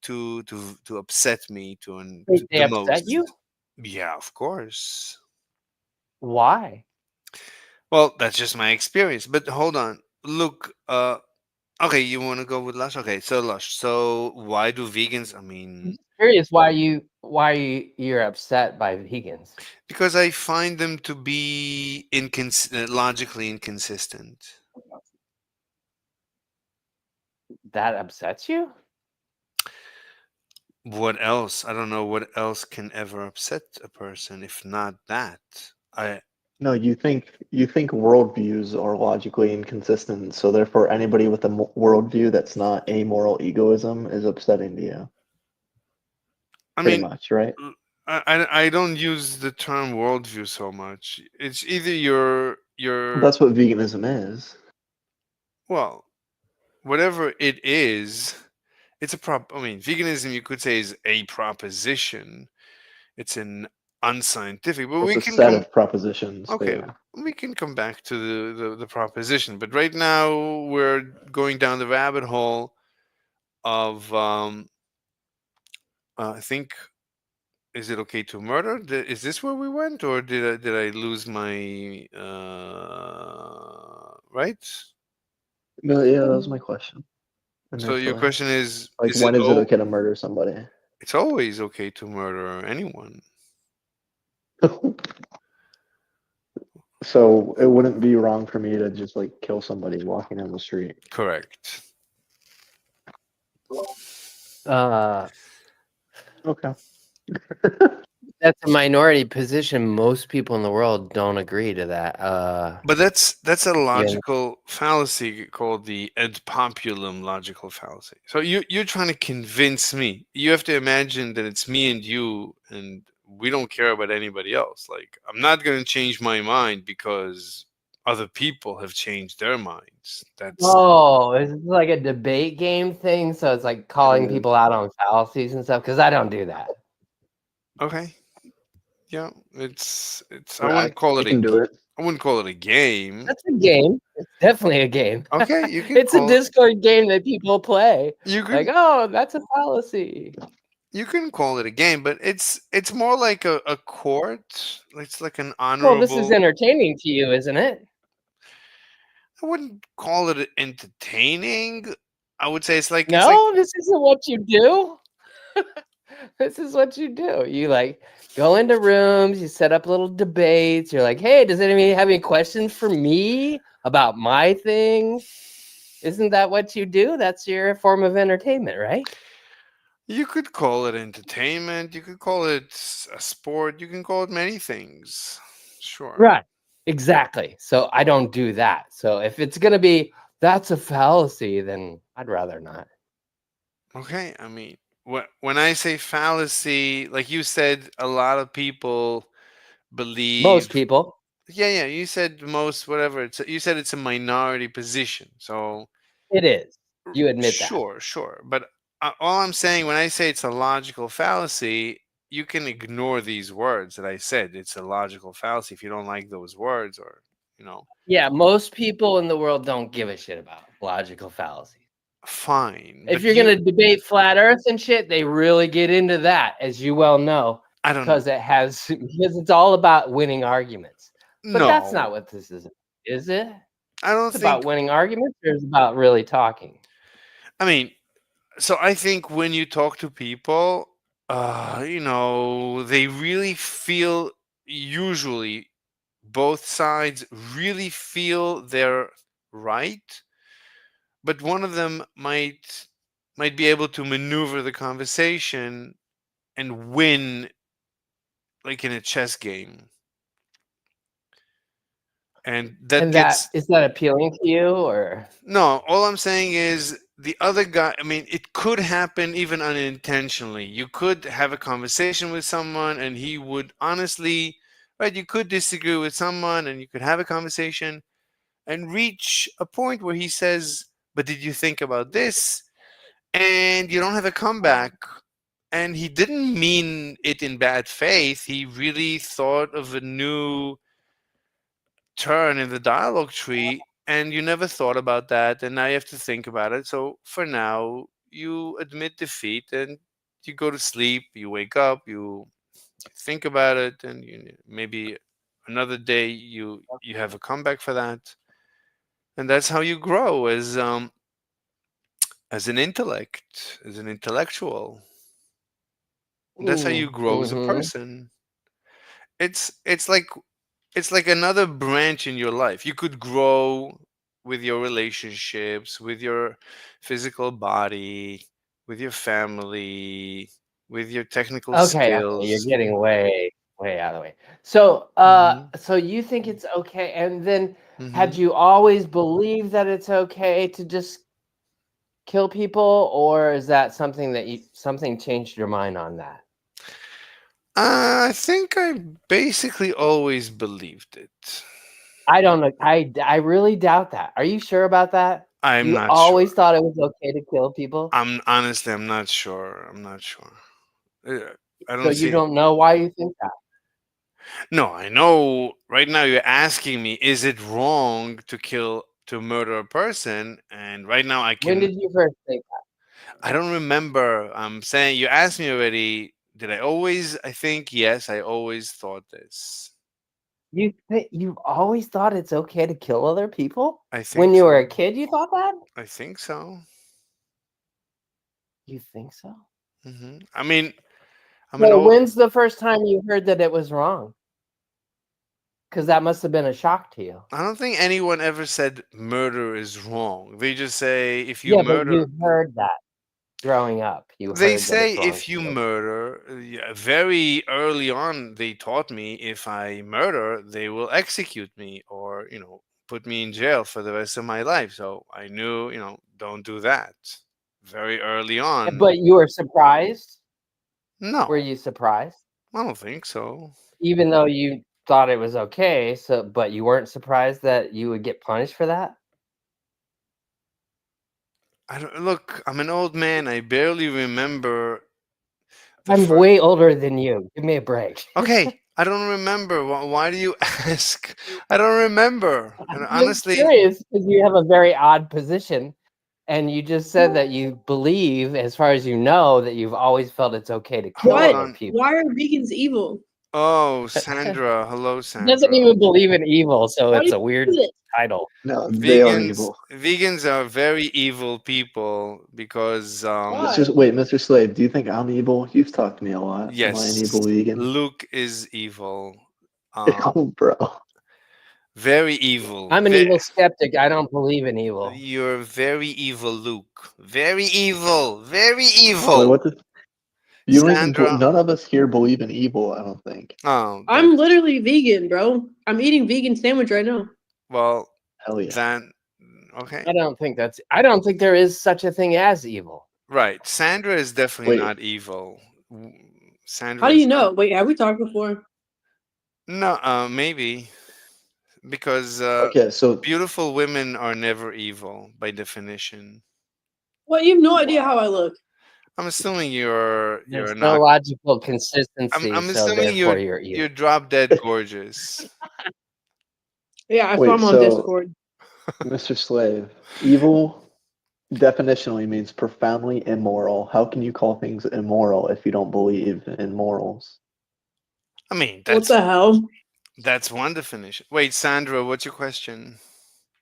to upset me to They the upset most. you? Yeah, of course. Why? Well, that's just my experience. But hold on. Look, okay, you want to go with Lush? Okay, so Lush. So why do vegans? I mean, Curious why you're upset by vegans. because I find them to be logically inconsistent. That upsets you? What else? I don't know what else can ever upset a person if not that. I No, you think worldviews are logically inconsistent, so therefore anybody with a worldview that's not amoral egoism is upsetting to you. I Pretty mean, much, right? I don't use the term worldview so much. It's either That's what veganism is. well, whatever it is, it's a I mean, veganism you could say is a proposition. It's an unscientific, but It's we a can set come. of propositions, but Okay, yeah. we can come back to the proposition. But right now we're going down the rabbit hole of I think, is it okay to murder? Is this where we went, or did I lose my right? No, yeah, that was my question So your initially. question is it When is it okay to murder somebody? it's always okay to murder anyone. So it wouldn't be wrong for me to just kill somebody walking down the street. Correct. Okay. That's a minority position. Most people in the world don't agree to that. But that's a yeah. logical fallacy called the ad populum logical fallacy. So you're trying to convince me. You have to imagine that it's me and you, and we don't care about anybody else. Like, I'm not going to change my mind because other people have changed their minds. That's Oh, is this like a debate game thing? So it's like calling people out on fallacies and stuff? Because I don't do that. okay. Yeah, it's I Yeah, wouldn't call I it can do it. I wouldn't call it a game. That's a game. It's definitely a game. Okay, you can It's a call Discord game that people play. You Like, can oh, that's a fallacy. you can call it a game, but it's more like a court. It's like an Well, this is honorable. entertaining to you, isn't it? I wouldn't call it entertaining. I would say it's like No, this isn't what you do. This is what you do. You go into rooms, you set up little debates. You're like, hey, does anybody have any questions for me about my thing? Isn't that what you do? That's your form of entertainment, right? You could call it entertainment. You could call it a sport. You can call it many things. Sure. Right. Exactly. So I don't do that. So if it's going to be that's a fallacy, then I'd rather not. Okay. I mean, when I say fallacy, like you said, a lot of people believe. Most people. Yeah. You said most, whatever. You said it's a minority position. So it is. You admit that. Sure. But all I'm saying when I say it's a logical fallacy, you can ignore these words that I said. It's a logical fallacy if you don't like those words, or Yeah, most people in the world don't give a shit about logical fallacies. Fine. If you're gonna debate flat Earth and shit, they really get into that, as you well know. I don't because it's all about winning arguments. But that's not No. what this is it? I don't It's about think. winning arguments, or it's about really talking. I mean, so I think when you talk to people, they really feel, usually both sides really feel they're right, but one of them might be able to maneuver the conversation and win, like in a chess game. And Is that appealing to you, or no, all I'm saying is the other guy, I mean, it could happen even unintentionally. You could have a conversation with someone and he would honestly, right, you could disagree with someone and you could have a conversation and reach a point where he says, but did you think about this? And you don't have a comeback. And he didn't mean it in bad faith. He really thought of a new turn in the dialogue tree, and you never thought about that, and now you have to think about it. So for now, you admit defeat and you go to sleep, you wake up, you think about it, and maybe another day you have a comeback for that. And that's how you grow as an intellect, as an intellectual. That's how you grow as a person. It's like another branch in your life. You could grow with your relationships, with your physical body, with your family, with your technical Okay, you're skills. getting way out of the way. So, so you think it's okay, and then had you always believed that it's okay to just kill people, or is that something that something changed your mind on that? I think I basically always believed it. I don't know. I really doubt that. Are you sure about that? I'm You not always sure. thought it was okay to kill people? I'm honestly, I'm not sure. I'm not sure. I So don't you see. don't know why you think that? No, I know. Right now, you're asking me, is it wrong to murder a person? And right now, When did you first think that? I don't remember. I'm saying you asked me already. Did I always? I think yes. I always thought this. You've always thought it's okay to kill other people? I think When you were a so. kid, you thought that? I think so. You think so? I mean, I'm an So old. when's the first time you heard that it was wrong? Because that must have been a shock to you. I don't think anyone ever said murder is wrong. They just say if you Yeah, but murder. you heard that growing up. You They heard that say it's wrong. if you murder, yeah, very early on, they taught me if I murder, they will execute me or, put me in jail for the rest of my life. So I knew, don't do that very early on. But you were surprised? No, Were you surprised? I don't think so. Even though you thought it was okay, but you weren't surprised that you would get punished for that? Look, I'm an old man. I barely remember. I'm way older than you. Give me a break. Okay, I don't remember. Why do you ask? I don't remember. And I'm honestly, curious because you have a very odd position, and you just said that you believe, as far as you know, that you've always felt it's okay to kill hold other on. people. Why are vegans evil? Oh, Sandra. Hello, He Sandra. doesn't even believe in evil, so How do it's you a weird do it? title. No, they are Vegans, evil. vegans are very evil people because Mr. Slade, do you think I'm evil? You've talked to me a lot. Am I an yes, evil vegan? Luke is evil. Oh, bro. Very evil. I'm an evil skeptic. I don't believe in evil. You're very evil, Luke. Very evil. Very Wait, evil. what the? You don't even. Sandra. None of us here believe in evil. I don't think. Oh, I'm literally vegan, bro. I'm eating vegan sandwich right now. well. Hell yeah. Then okay. I don't think there is such a thing as evil. Right. Sandra is definitely Wait. not evil. Sandra. How do you know? Wait, have we talked before? No, maybe. Because Okay, so beautiful women are never evil by definition. Well, you have no idea how I look. I'm assuming you're There's not. no logical consistency, I'm so assuming therefore you're evil. you're drop dead gorgeous. Yeah, I wait, saw him on so Discord. Mr. Slave, evil definitionally means profoundly immoral. How can you call things immoral if you don't believe in morals? I mean, What the hell? That's one definition. Wait, Sandra, what's your question?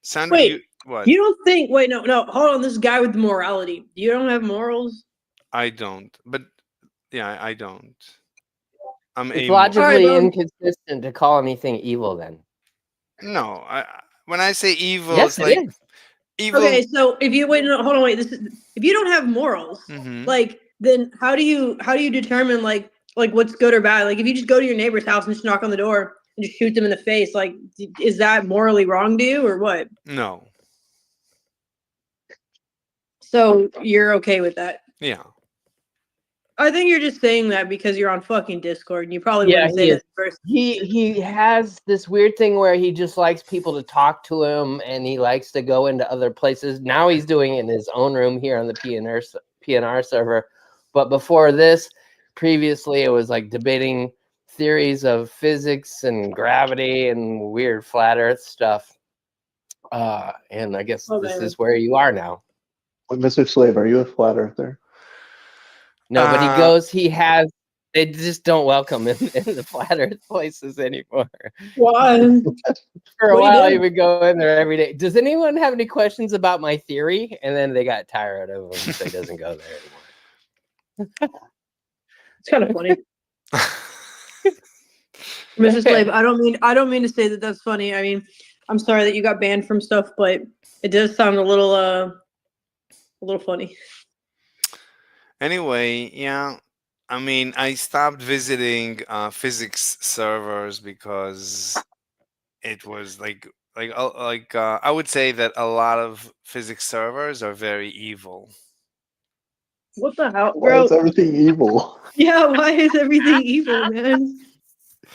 Sandra, Wait, what? you don't think? Wait, no, hold on. This guy with the morality. You don't have morals? I don't. But yeah, I don't. It's logically inconsistent to call anything evil. Then no, when I say evil, yes, it's like is. evil. Okay, so if you wait, no, hold on, wait. If you don't have morals, like, then how do you determine like what's good or bad? Like, if you just go to your neighbor's house and just knock on the door and just shoot them in the face, like, is that morally wrong to you or what? No. So you're okay with that? Yeah. I think you're just saying that because you're on fucking Discord, and you probably Yeah, wouldn't say he that is. first. He has this weird thing where he just likes people to talk to him, and he likes to go into other places. Now he's doing it in his own room here on the PNR server. But before this, previously it was like debating theories of physics and gravity and weird flat Earth stuff. And I guess this is where you are now. Wait, Mr. Slave, are you a flat earther? No, but he goes. They just don't welcome him in the flat Earth places anymore. Why? For a What do you while, do? he would go in there every day. Does anyone have any questions about my theory? And then they got tired of him, so he doesn't go there anymore. It's kind of funny. Mrs. Slave, I don't mean to say that that's funny. I mean, I'm sorry that you got banned from stuff, but it does sound a little funny. Anyway, yeah. I mean, I stopped visiting physics servers because it was I would say that a lot of physics servers are very evil. What the hell, Why bro? is everything evil? Yeah, why is everything evil, man?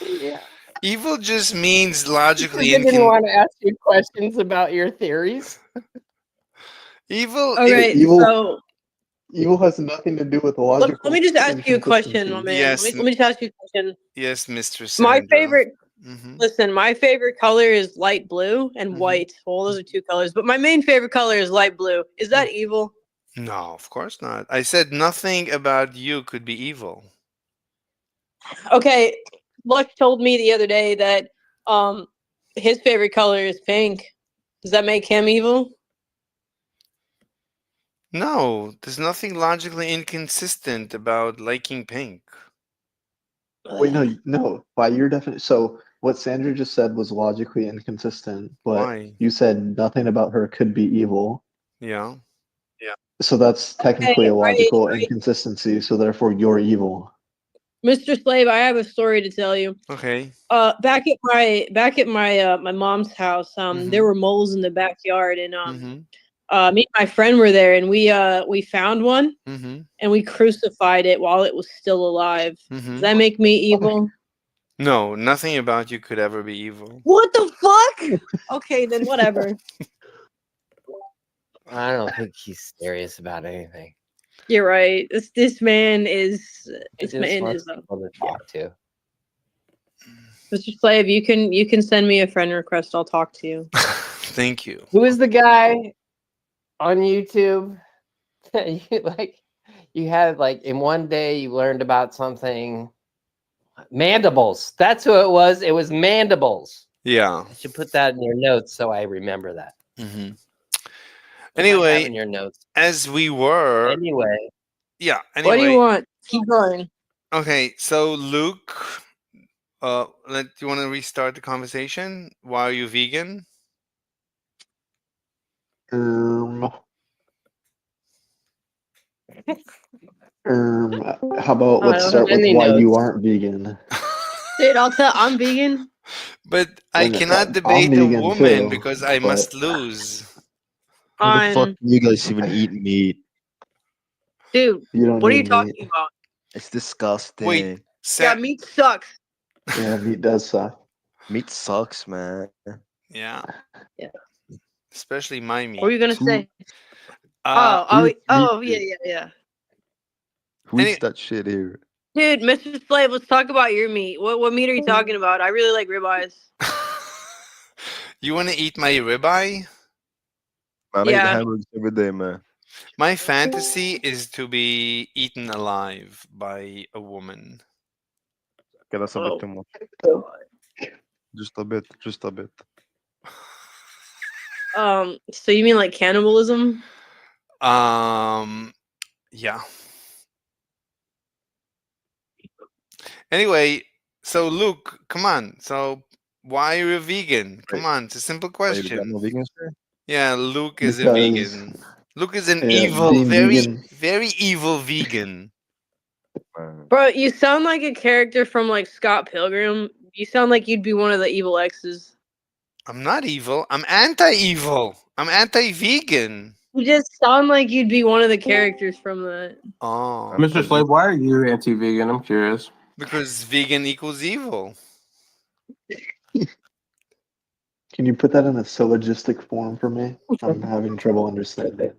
Yeah. Evil just means logically Because I didn't want to ask you questions about your theories. Evil. Okay, so Evil has nothing to do with logical. let me just ask you a question, my man. Yes, Let me just ask you a question. Yes, Mistress. My Sandra. favorite, Mhm. listen, my favorite color is light blue and white. Well, those are two colors, but my main favorite color is light blue. Is that evil? No, of course not. I said nothing about you could be evil. Okay, Luck told me the other day that his favorite color is pink. Does that make him evil? No, there's nothing logically inconsistent about liking pink. Wait, no. By your definition, so what Sandra just said was logically inconsistent, but Why? you said nothing about her could be evil. Yeah. So that's technically a Okay, logical inconsistency. So therefore, you're evil. Mr. Slave, I have a story to tell you. Okay. Back at my my mom's house, there were moles in the backyard, and me and my friend were there, and we found one, and we crucified it while it was still alive. Does that make me evil? No, nothing about you could ever be evil. What the fuck? Okay, then whatever. I don't think he's serious about anything. You're right. This man is He just wants people to talk to. Mr. Slave, you can send me a friend request. I'll talk to you. Thank you. Who is the guy on YouTube that you had in one day you learned about something? Mandibles. That's who it was. It was mandibles. Yeah. I should put that in your notes so I remember that. Anyway, in your notes. as we were. Anyway. Yeah. Anyway. What do you want? Keep going. Okay, so Luke, do you want to restart the conversation? Why are you vegan? How about let's start with why you aren't vegan? Dude, I'm vegan. But I cannot debate a woman because I must lose. How the fuck do you guys even eat meat? Dude, what are you talking about? It's disgusting. Wait, Yeah, meat sucks. Yeah, meat does suck. Meat sucks, man. Yeah. Yeah. Especially my meat. What were you gonna say? Yeah. Who eats that shit here? Dude, Mr. Slave, let's talk about your meat. What meat are you talking about? I really like ribeyes. You want to eat my ribeye? Man, I eat hamburgers every day, man. My fantasy is to be eaten alive by a woman. Okay, that's a bit too much. Just a bit. So you mean like cannibalism? Yeah. Anyway, so Luke, come on. So why are you a vegan? Come on, it's a simple question. No vegans here? Yeah, Luke is a vegan. Luke is an evil, very evil vegan. Bro, you sound like a character from like Scott Pilgrim. You sound like you'd be one of the evil exes. I'm not evil. I'm anti-evil. I'm anti-vegan. You just sound like you'd be one of the characters from that. Oh, Mr. Slave, why are you anti-vegan? I'm curious. because vegan equals evil. Can you put that in a syllogistic form for me? I'm having trouble understanding.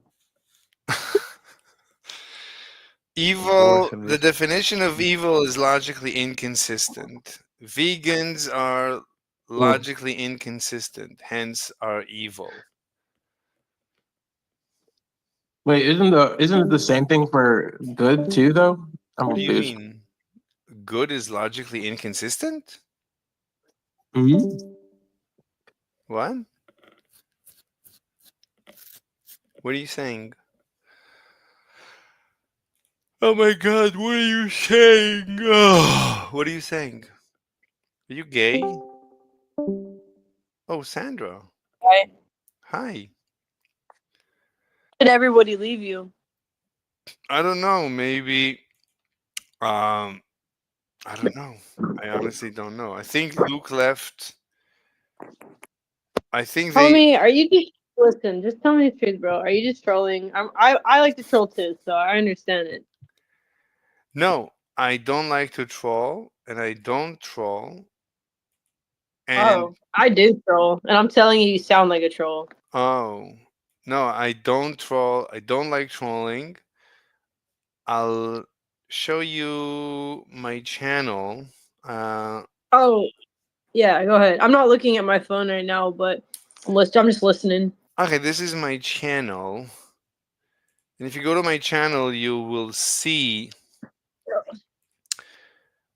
Evil, the definition of evil is logically inconsistent. Vegans are logically inconsistent, hence are evil. Wait, isn't it the same thing for good too, though? I'm What do you confused. mean? Good is logically inconsistent? Mm-hmm. What? What are you saying? Oh my god, what are you saying? Oh, what are you saying? Are you gay? Oh, Sandra. Right? Hi. Did everybody leave you? I don't know. Maybe. I don't know. I honestly don't know. I think Luke left. I think they. Homie, are you just listen? Just tell me the truth, bro. Are you just trolling? I like to troll too, so I understand it. No, I don't like to troll, and I don't troll. Oh, I do troll, and I'm telling you, you sound like a troll. Oh, no, I don't troll. I don't like trolling. I'll show you my channel. Oh, yeah, go ahead. I'm not looking at my phone right now, but I'm just listening. Okay, this is my channel. And if you go to my channel, you will see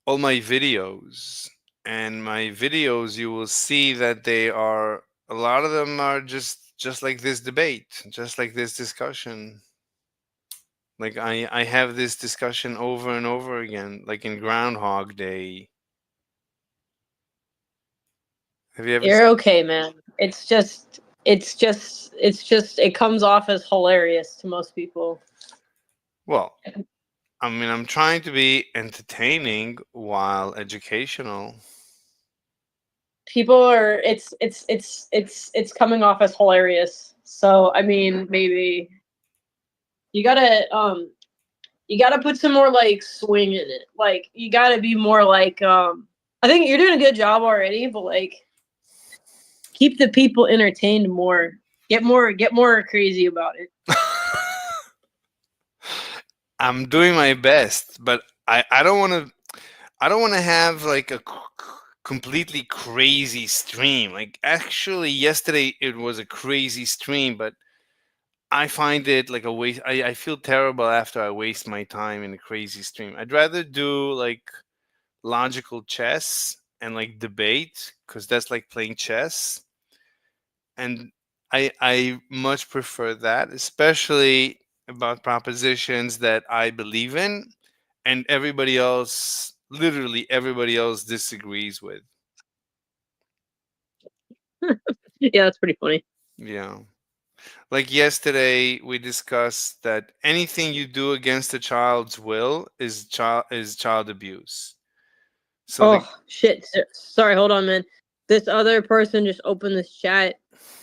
all my videos. And my videos, you will see that they are, a lot of them are just like this debate, just like this discussion. Like I have this discussion over and over again, like in Groundhog Day. Have you ever You're okay, man. It comes off as hilarious to most people. Well, I mean, I'm trying to be entertaining while educational. People are it's coming off as hilarious. So I mean, maybe you gotta put some more like swing in it. Like you gotta be more like I think you're doing a good job already, but like keep the people entertained more. Get more crazy about it. I'm doing my best, but I don't want to have like a completely crazy stream. Like actually yesterday it was a crazy stream, but I find it like a waste. I feel terrible after I waste my time in a crazy stream. I'd rather do like logical chess and like debate, because that's like playing chess. And I much prefer that, especially about propositions that I believe in and everybody else, literally everybody else, disagrees with. Yeah, that's pretty funny. Yeah. Like yesterday we discussed that anything you do against a child's will is child abuse. So shit. Sorry, hold on, man. This other person just opened this chat,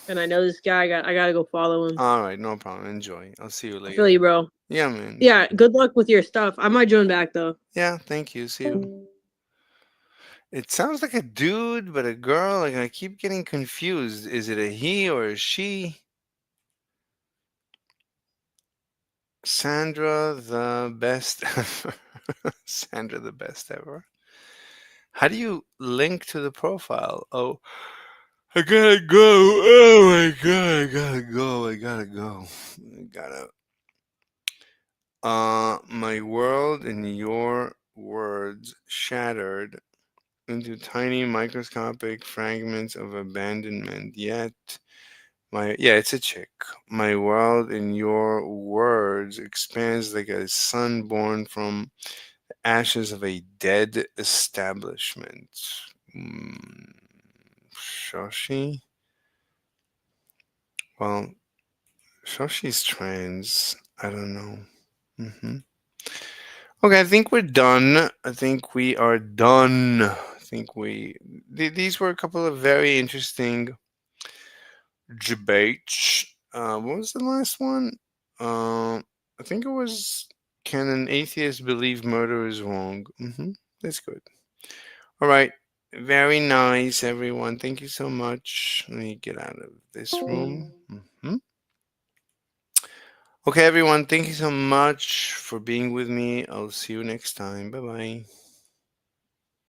and I know this guy. I gotta go follow him. all right, no problem. Enjoy. I'll see you later. I feel you, bro. Yeah, man. Yeah, good luck with your stuff. I might join back though. Yeah, thank you. See you. It sounds like a dude, but a girl. Like I keep getting confused. Is it a he or a she? Sandra, the best ever. Sandra, the best ever. How do you link to the profile? Oh, I gotta go. Oh my god, I gotta go. My world in your words shattered into tiny microscopic fragments of abandonment. Yet, it's a chick. My world in your words expands like a sun born from the ashes of a dead establishment. Shoshi? Well, Shoshi's trans. I don't know. Okay, I think we're done. I think we are done. I think these were a couple of very interesting debates. what was the last one? I think it was, can an atheist believe murder is wrong? That's good. All right. Very nice, everyone. Thank you so much. Let me get out of this room. Okay, everyone. Thank you so much for being with me. I'll see you next time. Bye-bye.